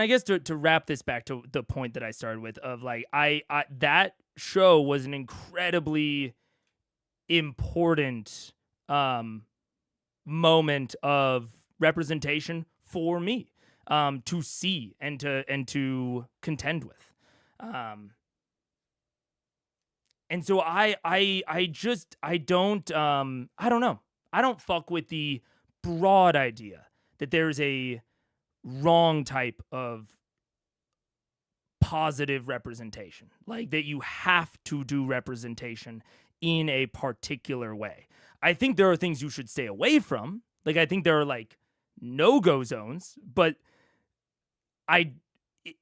I guess to wrap this back to the point that I started with, of like, I that show was an incredibly important moment of representation for me, to see and to contend with. And so I don't know. I don't fuck with the broad idea that there's a wrong type of positive representation, like that you have to do representation in a particular way. I think there are things you should stay away from. Like, I think there are like no-go zones, but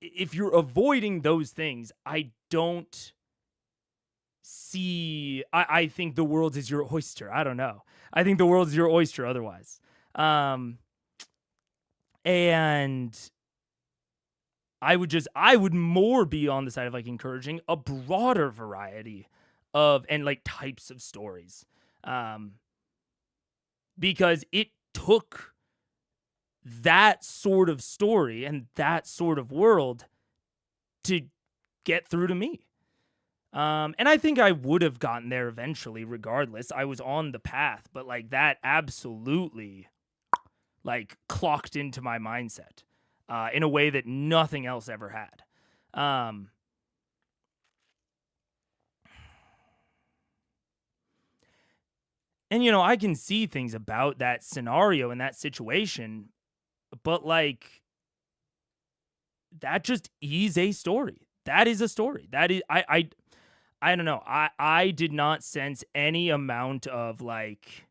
if you're avoiding those things, I don't see, I think the world is your oyster. I don't know. I think the world is your oyster otherwise. And I would more be on the side of like encouraging a broader variety of and like types of stories. Because it took that sort of story and that sort of world to get through to me. And I think I would have gotten there eventually regardless. I was on the path, but like that absolutely like clocked into my mindset in a way that nothing else ever had. And, you know, I can see things about that scenario and that situation, but like, that just is a story. That is a story. That is, I don't know. I did not sense any amount of like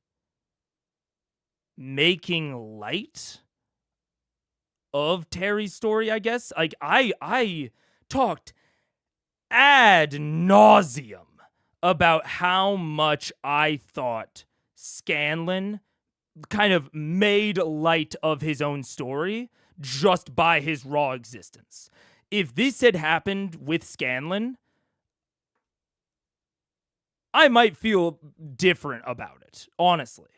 making light of Terry's story, I guess. Like, I talked ad nauseum about how much I thought Scanlan kind of made light of his own story just by his raw existence. If this had happened with Scanlan, I might feel different about it, honestly.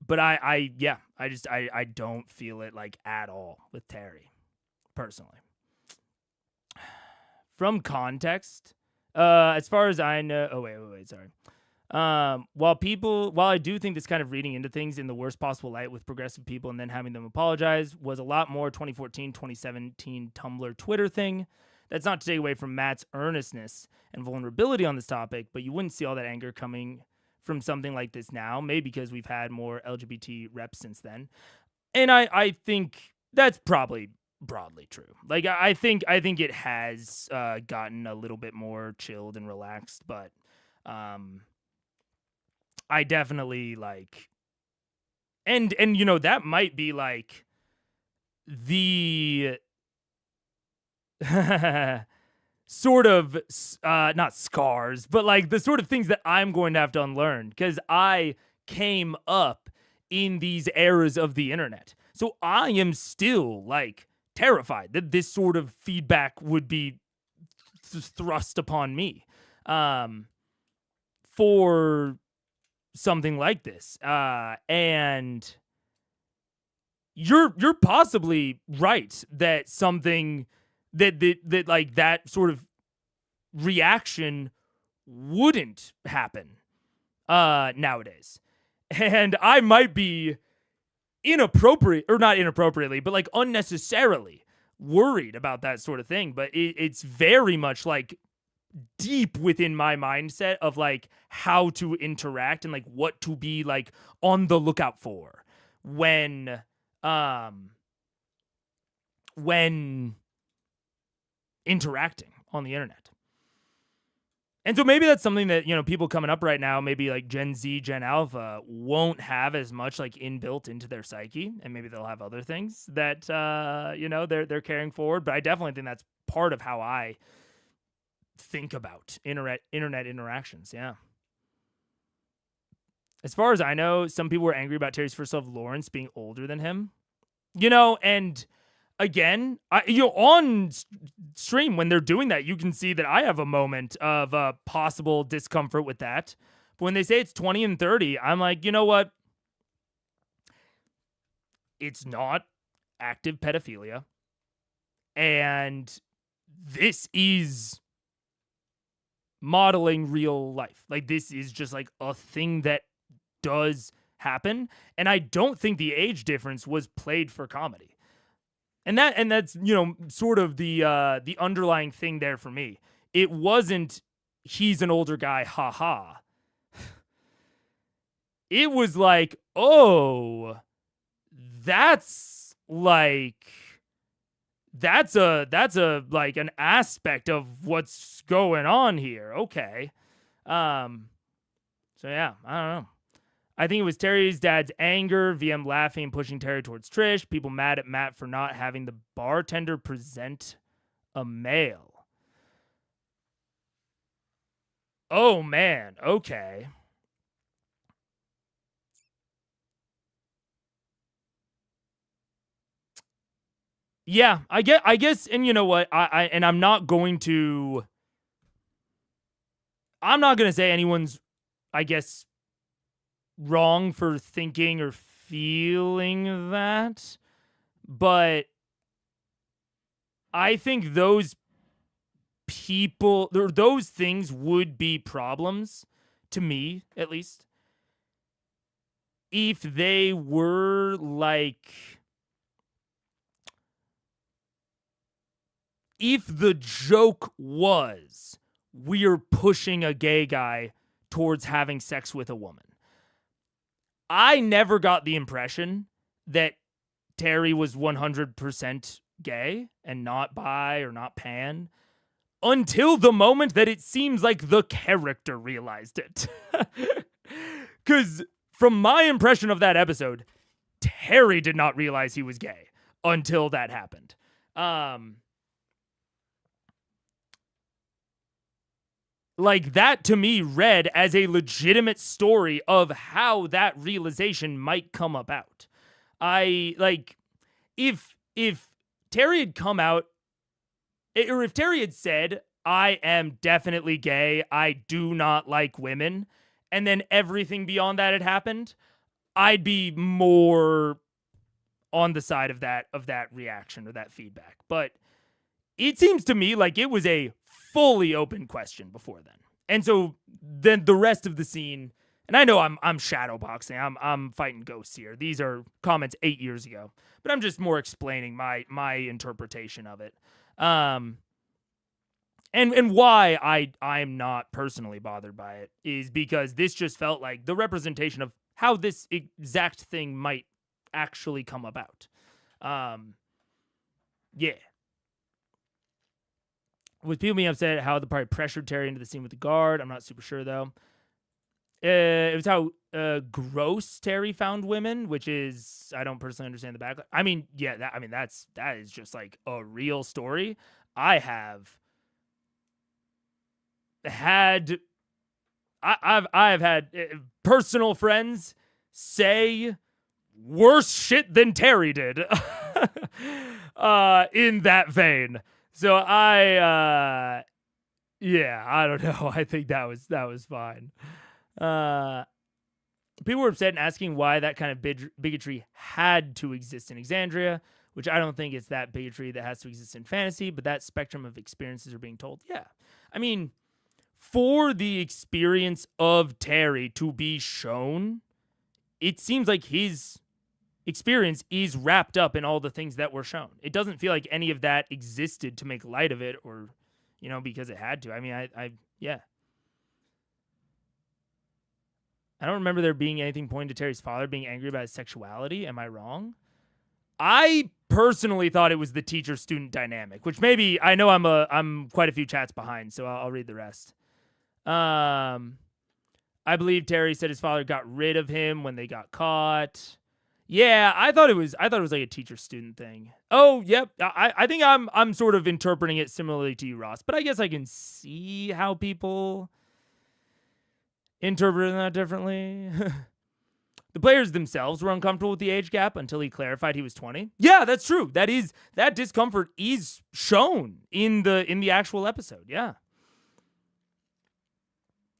But I don't feel it like at all with Terry, personally. From context, as far as I know, sorry. While I do think this kind of reading into things in the worst possible light with progressive people and then having them apologize was a lot more 2014, 2017 Tumblr, Twitter thing. That's not to take away from Matt's earnestness and vulnerability on this topic, but you wouldn't see all that anger coming from something like this now, maybe because we've had more LGBT reps since then. And I think that's probably broadly true. Like, I think it has gotten a little bit more chilled and relaxed, but I definitely like, and you know, that might be like the sort of not scars, but like the sort of things that I'm going to have to unlearn, because I came up in these eras of the internet. So I am still like terrified that this sort of feedback would be thrust upon me for something like this. And you're possibly right that something that like that sort of reaction wouldn't happen nowadays. And I might be inappropriate, or not inappropriately, but like unnecessarily worried about that sort of thing. But it's very much like deep within my mindset of like how to interact and like what to be like on the lookout for when interacting on the internet. And so maybe that's something that, people coming up right now, maybe like Gen Z, Gen Alpha, won't have as much like inbuilt into their psyche, and maybe they'll have other things that they're carrying forward. But I definitely think that's part of how I think about internet interactions. Yeah. As far as I know, some people were angry about Terry's first love, Lawrence, being older than him. And again, on stream when they're doing that, you can see that I have a moment of possible discomfort with that. But when they say it's 20 and 30, I'm like, you know what? It's not active pedophilia. And this is modeling real life. Like, this is just like a thing that does happen. And I don't think the age difference was played for comedy. And that's sort of the underlying thing there for me. It wasn't he's an older guy, haha. It was like, oh, that's a like an aspect of what's going on here. Okay. So yeah, I don't know. I think it was Terry's dad's anger, VM laughing and pushing Terry towards Trish, people mad at Matt for not having the bartender present a male. Oh, man. Okay. Yeah, I guess, and you know what? I'm not going to say anyone's, I guess, wrong for thinking or feeling that, but I think those things would be problems, to me at least, if they were like, if the joke was we're pushing a gay guy towards having sex with a woman. I never got the impression that Terry was 100% gay and not bi or not pan until the moment that it seems like the character realized it. Because from my impression of that episode, Terry did not realize he was gay until that happened. Like, that to me read as a legitimate story of how that realization might come about. If Terry had come out, or if Terry had said, I am definitely gay, I do not like women, and then everything beyond that had happened, I'd be more on the side of that reaction or that feedback. But it seems to me like it was a fully open question before then. And so then the rest of the scene, and I know I'm shadow boxing, I'm fighting ghosts here. These are comments 8 years ago, but I'm just more explaining my interpretation of it. And why I'm not personally bothered by it is because this just felt like the representation of how this exact thing might actually come about. Yeah. With people being upset at how the party pressured Terry into the scene with the guard, I'm not super sure though. It was how gross Terry found women, which is, I don't personally understand the back. I mean, yeah, that is just like a real story. I've had personal friends say worse shit than Terry did in that vein. So I don't know. I think that was fine. People were upset and asking why that kind of bigotry had to exist in Exandria, which I don't think it's that bigotry that has to exist in fantasy, but that spectrum of experiences are being told. Yeah. I mean, for the experience of Terry to be shown, it seems like his experience is wrapped up in all the things that were shown. It doesn't feel like any of that existed to make light of it or, because it had to. I mean, yeah. I don't remember there being anything pointing to Terry's father being angry about his sexuality. Am I wrong? I personally thought it was the teacher-student dynamic, which maybe, I know I'm quite a few chats behind, so I'll read the rest. I believe Terry said his father got rid of him when they got caught. Yeah, I thought it was like a teacher-student thing. Oh, yep. I think I'm sort of interpreting it similarly to you, Ross, but I guess I can see how people interpreted that differently. The players themselves were uncomfortable with the age gap until he clarified he was 20. Yeah, that's true. That discomfort is shown in the actual episode. Yeah.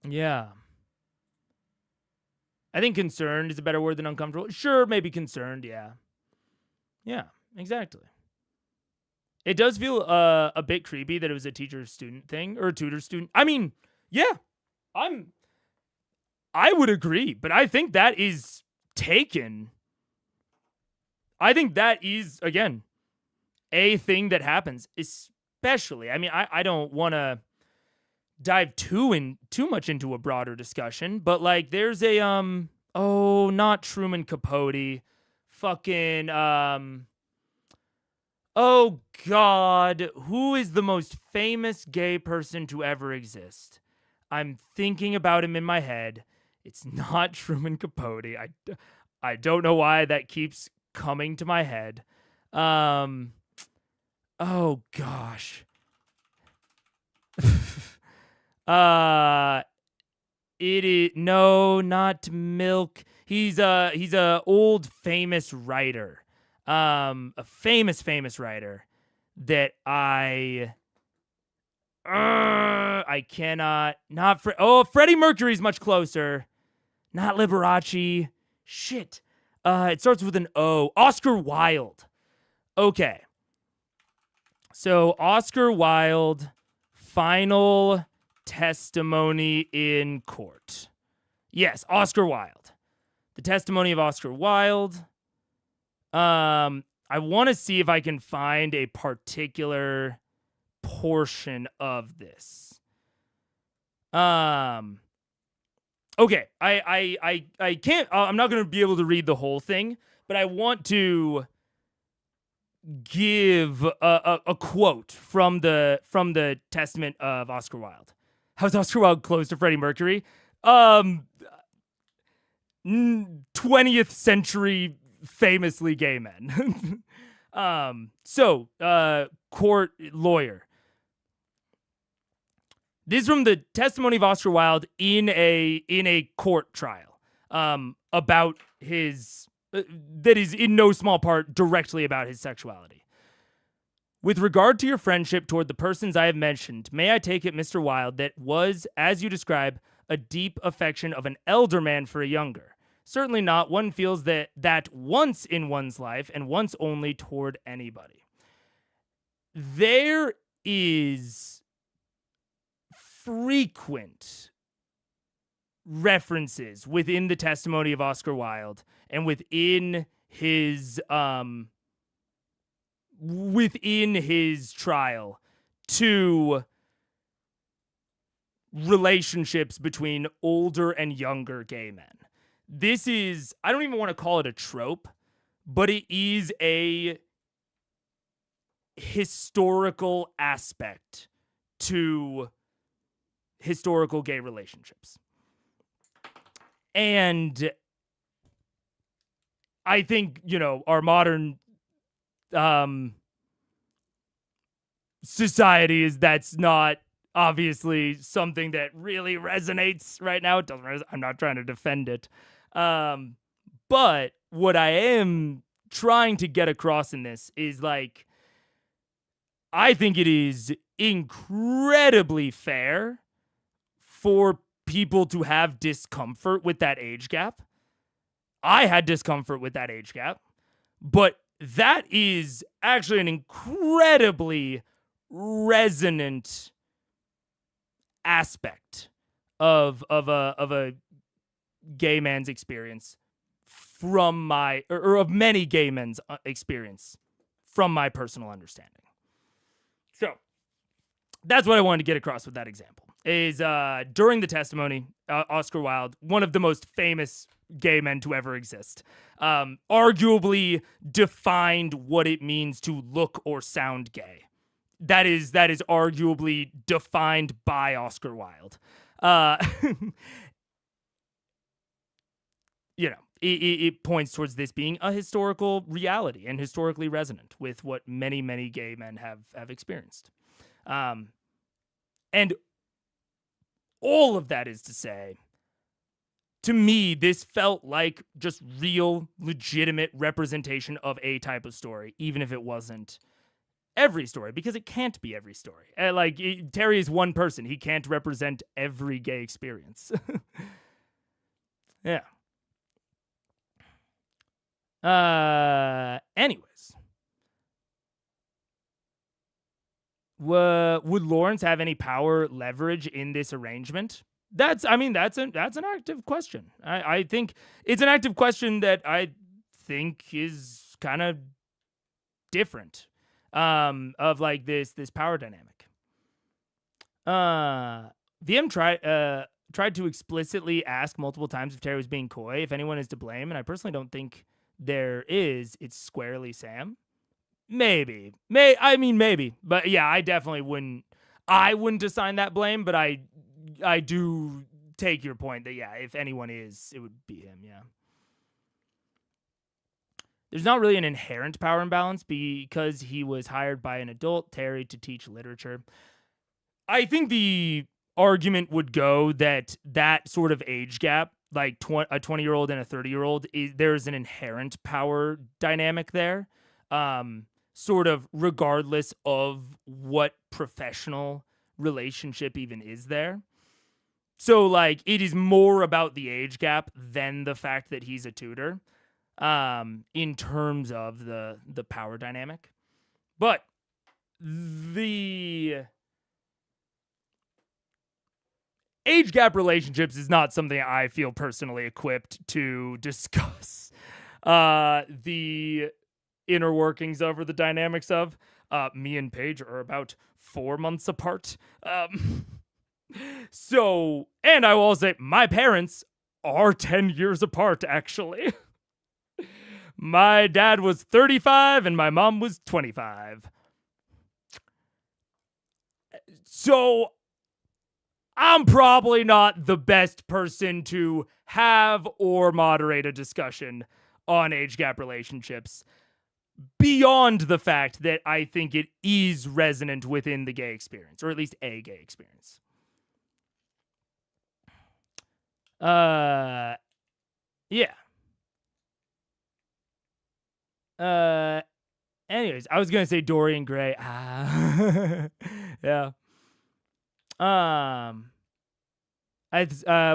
Yeah. I think concerned is a better word than uncomfortable. Sure, maybe concerned, yeah. Yeah, exactly. It does feel a bit creepy that it was a teacher-student thing, or a tutor-student. I mean, yeah, I would agree, but I think that is taken. I think that is, again, a thing that happens, especially. I mean, I don't want to dive too much into a broader discussion, but like there's a not Truman Capote, fucking oh god, who is the most famous gay person to ever exist? I'm thinking about him in my head. It's not Truman Capote. I don't know why that keeps coming to my head. Oh gosh. It is not Milk. He's a old famous writer. A famous writer that I cannot not Freddie Mercury's much closer. Not Liberace. Shit. It starts with an O. Oscar Wilde. Okay. So Oscar Wilde, final testimony in court. Yes, Oscar Wilde. The testimony of Oscar Wilde. I want to see if I can find a particular portion of this. Okay, I can't. I'm not going to be able to read the whole thing, but I want to give a quote from the testament of Oscar Wilde. How's Oscar Wilde close to Freddie Mercury? 20th century famously gay men. Court lawyer. This is from the testimony of Oscar Wilde in a court trial about his that is in no small part directly about his sexuality. With regard to your friendship toward the persons I have mentioned, may I take it, Mr. Wilde, that was, as you describe, a deep affection of an elder man for a younger? Certainly not. One feels that once in one's life and once only toward anybody. There is frequent references within the testimony of Oscar Wilde and within his trial to relationships between older and younger gay men. This is, I don't even want to call it a trope, but it is a historical aspect to historical gay relationships. And I think, our modern society that's not obviously something that really resonates right now. It doesn't I'm not trying to defend it. But what I am trying to get across in this is like, I think it is incredibly fair for people to have discomfort with that age gap. I had discomfort with that age gap, but that is actually an incredibly resonant aspect of a gay man's experience from my or of many gay men's experience from my personal understanding. So that's what I wanted to get across with that example. Is during the testimony, Oscar Wilde, one of the most famous gay men to ever exist, arguably defined what it means to look or sound gay. That is arguably defined by Oscar Wilde. You know, it points towards this being a historical reality and historically resonant with what many, many gay men have experienced. And all of that is to say, to me, this felt like just real, legitimate representation of a type of story, even if it wasn't every story, because it can't be every story. Terry is one person. He can't represent every gay experience. Yeah. Anyways. Would Lawrence have any power leverage in this arrangement? That's an active question. I think it's an active question that I think is kind of different of like this power dynamic. VM tried to explicitly ask multiple times if Terry was being coy, if anyone is to blame, and I personally don't think there is. It's squarely Sam. Maybe. Maybe. But yeah, I definitely wouldn't assign that blame, but I do take your point that, yeah, if anyone is, it would be him, yeah. There's not really an inherent power imbalance because he was hired by an adult, Terry, to teach literature. I think the argument would go that sort of age gap, like a 20-year-old and a 30-year-old, there's an inherent power dynamic there, sort of regardless of what professional relationship even is there. So, like, it is more about the age gap than the fact that he's a tutor, in terms of the power dynamic. But the age gap relationships is not something I feel personally equipped to discuss the inner workings of or the dynamics of. Me and Paige are about 4 months apart. So, and I will also say, my parents are 10 years apart, actually. My dad was 35 and my mom was 25. So, I'm probably not the best person to have or moderate a discussion on age gap relationships, beyond the fact that I think it is resonant within the gay experience, or at least a gay experience. Yeah. Anyways, I was gonna say Dorian Gray. Yeah.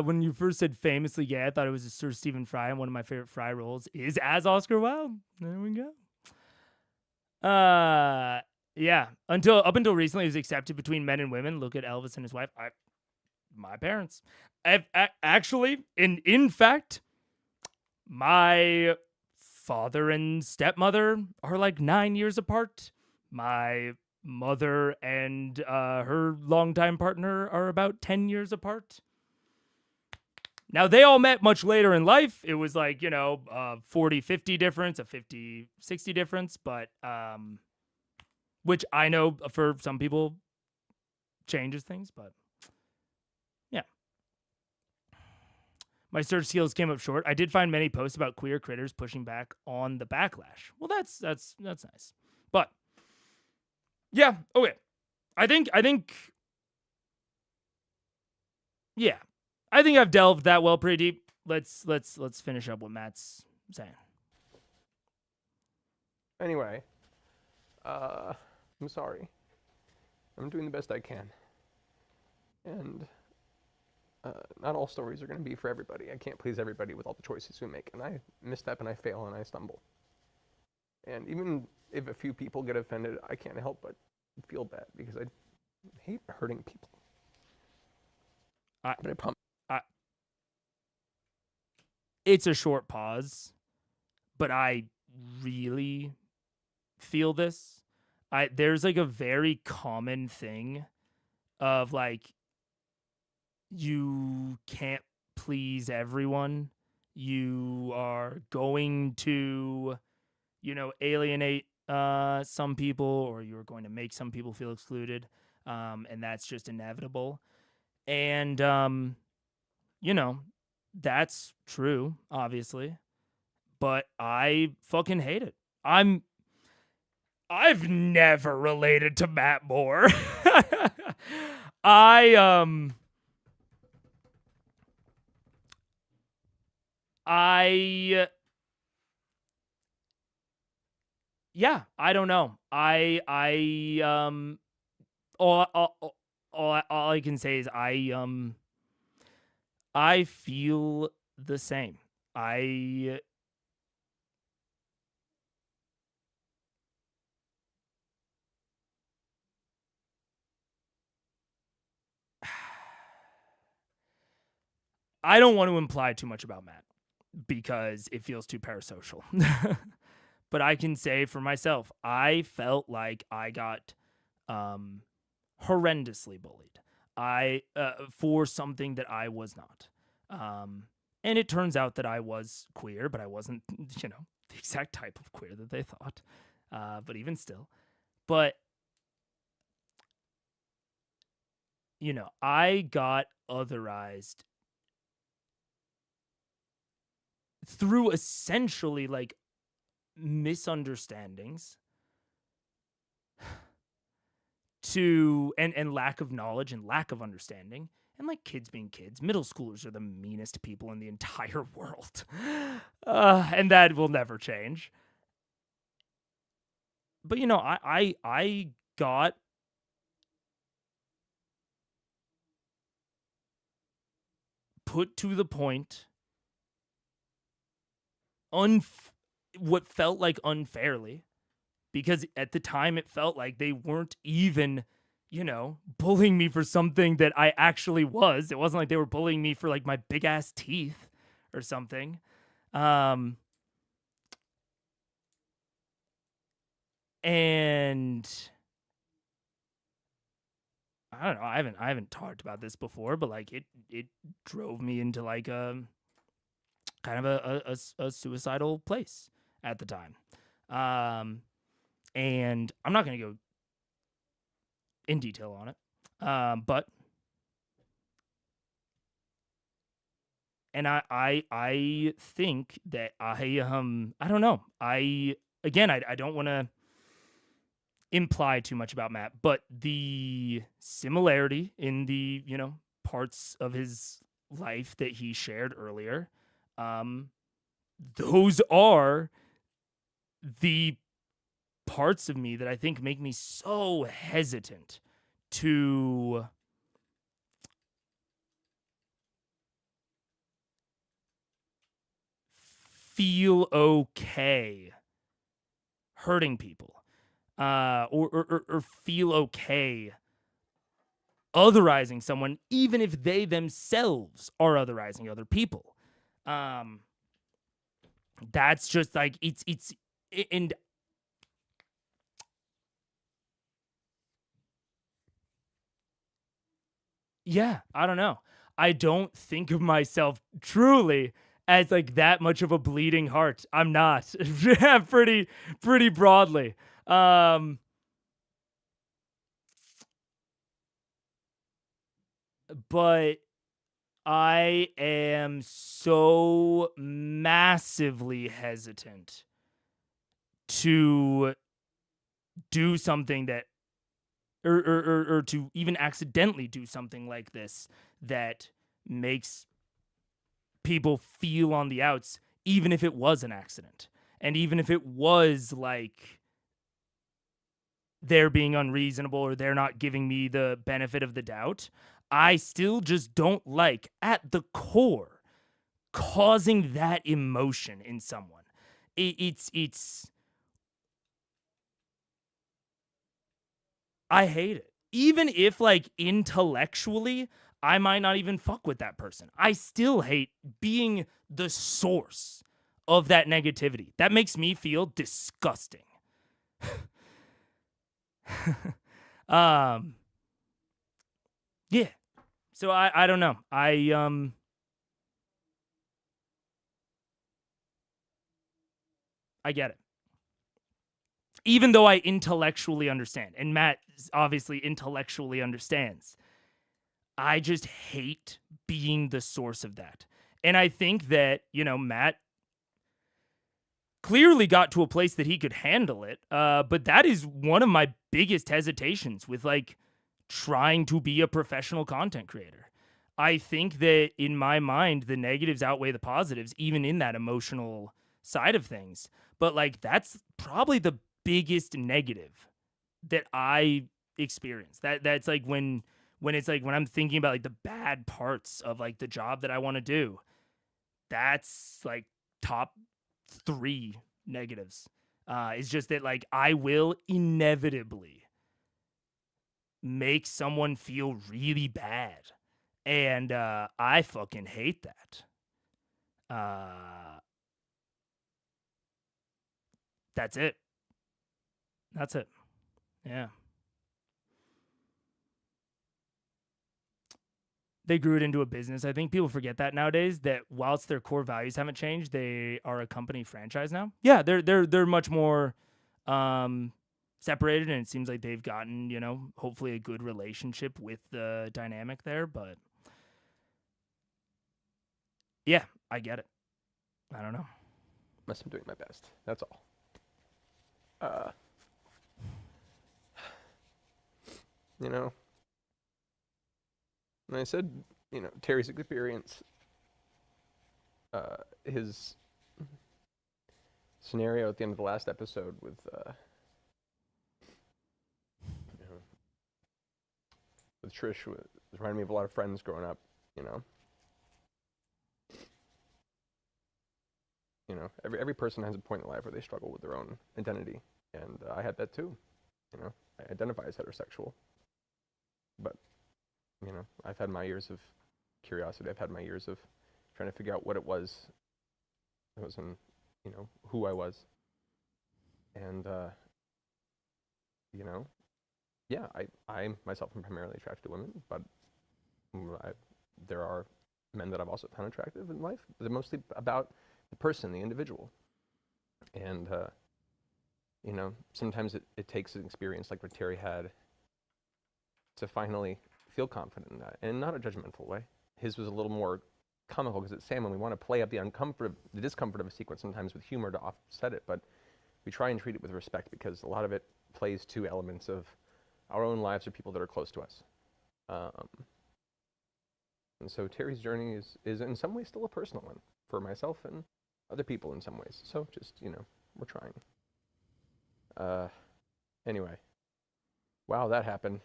When you first said famously gay, I thought it was a Sir Stephen Fry, and one of my favorite Fry roles is as Oscar Wilde. There we go. Yeah. Up until recently, it was accepted between men and women. Look at Elvis and his wife. My parents. Actually, in fact, my father and stepmother are like 9 years apart. My mother and her longtime partner are about 10 years apart. Now, they all met much later in life. It was like, 40-50 difference, a 50-60 difference, but which I know for some people changes things, but yeah. My search skills came up short. I did find many posts about queer critters pushing back on the backlash. Well, that's nice. But yeah, okay. I think yeah. I think I've delved that well pretty deep. Let's finish up what Matt's saying. Anyway, I'm sorry. I'm doing the best I can. And not all stories are going to be for everybody. I can't please everybody with all the choices we make. And I misstep and I fail and I stumble. And even if a few people get offended, I can't help but feel bad because I hate hurting people. But I promise. It's a short pause, but I really feel this. There's like a very common thing of like, you can't please everyone. You are going to, alienate some people, or you're going to make some people feel excluded. And that's just inevitable. And you know, that's true, obviously. But I fucking hate it. I've never related to Matt Moore. I yeah, I don't know. All I can say is I feel the same. I don't want to imply too much about Matt because it feels too parasocial. But I can say for myself, I felt like I got horrendously bullied. For something that I was not. And it turns out that I was queer, but I wasn't, the exact type of queer that they thought. But even still. But I got otherized through essentially like misunderstandings and lack of knowledge and lack of understanding, and like kids being kids. Middle schoolers are the meanest people in the entire world. And that will never change. But I got put to the point what felt like unfairly, because at the time it felt like they weren't even, bullying me for something that I actually was. It wasn't like they were bullying me for like my big ass teeth or something. And I don't know. I haven't talked about this before, but like it drove me into like a kind of a suicidal place at the time. And I'm not going to go in detail on it. But and I think that I don't know. I don't want to imply too much about Matt, but the similarity in the, parts of his life that he shared earlier, those are the parts of me that I think make me so hesitant to feel okay hurting people, or feel okay otherizing someone, even if they themselves are otherizing other people. That's just like and yeah, I don't know. I don't think of myself truly as like that much of a bleeding heart. I'm not. pretty broadly. But I am so massively hesitant to do something that or to even accidentally do something like this that makes people feel on the outs, even if it was an accident. And even if it was like they're being unreasonable or they're not giving me the benefit of the doubt, I still just don't like, at the core, causing that emotion in someone. It's I hate it. Even if, like, intellectually, I might not even fuck with that person, I still hate being the source of that negativity. That makes me feel disgusting. Yeah. So I don't know. I get it. Even though I intellectually understand, and Matt obviously intellectually understands, I just hate being the source of that. And I think that, Matt clearly got to a place that he could handle it. But that is one of my biggest hesitations with like trying to be a professional content creator. I think that in my mind, the negatives outweigh the positives, even in that emotional side of things. But like, that's probably the biggest negative that I experience. That's like when I'm thinking about like the bad parts of like the job that I want to do, that's like top 3 negatives. It's just that like I will inevitably make someone feel really bad. And I fucking hate that. That's it. That's it. Yeah. They grew it into a business. I think people forget that nowadays, that whilst their core values haven't changed, they are a company franchise now. Yeah, they're much more separated, and it seems like they've gotten, hopefully a good relationship with the dynamic there, but yeah, I get it. I don't know. Must be doing my best. That's all. And I said, Terry's experience, his scenario at the end of the last episode with, with Trish was reminded me of a lot of friends growing up, every person has a point in life where they struggle with their own identity, and I had that too. I identify as heterosexual, but I've had my years of curiosity. I've had my years of trying to figure out what it was. It wasn't, who I was, and yeah, I myself am primarily attracted to women, but there are men that I've also found attractive in life. They're mostly about the person, the individual. And, sometimes it takes an experience like what Terry had to finally feel confident in that, and not a judgmental way. His was a little more comical because it's Sam, and we want to play up the discomfort of a sequence sometimes with humor to offset it, but we try and treat it with respect because a lot of it plays to elements of our own lives or people that are close to us. And so Terry's journey is in some ways still a personal one for myself and other people in some ways. So just, we're trying. Anyway. Wow, that happened.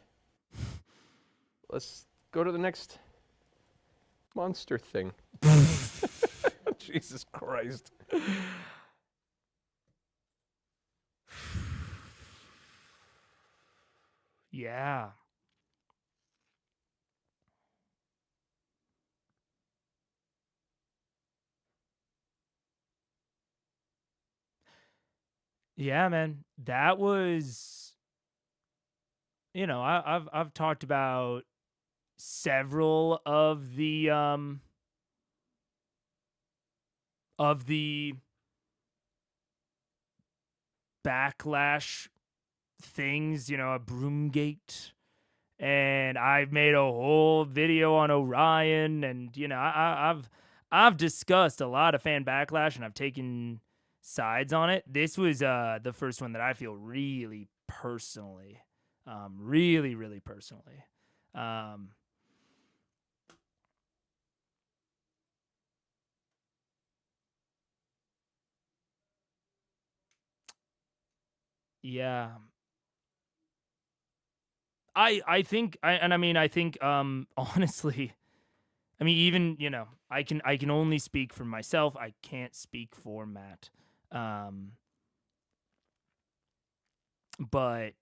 Let's go to the next monster thing. Jesus Christ. Yeah. Yeah, man. That was, I've talked about several of the backlash things, a Broomgate, and I've made a whole video on Orion, and I've discussed a lot of fan backlash, and I've taken sides on it. This was the first one that I feel really personally, really personally. Yeah. I think honestly, even, I can only speak for myself. I can't speak for Matt. But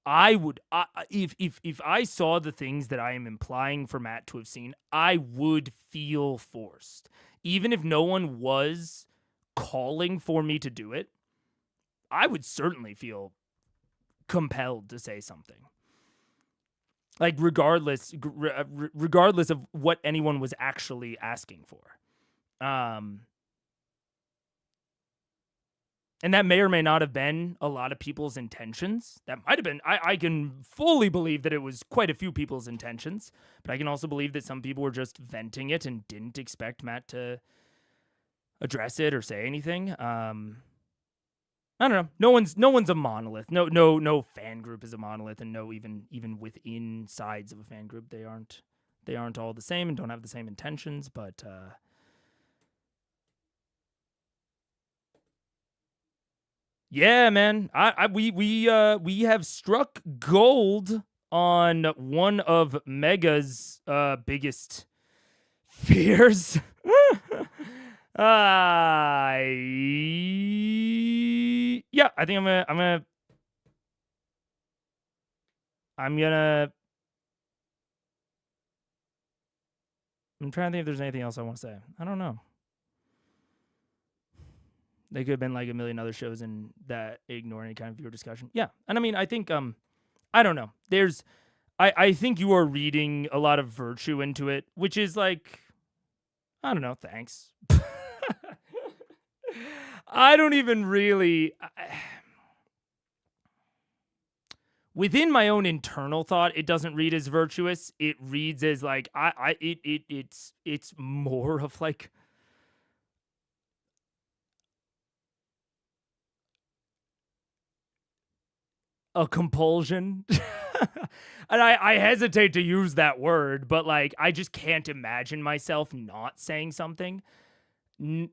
I would, if I saw the things that I am implying for Matt to have seen, I would feel forced. Even if no one was calling for me to do it, I would certainly feel compelled to say something. Like regardless of what anyone was actually asking for. And that may or may not have been a lot of people's intentions. That might have been, I can fully believe that it was quite a few people's intentions, but I can also believe that some people were just venting it and didn't expect Matt to address it or say anything. I don't know. No one's a monolith. No fan group is a monolith, and no even within sides of a fan group, they aren't all the same and don't have the same intentions, but yeah, man. We have struck gold on one of Mega's biggest fears. Yeah, I think I'm trying to think if there's anything else I want to say. I don't know. They could have been like a million other shows and that ignore any kind of viewer discussion. Yeah. And I mean, I think, I don't know. I think you are reading a lot of virtue into it, which is like, I don't know. Thanks. I don't even really, within my own internal thought, it doesn't read as virtuous. It reads as like, it's more of like, a compulsion. And I hesitate to use that word, but like I just can't imagine myself not saying something. And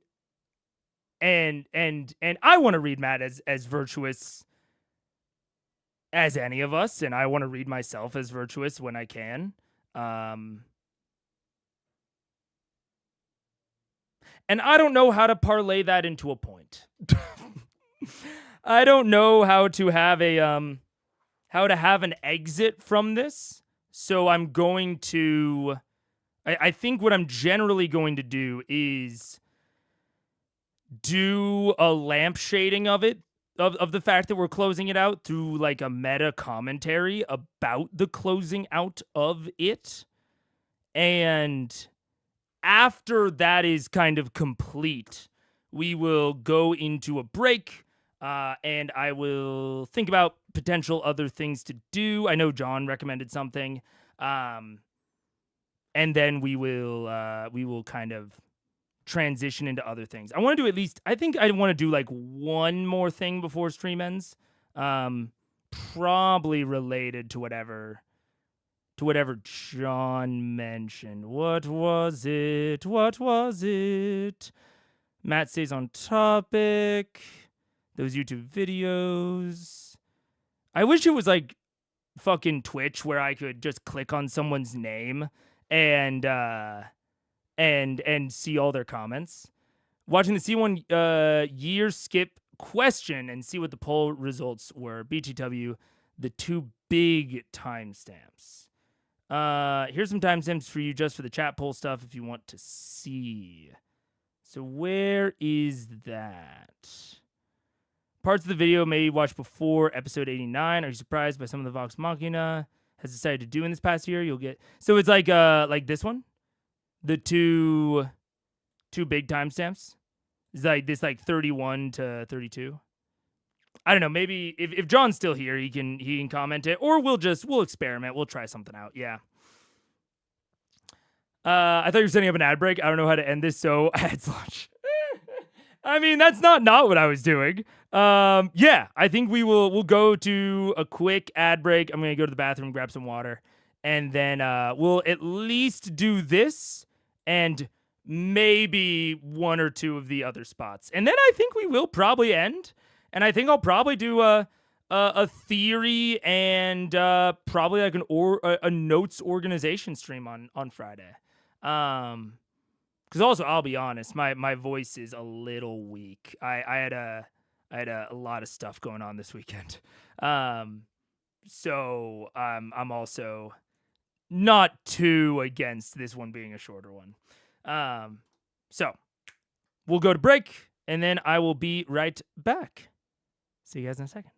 I want to read Matt as virtuous as any of us, and I want to read myself as virtuous when I can. And I don't know how to parlay that into a point. I don't know how to have an exit from this. So I'm going to, I think what I'm generally going to do is do a lampshading of it, of the fact that we're closing it out through like a meta commentary about the closing out of it. And after that is kind of complete, we will go into a break. And I will think about potential other things to do. I know John recommended something. And then we will kind of transition into other things. I want to do I think I want to do like one more thing before stream ends. Probably related to whatever John mentioned. What was it? Matt stays on topic. Those YouTube videos. I wish it was like fucking Twitch where I could just click on someone's name and see all their comments. Watching the C1 year skip question and see what the poll results were. BTW, the two big timestamps. Here's some timestamps for you just for the chat poll stuff if you want to see. So where is that? Parts of the video may be watched before episode 89. Are you surprised by some of the Vox Machina has decided to do in this past year? You'll get, so it's like this one, the two big timestamps. It's like this, like 31 to 32. I don't know. Maybe if John's still here, he can comment it, or we'll experiment. We'll try something out. Yeah. I thought you were setting up an ad break. I don't know how to end this, so ads launch. I mean, that's not what I was doing. Yeah, I think we'll go to a quick ad break. I'm going to go to the bathroom, grab some water, and then we'll at least do this and maybe one or two of the other spots. And then I think we will probably end, and I think I'll probably do a theory and probably like a notes organization stream on Friday. Because also, I'll be honest, my voice is a little weak. I had a lot of stuff going on this weekend. So I'm also not too against this one being a shorter one. So we'll go to break, and then I will be right back. See you guys in a second.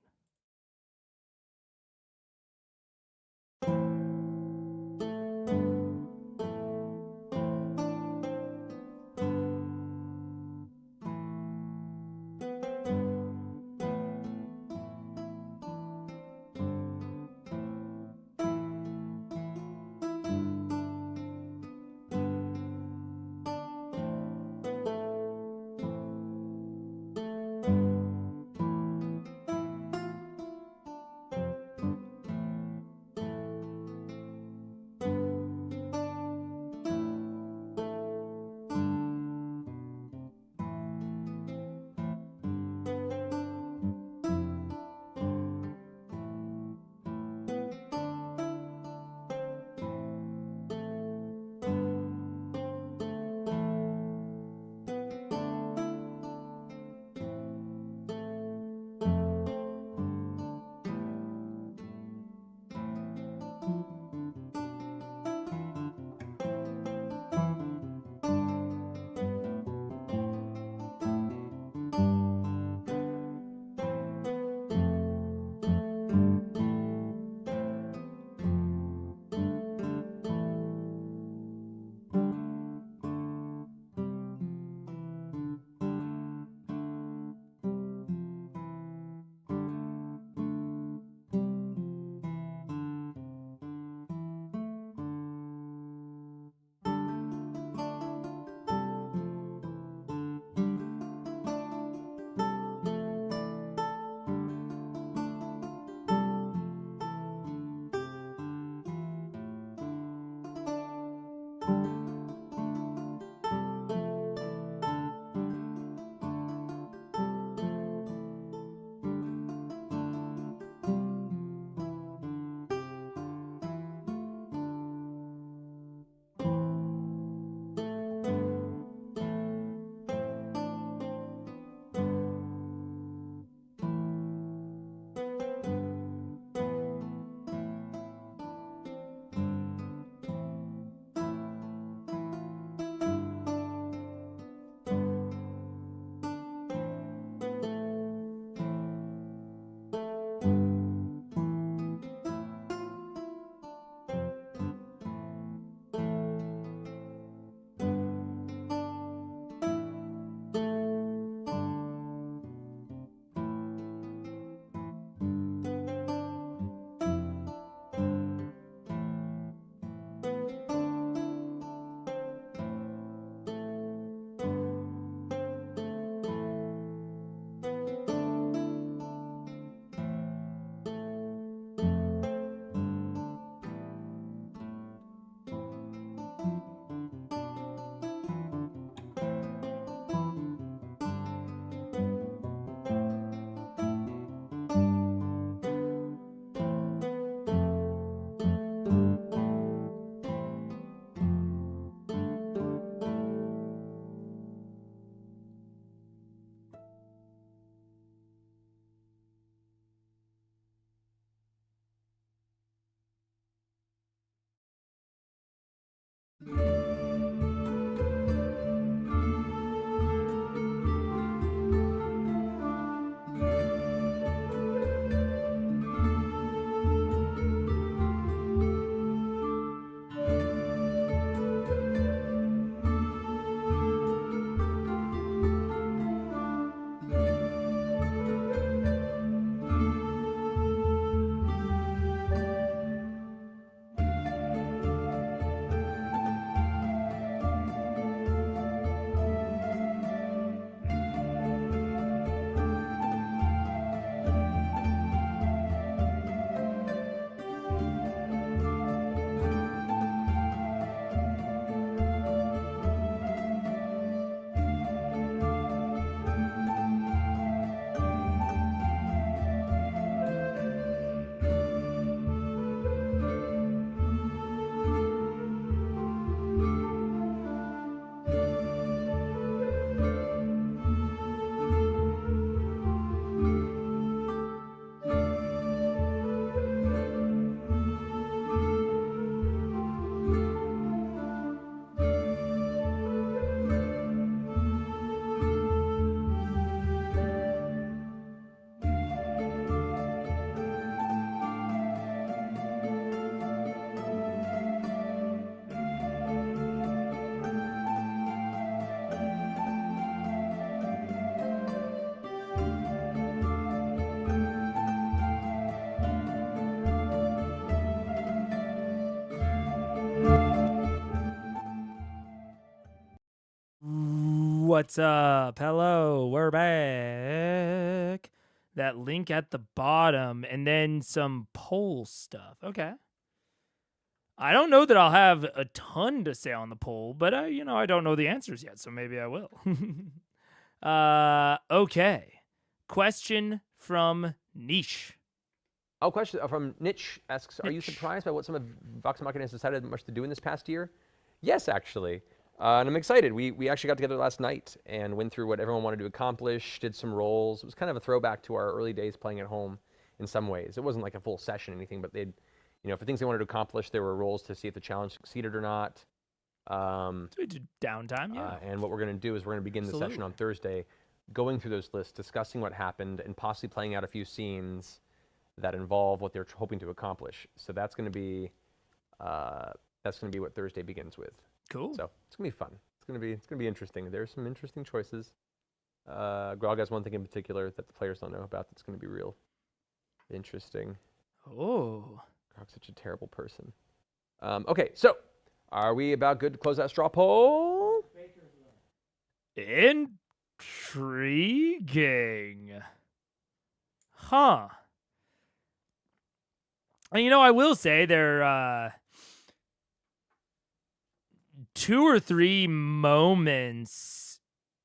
what's up? Hello, we're back. That link at the bottom, and then some poll stuff. Okay. I don't know that I'll have a ton to say on the poll, but I don't know the answers yet, so maybe I will. Okay. Question from Niche. Oh, question from Niche asks, are you Niche. surprised by what some of Vox Machina has decided much to do in this past year? Yes, actually. And I'm excited. We actually got together last night and went through what everyone wanted to accomplish, did some roles. It was kind of a throwback to our early days playing at home in some ways. It wasn't like a full session or anything, but they'd, for things they wanted to accomplish, there were roles to see if the challenge succeeded or not. So we did downtime, yeah. And what we're going to do is we're going to begin the session on Thursday, going through those lists, discussing what happened, and possibly playing out a few scenes that involve what they're hoping to accomplish. So that's going to be what Thursday begins with. Cool. So it's going to be fun. It's going to be interesting. There's some interesting choices. Grog has one thing in particular that the players don't know about that's going to be real interesting. Oh. Grog's such a terrible person. Okay, so are we about good to close that straw poll? Intriguing. Huh. And I will say there are 2 or 3 moments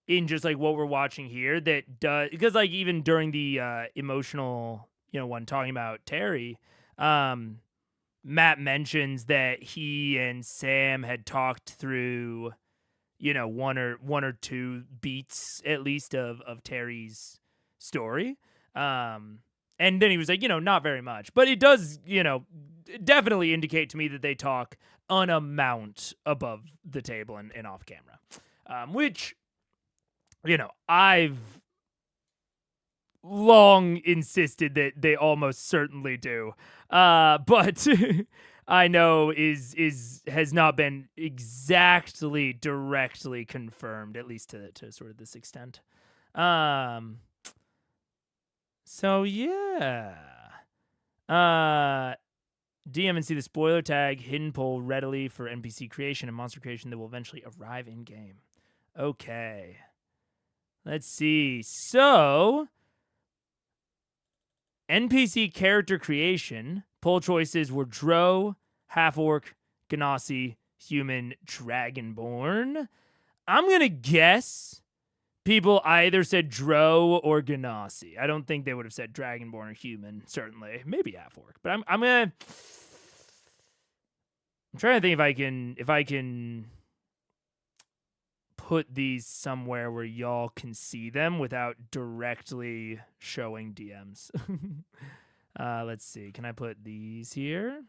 in just like what we're watching here that does, because like even during the emotional, one talking about Terry, Matt mentions that he and Sam had talked through, one or two beats at least of Terry's story. And then he was like, not very much. But it does, definitely indicate to me that they talk an amount above the table and off camera. Which, I've long insisted that they almost certainly do. But I know has not been exactly directly confirmed, at least to sort of this extent. So yeah. DM and see the spoiler tag hidden poll readily for NPC creation and monster creation that will eventually arrive in game. Okay. Let's see. So NPC character creation poll choices were Drow, half-orc, Ganassi, human, dragonborn. I'm gonna guess people either said Drow or Ganassi. I don't think they would have said Dragonborn or human, certainly. Maybe half-orc. But I'm trying to think if I can put these somewhere where y'all can see them without directly showing DMs. Let's see. Can I put these here?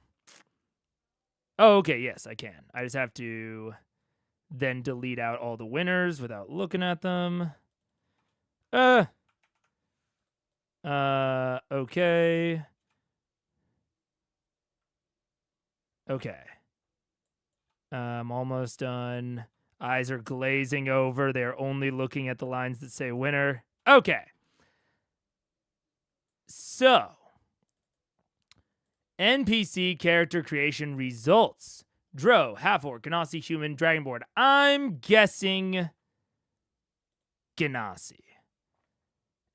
Oh, okay. Yes, I can. I just have to then delete out all the winners without looking at them. Okay. Okay. I'm almost done. Eyes are glazing over. They're only looking at the lines that say winner. Okay. So, NPC character creation results. Drow, half-orc, Ganassi, human, dragonborn. I'm guessing Ganassi.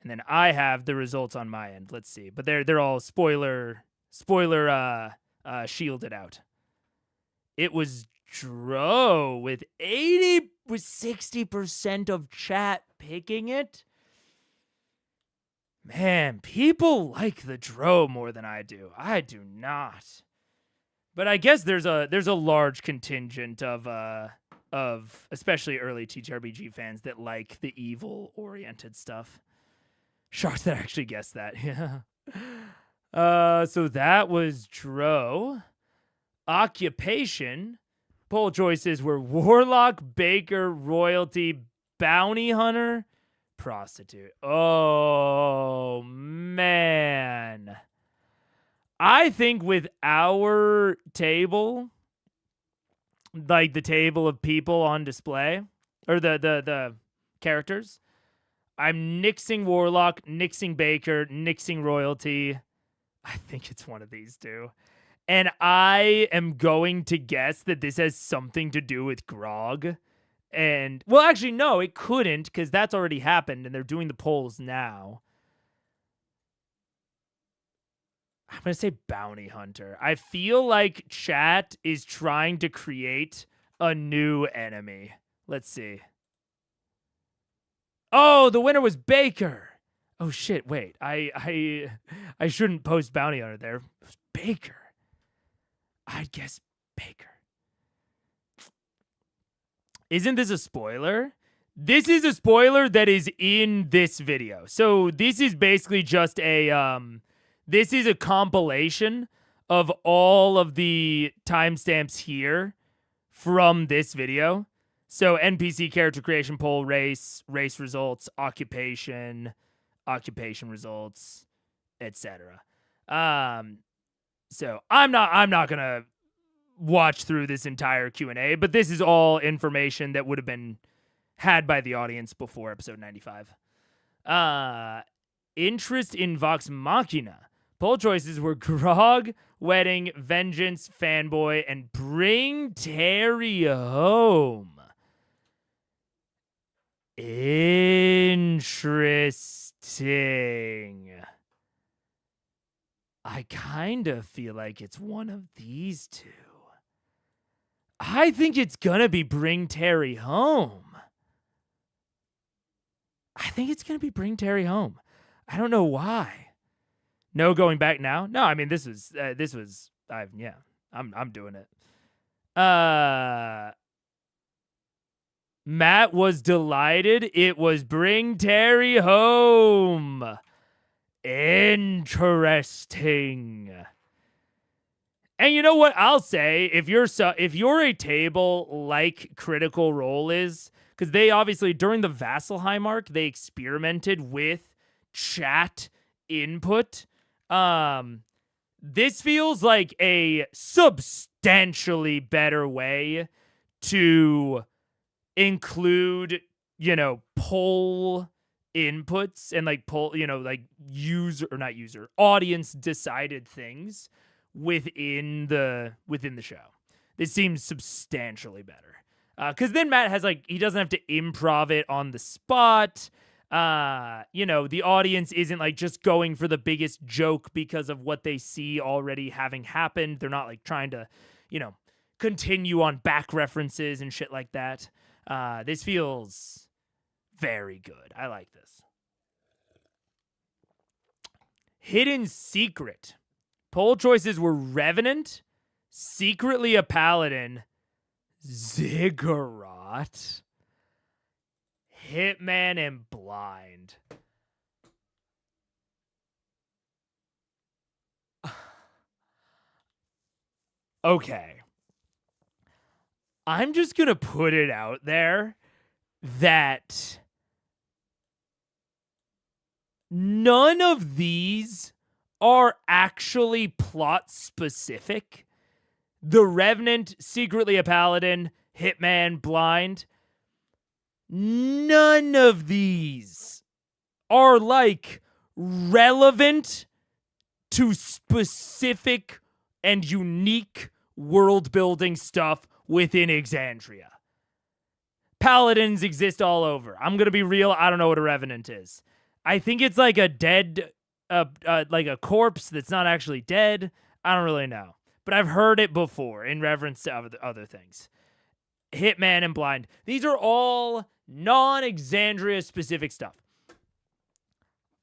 And then I have the results on my end. Let's see. But they're all spoiler shielded out. It was Drow with 60% of chat picking it. Man, people like the Drow more than I do. I do not. But I guess there's a large contingent of especially early TTRPG fans that like the evil oriented stuff. Shocked that I actually guessed that. Yeah. So that was Drow. Occupation. Poll choices were warlock, baker, royalty, bounty hunter, prostitute. Oh man. I think with our table, like the table of people on display, or the characters, I'm nixing warlock, nixing baker, nixing royalty. I think it's one of these two. And I am going to guess that this has something to do with Grog And, well, actually, no, it couldn't because that's already happened and they're doing the polls now. I'm going to say bounty hunter. I feel like chat is trying to create a new enemy. Let's see. Oh, the winner was Baker. Oh, shit, wait. I shouldn't post bounty hunter there. It was Baker. I'd guess Baker. Isn't this a spoiler? This is a spoiler that is in this video. So this is basically just a this is a compilation of all of the timestamps here from this video. So NPC character creation poll, race results, occupation results, etc. So I'm not gonna watch through this entire Q&A, but this is all information that would have been had by the audience before episode 95. Interest in Vox Machina. Poll choices were Grog, Wedding, Vengeance, Fanboy, and Bring Terry Home. Interesting. I kind of feel like it's one of these two. I think it's gonna be Bring Terry Home. I think it's gonna be Bring Terry Home. I don't know why. No going back now? No, I mean this was I'm doing it. Matt was delighted. It was Bring Terry Home. Interesting. And you know what I'll say, if you're a table like Critical Role is, because they obviously during the Vasselheim arc they experimented with chat input. This feels like a substantially better way to include, poll inputs and audience decided things within the show. This seems substantially better. Because then Matt has he doesn't have to improv it on the spot. The audience isn't just going for the biggest joke because of what they see already having happened. They're not trying to, continue on back references and shit like that. This feels very good. I like this. Hidden Secret. Poll choices were Revenant, Secretly a Paladin, Ziggurat, Hitman, and Blind. Okay. I'm just going to put it out there that none of these are actually plot specific. The Revenant, Secretly a Paladin, Hitman, Blind. None of these are relevant to specific and unique world building stuff within Exandria. Paladins exist all over. I'm going to be real. I don't know what a Revenant is. I think it's a dead, a corpse that's not actually dead. I don't really know. But I've heard it before in reference to other things. Hitman and Blind. These are all non-Exandria specific stuff.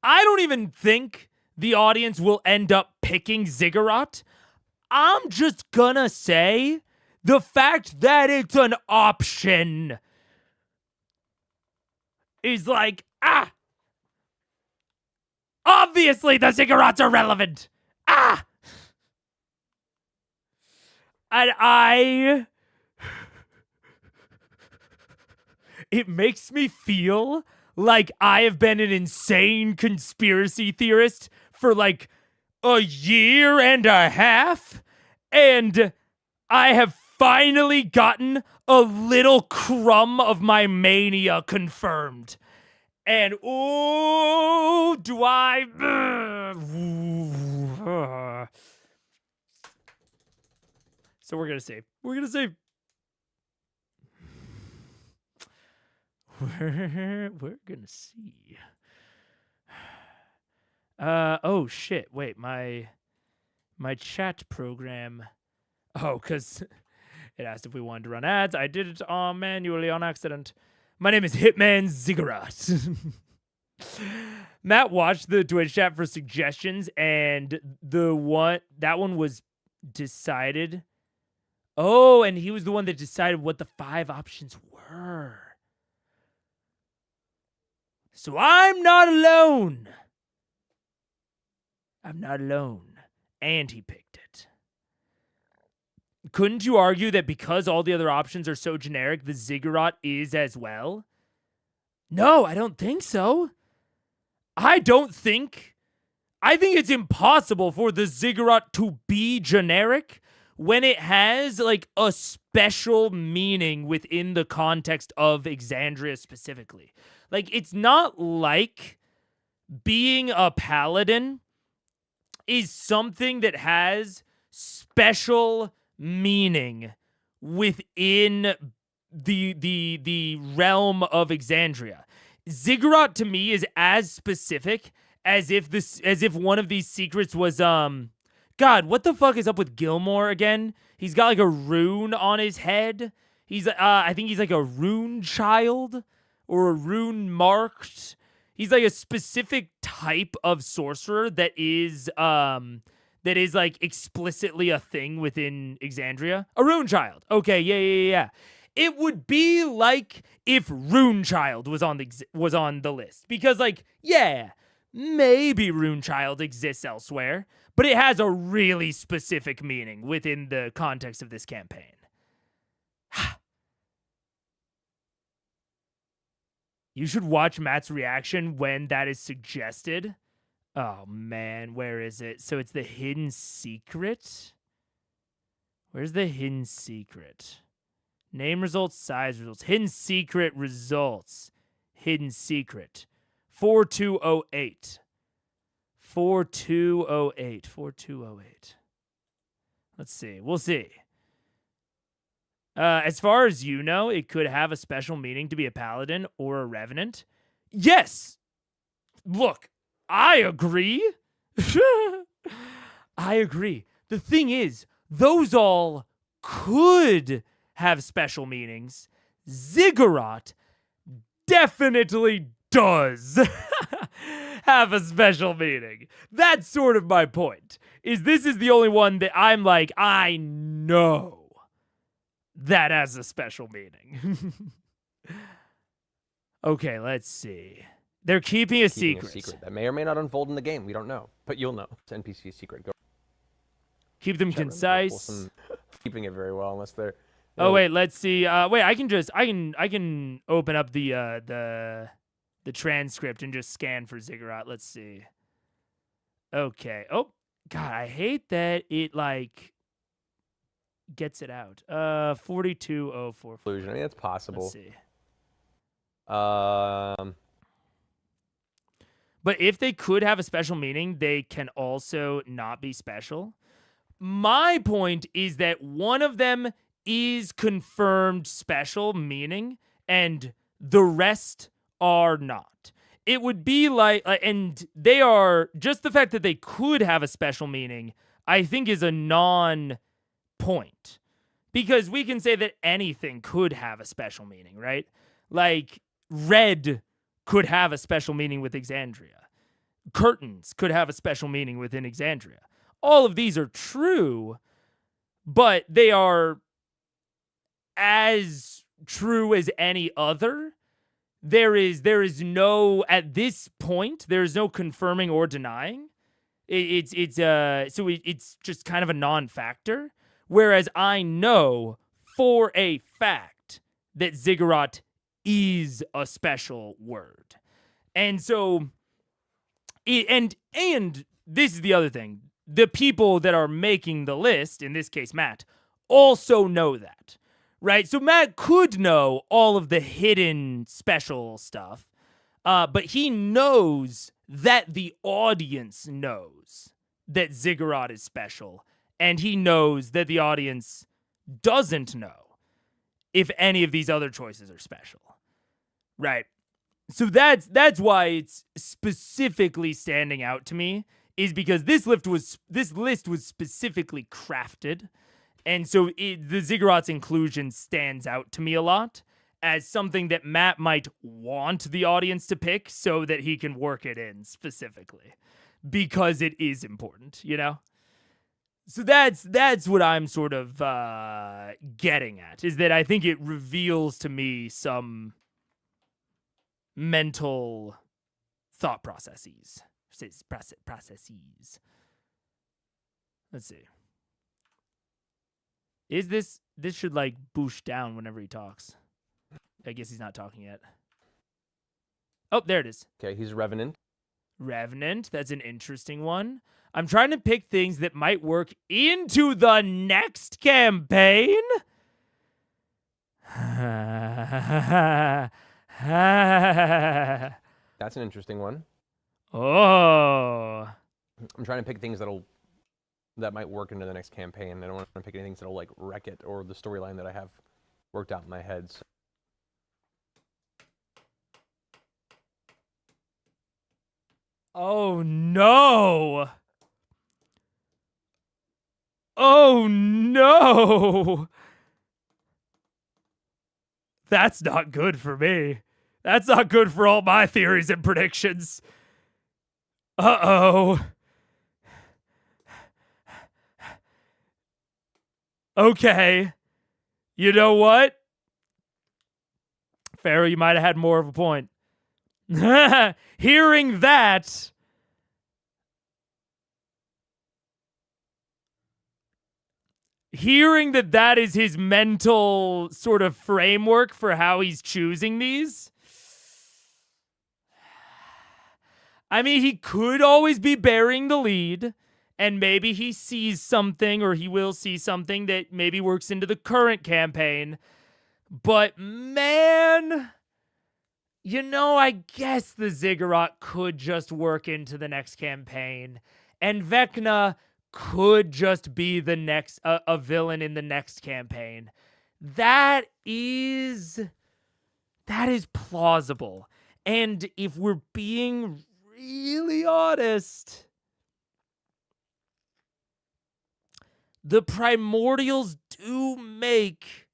I don't even think the audience will end up picking Ziggurat. I'm just gonna say the fact that it's an option is obviously the Ziggurats are relevant. And it makes me feel like I have been an insane conspiracy theorist for a year and a half, and I have finally gotten a little crumb of my mania confirmed. And ooh, do I... So we're gonna see. We're gonna see. Oh shit! Wait, my chat program. Oh, cause it asked if we wanted to run ads. I did it manually on accident. My name is Hitman Ziggurat. Matt watched the Twitch chat for suggestions, and that one was decided. Oh, and he was the one that decided what the 5 options were. So I'm not alone. I'm not alone. And he picked it. Couldn't you argue that because all the other options are so generic, the Ziggurat is as well? No, I don't think so. I think it's impossible for the Ziggurat to be generic when it has like a special meaning within the context of Exandria specifically. Like, it's not like being a paladin is something that has special meaning within the realm of Exandria. Ziggurat to me is as specific as if one of these secrets was God, what the fuck is up with Gilmore again? He's got like a rune on his head. He's I think he's like a rune child or a rune marked. He's like a specific type of sorcerer that is like explicitly a thing within Exandria. A rune child. Okay, yeah. It would be like if Rune Child was on the list, because like, yeah, maybe Rune Child exists elsewhere, but it has a really specific meaning within the context of this campaign. You should watch Matt's reaction when that is suggested. Oh man, where is it? So it's the hidden secret? Where's the hidden secret? Name results, size results. Hidden secret results. Hidden secret. 4208. 4208. 4208. Let's see. We'll see. As far as you know, it could have a special meaning to be a paladin or a revenant. Yes! Look, I agree. I agree. The thing is, those all could have special meanings. Ziggurat definitely does have a special meaning. That's sort of my point. This is the only one that I'm like, I know that has a special meaning. Okay, let's see. They're keeping a secret. That may or may not unfold in the game. We don't know, but you'll know. It's NPC secret. Go. Keep them concise. Keeping it very well, unless they're. Oh wait, let's see. Wait, I can open up the transcript and just scan for Ziggurat. Let's see. Okay. Oh God, I hate that it like gets it out. 42044. I mean, it's possible. Let's see. But if they could have a special meaning, they can also not be special. My point is that one of them is confirmed special meaning and the rest are not. It would be like, and they are, just the fact that they could have a special meaning, I think is a non-point. Because we can say that anything could have a special meaning, right? Like, red could have a special meaning with Exandria. Curtains could have a special meaning within Exandria. All of these are true, but they are as true as any other. There is no, at this point, there is no confirming or denying. It's just kind of a non-factor. Whereas I know for a fact that Ziggurat is a special word. And so, and this is the other thing. The people that are making the list, in this case Matt, also know that, right? So Matt could know all of the hidden special stuff, but he knows that the audience knows that Ziggurat is special, and he knows that the audience doesn't know if any of these other choices are special, Right. So that's why it's specifically standing out to me, is because this list was specifically crafted, and so the Ziggurat's inclusion stands out to me a lot as something that Matt might want the audience to pick so that he can work it in specifically, because it is important, you know? So that's what I'm sort of getting at, is that I think it reveals to me some mental thought processes. Let's see. Is this should like boosh down whenever he talks. I guess he's not talking yet. Oh, there it is. Okay, he's Revenant. Revenant, that's an interesting one. I'm trying to pick things that might work into the next campaign. That's an interesting one. Oh. I'm trying to pick things that might work into the next campaign. I don't want to pick anything that'll like wreck it or the storyline that I have worked out in my head. So. Oh no. Oh no. That's not good for me. That's not good for all my theories and predictions. Uh-oh. Okay. You know what? Pharaoh, you might have had more of a point. Hearing that, that is his mental sort of framework for how he's choosing these. I mean, he could always be bearing the lead, and maybe he sees something, or he will see something that maybe works into the current campaign. But man, you know, I guess the Ziggurat could just work into the next campaign, and Vecna could just be the next a villain in the next campaign. That is plausible. And if we're being really honest, the Primordials do make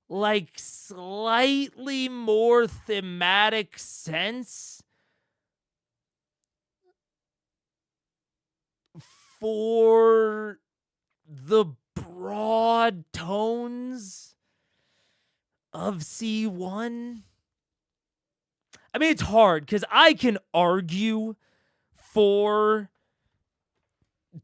like slightly more thematic sense for the broad tones of C1. I mean, it's hard because I can argue for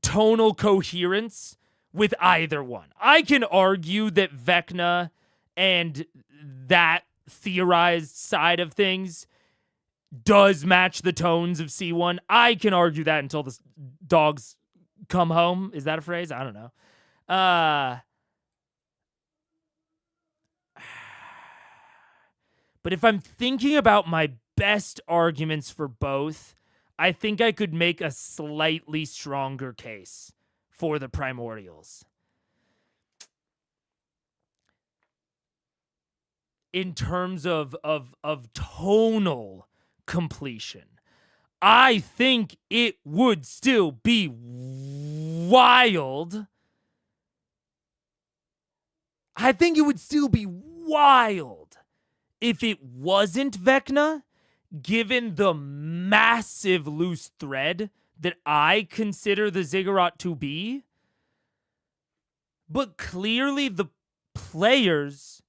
tonal coherence with either one. I can argue that Vecna and that theorized side of things does match the tones of C1. I can argue that until the dogs come home. Is that a phrase? I don't know. But if I'm thinking about my best arguments for both, I think I could make a slightly stronger case for the Primordials. In terms of tonal completion, I think it would still be wild. I think it would still be wild if it wasn't Vecna, given the massive loose thread that I consider the Ziggurat to be. But clearly the players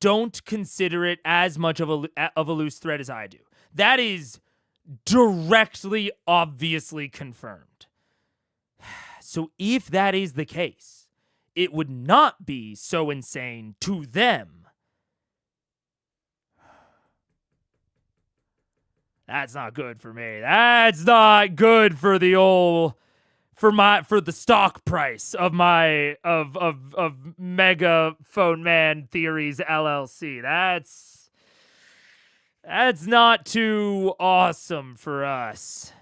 don't consider it as much of a loose thread as I do. That is directly, obviously confirmed. So if that is the case, it would not be so insane to them. That's not good for me. That's not good for the old, for the stock price of my of Megaphone Man Theories LLC. That's not too awesome for us.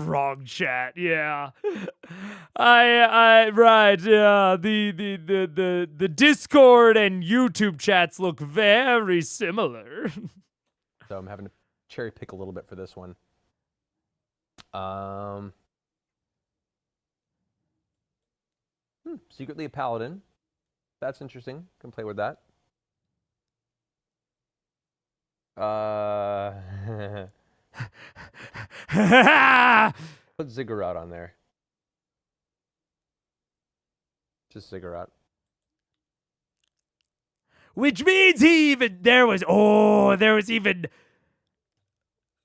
wrong chat. Yeah. Right. Yeah. The Discord and YouTube chats look very similar. So I'm having to cherry pick a little bit for this one. Secretly a paladin. That's interesting. Can play with that. Put Ziggurat on there. Just Ziggurat. Which means there was even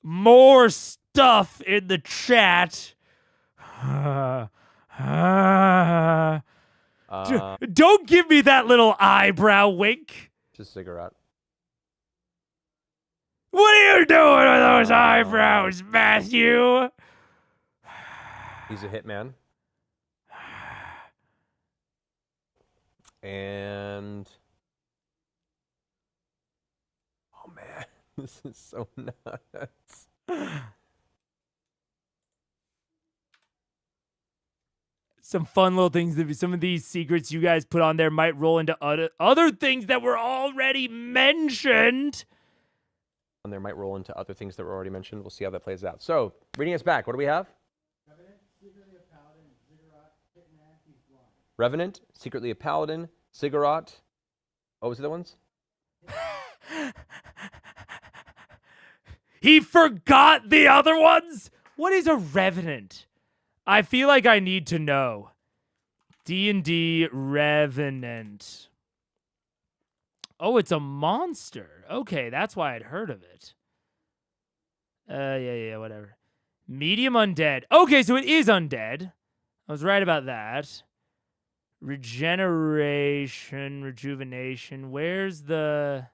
more stuff in the chat. Don't give me that little eyebrow wink. Just Ziggurat. What are you doing with those eyebrows, Matthew? He's a hitman. And oh man, this is so nuts. Some fun little things. Some of these secrets you guys put on there might roll into other things that were already mentioned. And there might roll into other things that were already mentioned. We'll see how that plays out. So, reading us back, what do we have? Revenant, secretly a paladin, Ziggurat. What was the other ones? He forgot the other ones? What is a Revenant? I feel like I need to know. D&D Revenant. Oh, it's a monster. Okay, that's why I'd heard of it. Yeah, whatever. Medium undead. Okay, so it is undead. I was right about that. Regeneration, rejuvenation. Where's the...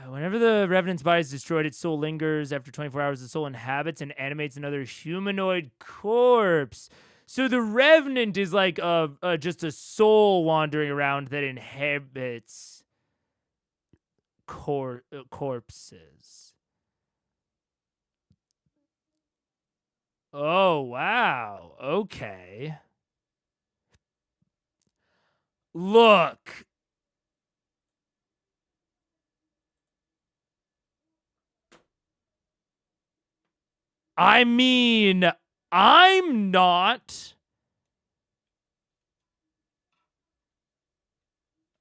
Whenever the Revenant's body is destroyed, its soul lingers. After 24 hours, the soul inhabits and animates another humanoid corpse. So the Revenant is like just a soul wandering around that inhabits corpses. Oh, wow. Okay. Look. I mean, I'm not.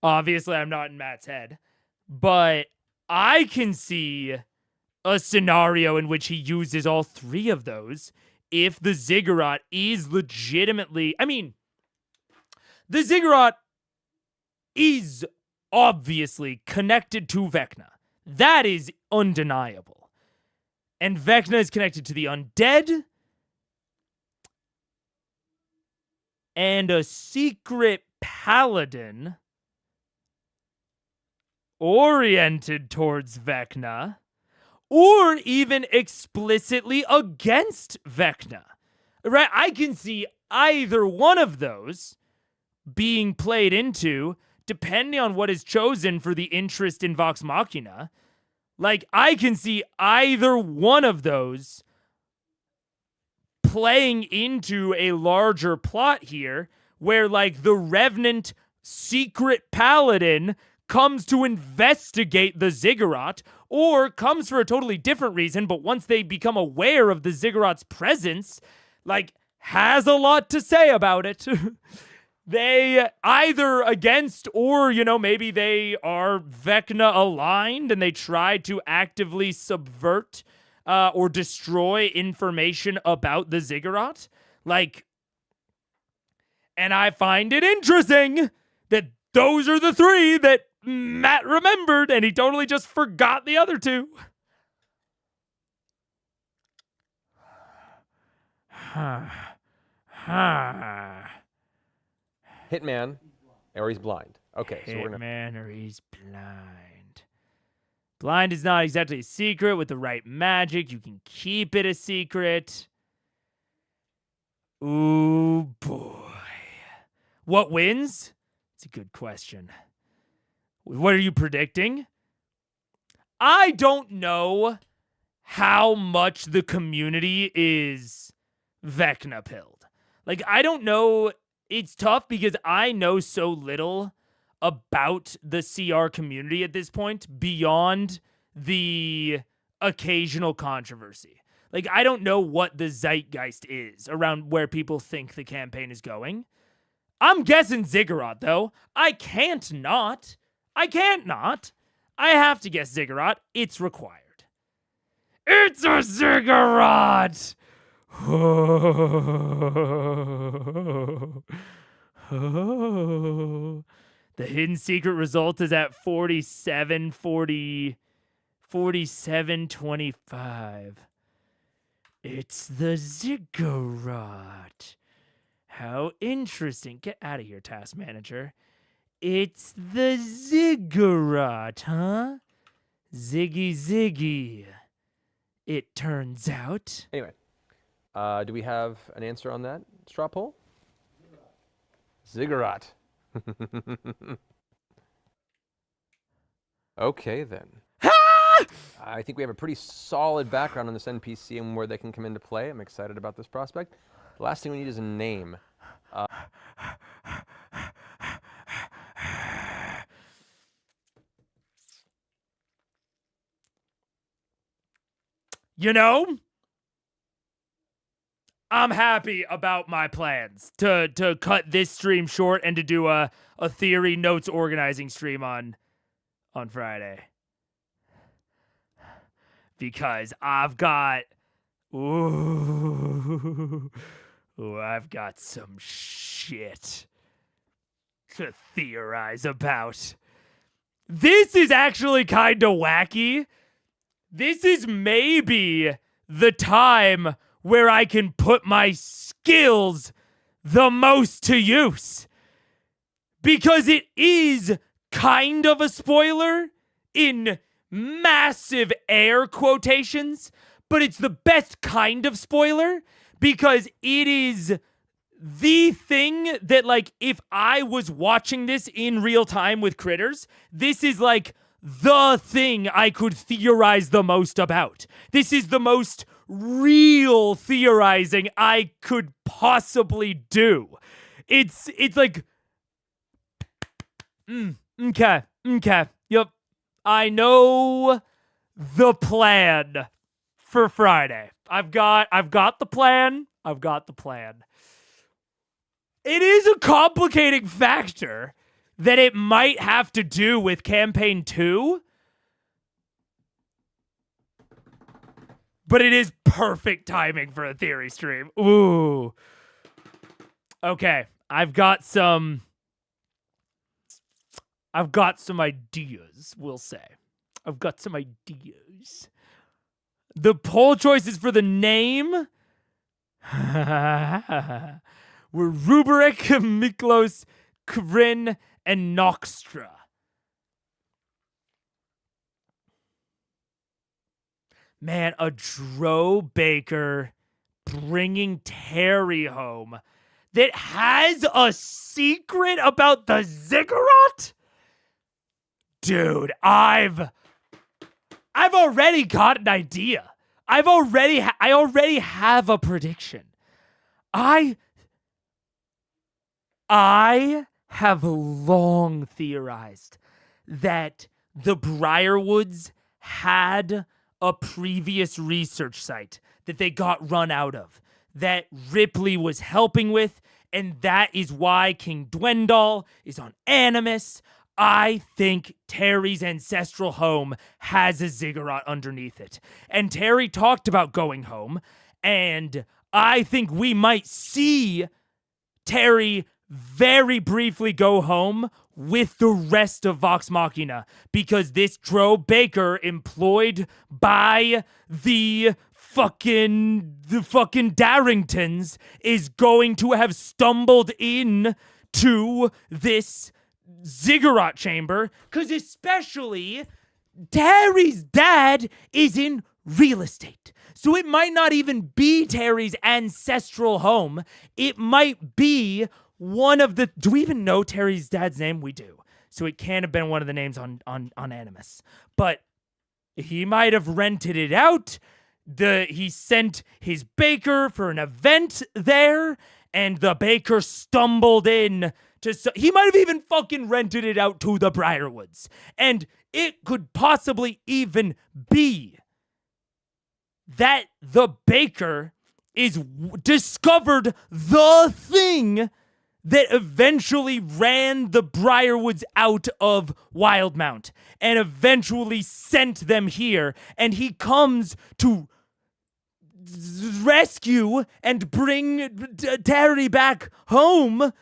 Obviously, I'm not in Matt's head. But I can see a scenario in which he uses all three of those if the Ziggurat is legitimately... I mean, the Ziggurat is obviously connected to Vecna. That is undeniable. And Vecna is connected to the undead. And a secret paladin oriented towards Vecna, or even explicitly against Vecna. Right? I can see either one of those being played into, depending on what is chosen for the interest in Vox Machina. Like, I can see either one of those playing into a larger plot here, where, like, the Revenant secret paladin comes to investigate the Ziggurat, or comes for a totally different reason, but once they become aware of the Ziggurat's presence, like, has a lot to say about it. They either against, or, you know, maybe they are Vecna aligned and they try to actively subvert or destroy information about the Ziggurat. Like, and I find it interesting that those are the three that Matt remembered, and he totally just forgot the other two. Hitman, or he's blind. Okay, so we're gonna... Hitman, or he's blind. Blind is not exactly a secret. With the right magic, you can keep it a secret. Ooh, boy. What wins? It's a good question. What are you predicting? I don't know how much the community is Vecna-pilled. Like, I don't know. It's tough because I know so little about the CR community at this point beyond the occasional controversy. Like, I don't know what the zeitgeist is around where people think the campaign is going. I'm guessing Ziggurat, though. I can't not. I have to guess Ziggurat. It's required. It's a Ziggurat! The hidden secret result is at 47.25. It's the Ziggurat. How interesting. Get out of here, task manager. It's the Ziggurat, huh? Ziggy. It turns out. Anyway, do we have an answer on that straw poll? Ziggurat. Okay, then. I think we have a pretty solid background on this NPC and where they can come into play. I'm excited about this prospect. The last thing we need is a name. You know, I'm happy about my plans to cut this stream short and to do a theory notes organizing stream on Friday. Because I've got I've got some shit to theorize about. This is actually kind of wacky. This is maybe the time where I can put my skills the most to use. Because it is kind of a spoiler in massive air quotations, but it's the best kind of spoiler because it is the thing that, like, if I was watching this in real time with critters, this is like the thing I could theorize the most about. This is the most real theorizing I could possibly do. It's like, okay, yep. I know the plan for Friday. I've got the plan. It is a complicating factor that it might have to do with campaign 2. But it is perfect timing for a theory stream. Ooh. Okay, I've got some ideas, we'll say. I've got some ideas. The poll choices for the name were Rubric, Miklos, Kryn, and Noxtra. Man, a Dro Baker bringing Terry home that has a secret about the Ziggurat? Dude, I've already got an idea. I already have a prediction. I have long theorized that the Briarwoods had a previous research site that they got run out of, that Ripley was helping with, and that is why King Dwendal is on Animus. I think Terry's ancestral home has a Ziggurat underneath it. And Terry talked about going home, and I think we might see Terry very briefly go home with the rest of Vox Machina, because this Dro Baker employed by the fucking Darringtons is going to have stumbled in to this Ziggurat chamber, because especially Terry's dad is in real estate. So it might not even be Terry's ancestral home. It might be one of the... Do we even know Terry's dad's name? We do. So it can't have been one of the names on Animus. But he might have rented it out he sent his baker for an event there, and the baker stumbled in he might have even fucking rented it out to the Briarwoods. And it could possibly even be that the baker discovered the thing that eventually ran the Briarwoods out of Wildmount and eventually sent them here. And he comes to rescue and bring Terry back home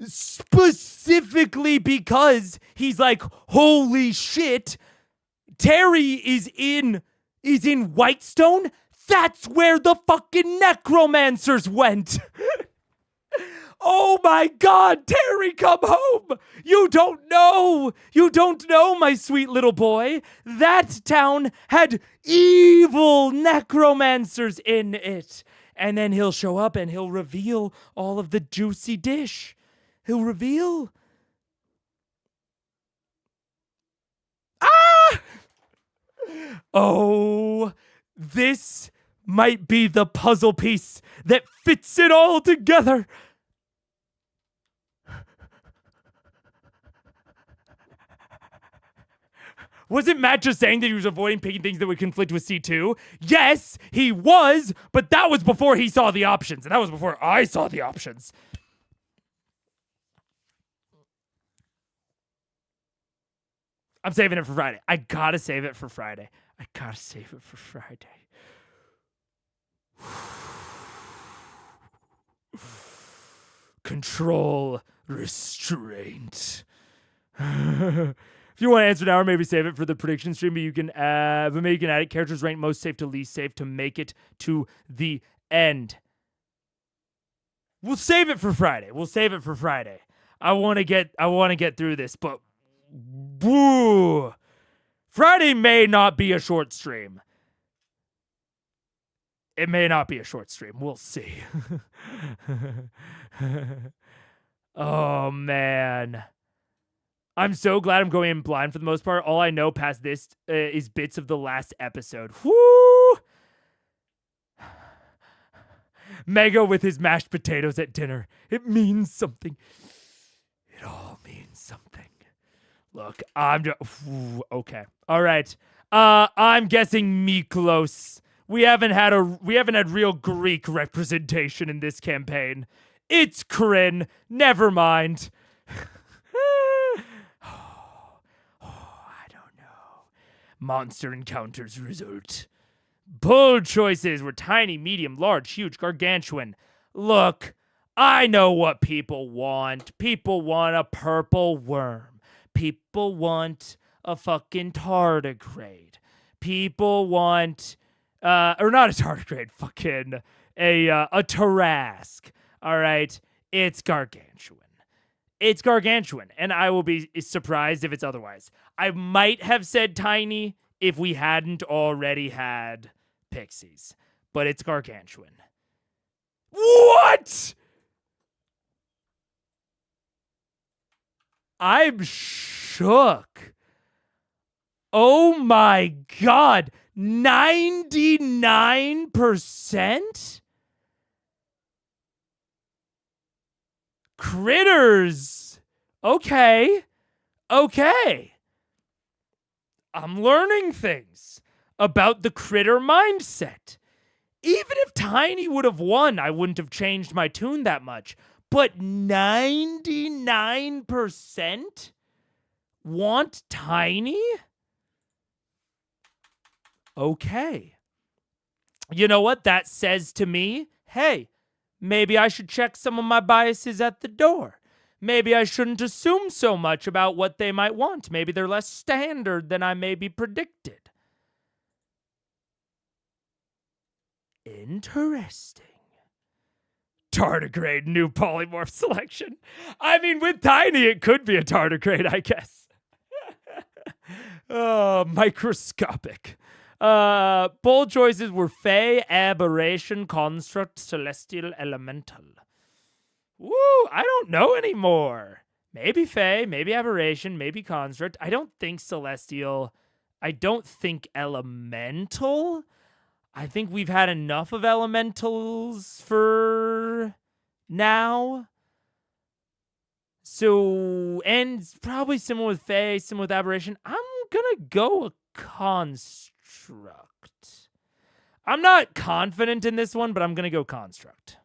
specifically because he's like, holy shit, Terry is in Whitestone? That's where the fucking necromancers went. Oh my God, Terry, come home. You don't know, my sweet little boy. That town had evil necromancers in it. And then he'll show up and he'll reveal all of the juicy dish. He'll reveal. Ah! Oh, this might be the puzzle piece that fits it all together. Wasn't Matt just saying that he was avoiding picking things that would conflict with C2? Yes, he was, but that was before he saw the options, and that was before I saw the options. I'm saving it for Friday. I gotta save it for Friday. Control, restraint. If you want to answer now or maybe save it for the prediction stream, but you can add it. Characters ranked most safe to least safe to make it to the end. We'll save it for Friday. I want to get through this, but boo. Friday may not be a short stream. It may not be a short stream. We'll see. Oh, man. I'm so glad I'm going in blind for the most part. All I know past this is bits of the last episode. Whoo! Mega with his mashed potatoes at dinner. It means something. It all means something. Look, I'm just... Okay. All right. I'm guessing Miklos. We haven't had real Greek representation in this campaign. It's Kryn. Never mind. I don't know. Monster encounters result. Bold choices were tiny, medium, large, huge, gargantuan. Look, I know what people want. People want a purple worm. People want a fucking tardigrade. People want, or not a tardigrade, fucking a Tarask. All right, it's gargantuan. It's gargantuan, and I will be surprised if it's otherwise. I might have said tiny if we hadn't already had pixies, but it's gargantuan. What? I'm shook. Oh my God. 99%? Critters. Okay. I'm learning things about the critter mindset. Even if Tiny would have won, I wouldn't have changed my tune that much. But 99% want Tiny? Okay. You know what that says to me? Hey, maybe I should check some of my biases at the door. Maybe I shouldn't assume so much about what they might want. Maybe they're less standard than I maybe predicted. Interesting. Tardigrade new polymorph selection. I mean, with Tiny, it could be a tardigrade, I guess. Oh, microscopic. Bold choices were Fae, Aberration, Construct, Celestial, Elemental. Woo, I don't know anymore. Maybe Fae, maybe Aberration, maybe Construct. I don't think Celestial. I don't think Elemental. I think we've had enough of elementals for now. So, and probably similar with Fae, similar with Aberration. I'm gonna go a Construct. I'm not confident in this one, but I'm gonna go Construct.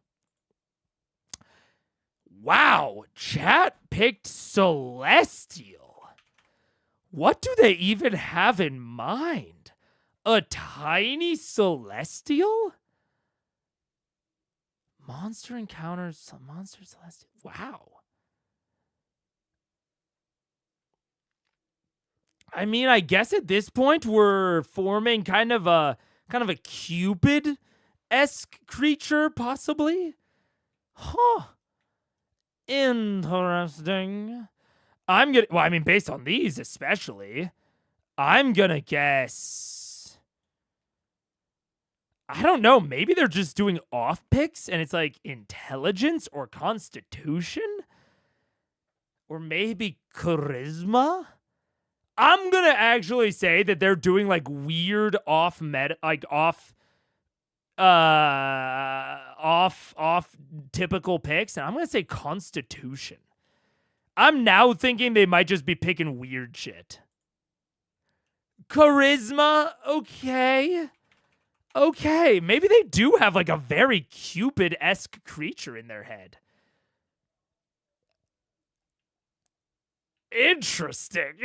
Wow, chat picked Celestial. What do they even have in mind? A tiny Celestial? Monster encounters Monster Celestial. Wow. I mean, I guess at this point we're forming kind of a Cupid-esque creature, possibly. Huh. Interesting. Based on these especially, I'm gonna guess. I don't know. Maybe they're just doing off picks and it's like intelligence or constitution? Or maybe charisma? I'm gonna actually say that they're doing like weird off typical picks, and I'm gonna say Constitution. I'm now thinking they might just be picking weird shit. Charisma, okay, maybe they do have like a very Cupid-esque creature in their head. Interesting.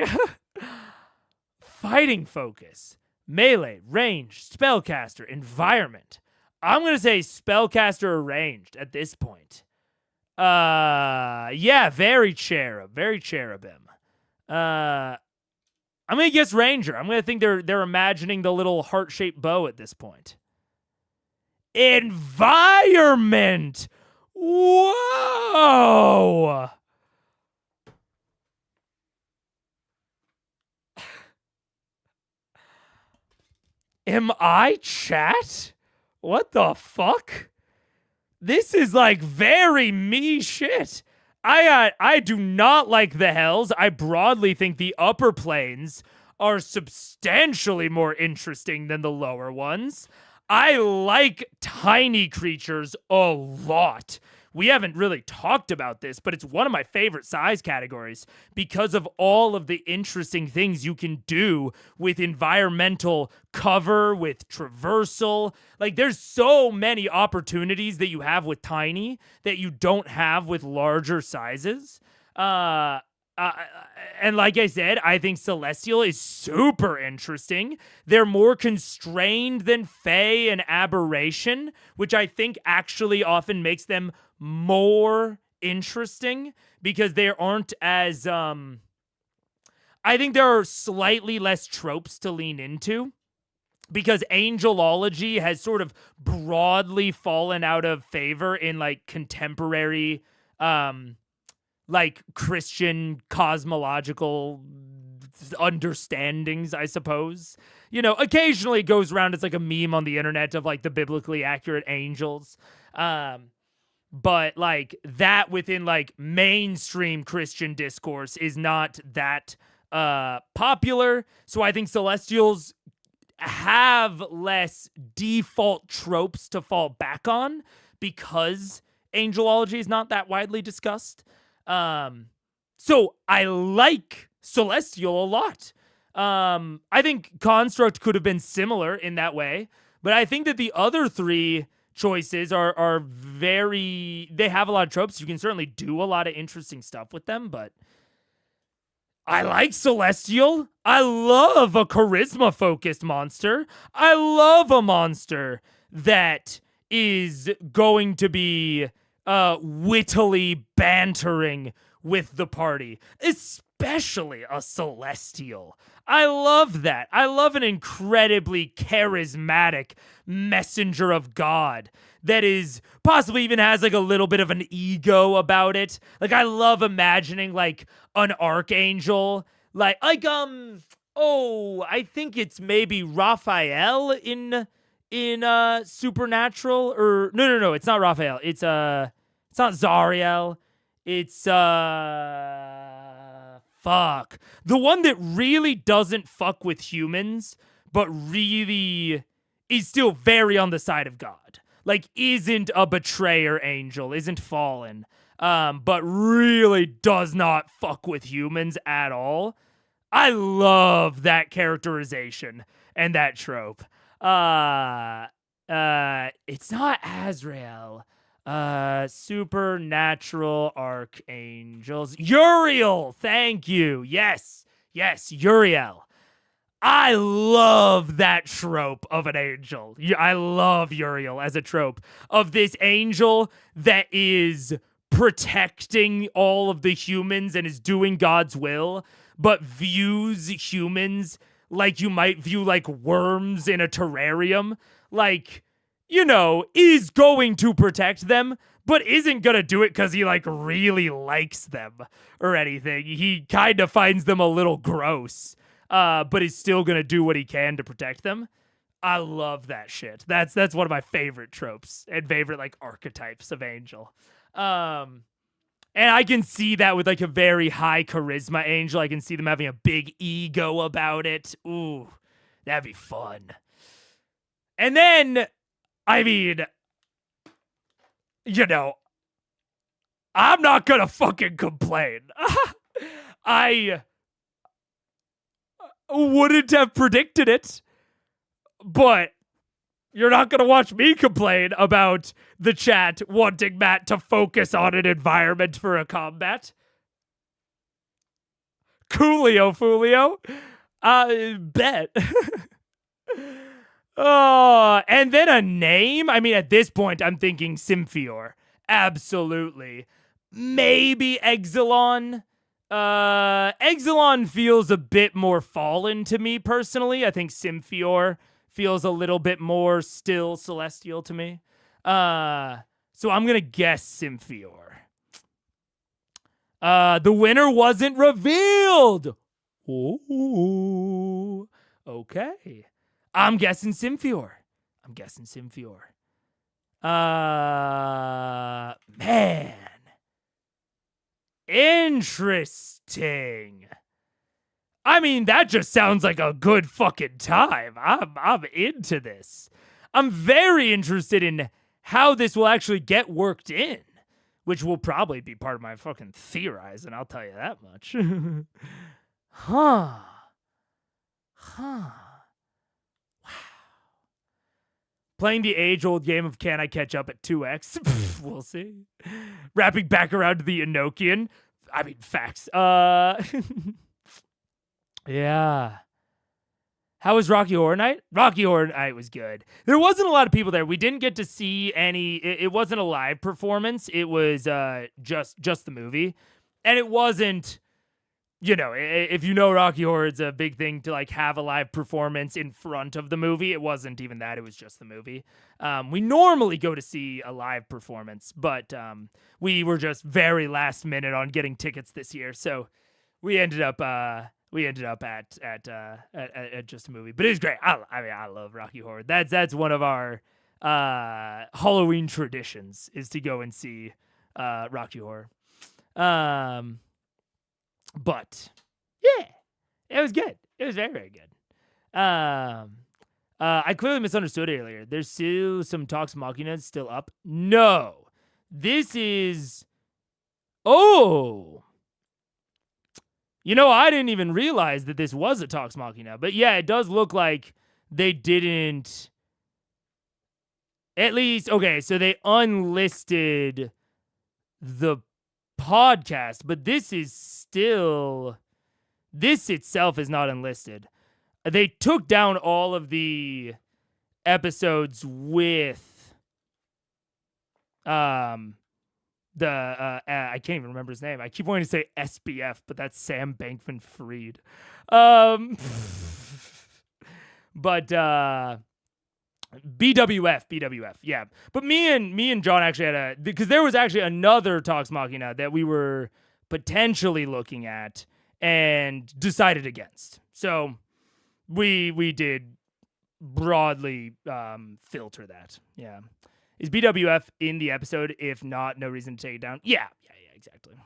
Fighting focus, melee, range, spellcaster, environment. I'm gonna say spellcaster or ranged at this point. Yeah, very cherubim. I'm gonna guess ranger. I'm gonna think they're imagining the little heart-shaped bow at this point. Environment. Whoa. Am I chat? What the fuck? This is like very me shit. I do not like the hells. I broadly think the upper planes are substantially more interesting than the lower ones. I like tiny creatures a lot. We haven't really talked about this, but it's one of my favorite size categories because of all of the interesting things you can do with environmental cover, with traversal. Like, there's so many opportunities that you have with tiny that you don't have with larger sizes. And like I said, I think Celestial is super interesting. They're more constrained than Fae and Aberration, which I think actually often makes them more interesting because they aren't as I think there are slightly less tropes to lean into because angelology has sort of broadly fallen out of favor in like contemporary like Christian cosmological understandings, I suppose. You know, occasionally it goes around as like a meme on the internet of like the biblically accurate angels. But like that within like mainstream Christian discourse is not that popular. So I think Celestials have less default tropes to fall back on because angelology is not that widely discussed. So I like Celestial a lot. I think Construct could have been similar in that way, but I think that the other three choices are very, they have a lot of tropes. You can certainly do a lot of interesting stuff with them, but I like Celestial. I love a charisma focused monster. I love a monster that is going to be wittily bantering with the party, especially a Celestial. I love that. I love an incredibly charismatic messenger of God that is possibly even has like a little bit of an ego about it. Like I love imagining like an archangel, like I think it's maybe Raphael in Supernatural, or no, it's not Raphael. It's not Zariel. It's fuck. The one that really doesn't fuck with humans, but really is still very on the side of God. Like, isn't a betrayer angel, isn't fallen, but really does not fuck with humans at all. I love that characterization and that trope. It's not Azrael. Supernatural archangels. Uriel, thank you. Yes, Uriel. I love that trope of an angel. I love Uriel as a trope of this angel that is protecting all of the humans and is doing God's will, but views humans like you might view like worms in a terrarium. Like, you know, is going to protect them, but isn't gonna do it because he like really likes them or anything. He kind of finds them a little gross. But is still gonna do what he can to protect them. I love that shit. That's one of my favorite tropes and favorite like archetypes of angel. And I can see that with like a very high charisma angel. I can see them having a big ego about it. Ooh, that'd be fun. And then, I mean, you know, I'm not gonna fucking complain. I wouldn't have predicted it, but you're not going to watch me complain about the chat wanting Matt to focus on an environment for a combat. Coolio, Fulio. Bet. Oh, and then a name? I mean, at this point, I'm thinking Symphior. Absolutely. Maybe Exilon. Exilon feels a bit more fallen to me personally. I think Symphior feels a little bit more still celestial to me. So I'm gonna guess Symphior. The winner wasn't revealed. Ooh, okay. I'm guessing Symphior. Man. Interesting. I mean, that just sounds like a good fucking time. I'm into this. I'm very interested in how this will actually get worked in, which will probably be part of my fucking theorizing, I'll tell you that much. Huh. Wow. Playing the age-old game of can I catch up at 2x? We'll see. Wrapping back around to the Enochian. I mean, facts. Yeah. How was Rocky Horror Night? Rocky Horror Night was good. There wasn't a lot of people there. We didn't get to see any. It wasn't a live performance. It was just the movie, and it wasn't. You know, if you know Rocky Horror, it's a big thing to like have a live performance in front of the movie. It wasn't even that. It was just the movie. We normally go to see a live performance, but we were just very last minute on getting tickets this year, so we ended up at just a movie. But it was great. I love Rocky Horror. That's one of our Halloween traditions is to go and see Rocky Horror. But yeah, it was good. It was very, very good. I clearly misunderstood earlier. There's still some Talks Machina still up. No, this is. Oh, you know, I didn't even realize that this was a Talks Machina. But yeah, it does look like they didn't. At least, okay, so they unlisted the podcast, but this itself is not unlisted. They took down all of the episodes with I can't even remember his name. I keep wanting to say SBF, but that's Sam Bankman-Fried. But BWF, yeah. But me and John actually had because there was actually another Talks Machina that we were potentially looking at and decided against. So we did broadly filter that. Yeah. Is BWF in the episode? If not, no reason to take it down. Yeah, exactly.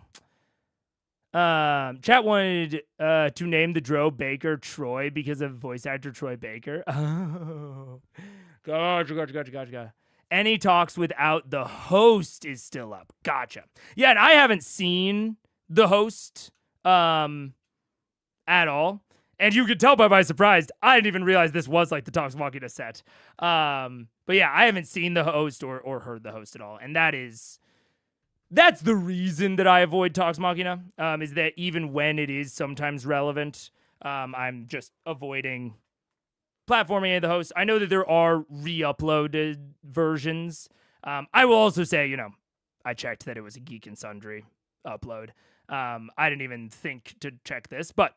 Chat wanted to name the Drow Baker Troy because of voice actor Troy Baker. Oh. Gotcha. Any talks without the host is still up. Gotcha. Yeah, and I haven't seen the host at all. And you could tell by my surprise, I didn't even realize this was like the Talks Machina set. But yeah, I haven't seen the host or heard the host at all. And that's the reason that I avoid Talks Machina, is that even when it is sometimes relevant, I'm just avoiding platforming the host. I know that there are re-uploaded versions. I will also say, I checked that it was a Geek and Sundry upload. I didn't even think to check this, but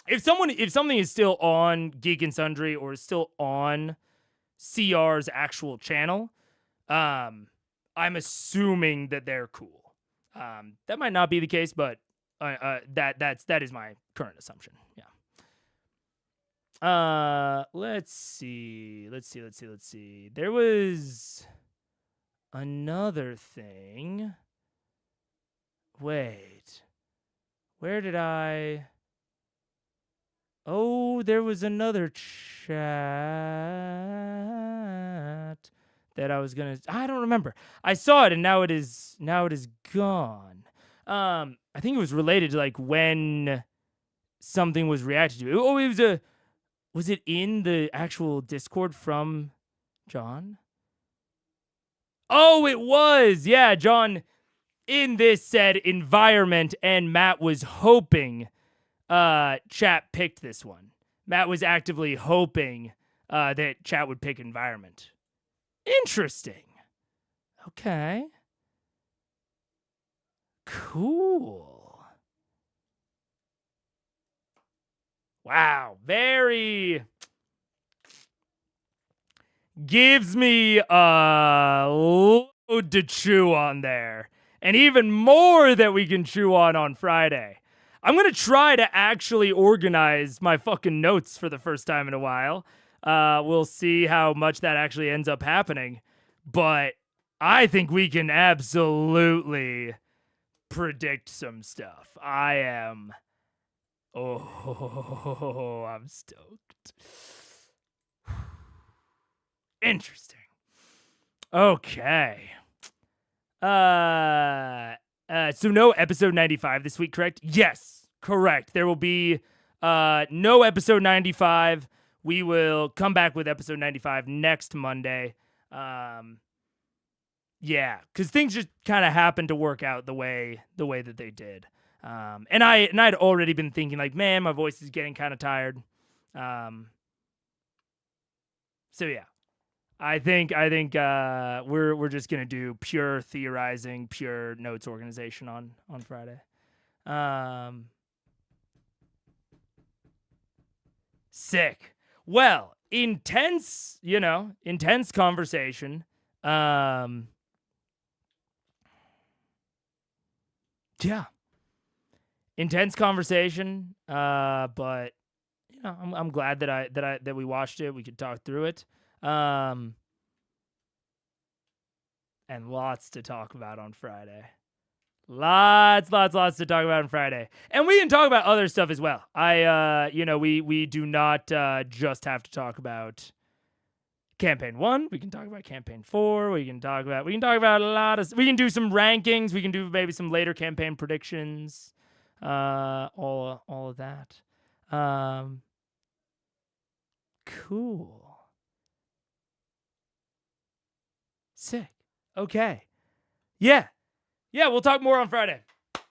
if something is still on Geek and Sundry or is still on CR's actual channel, I'm assuming that they're cool. That might not be the case, but that is my current assumption. Yeah. Let's see. There was another thing. Wait. Where did I... Oh, there was another chat that I was gonna... I don't remember. I saw it and now it is gone. I think it was related to like when something was reacted to. Oh, it was was it in the actual Discord from John? Oh, it was. Yeah, John in this said environment, and Matt was hoping chat picked this one. Matt was actively hoping that chat would pick environment. Interesting. Okay. Cool. Wow, very gives me a load to chew on there. And even more that we can chew on Friday. I'm going to try to actually organize my fucking notes for the first time in a while. We'll see how much that actually ends up happening. But I think we can absolutely predict some stuff. I'm stoked. Interesting. Okay. So no episode 95 this week, correct? Yes, correct. There will be no episode 95. We will come back with episode 95 next Monday. Yeah, because things just kind of happened to work out the way that they did. And I'd already been thinking like, man, my voice is getting kind of tired. So yeah, I think we're just gonna do pure theorizing, pure notes organization on Friday. Sick. Well, intense conversation. Yeah. Intense conversation. But I'm glad that we watched it. We could talk through it. And lots to talk about on Friday. Lots to talk about on Friday. And we can talk about other stuff as well. We do not just have to talk about Campaign 1. We can talk about Campaign 4. We can talk about a lot of... We can do some rankings. We can do maybe some later campaign predictions. All of that. Cool. Sick. Okay. Yeah, we'll talk more on Friday.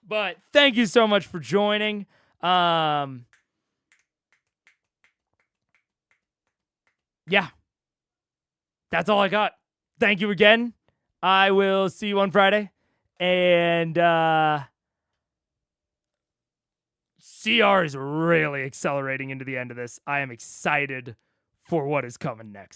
But thank you so much for joining. Yeah. That's all I got. Thank you again. I will see you on Friday. And CR is really accelerating into the end of this. I am excited for what is coming next.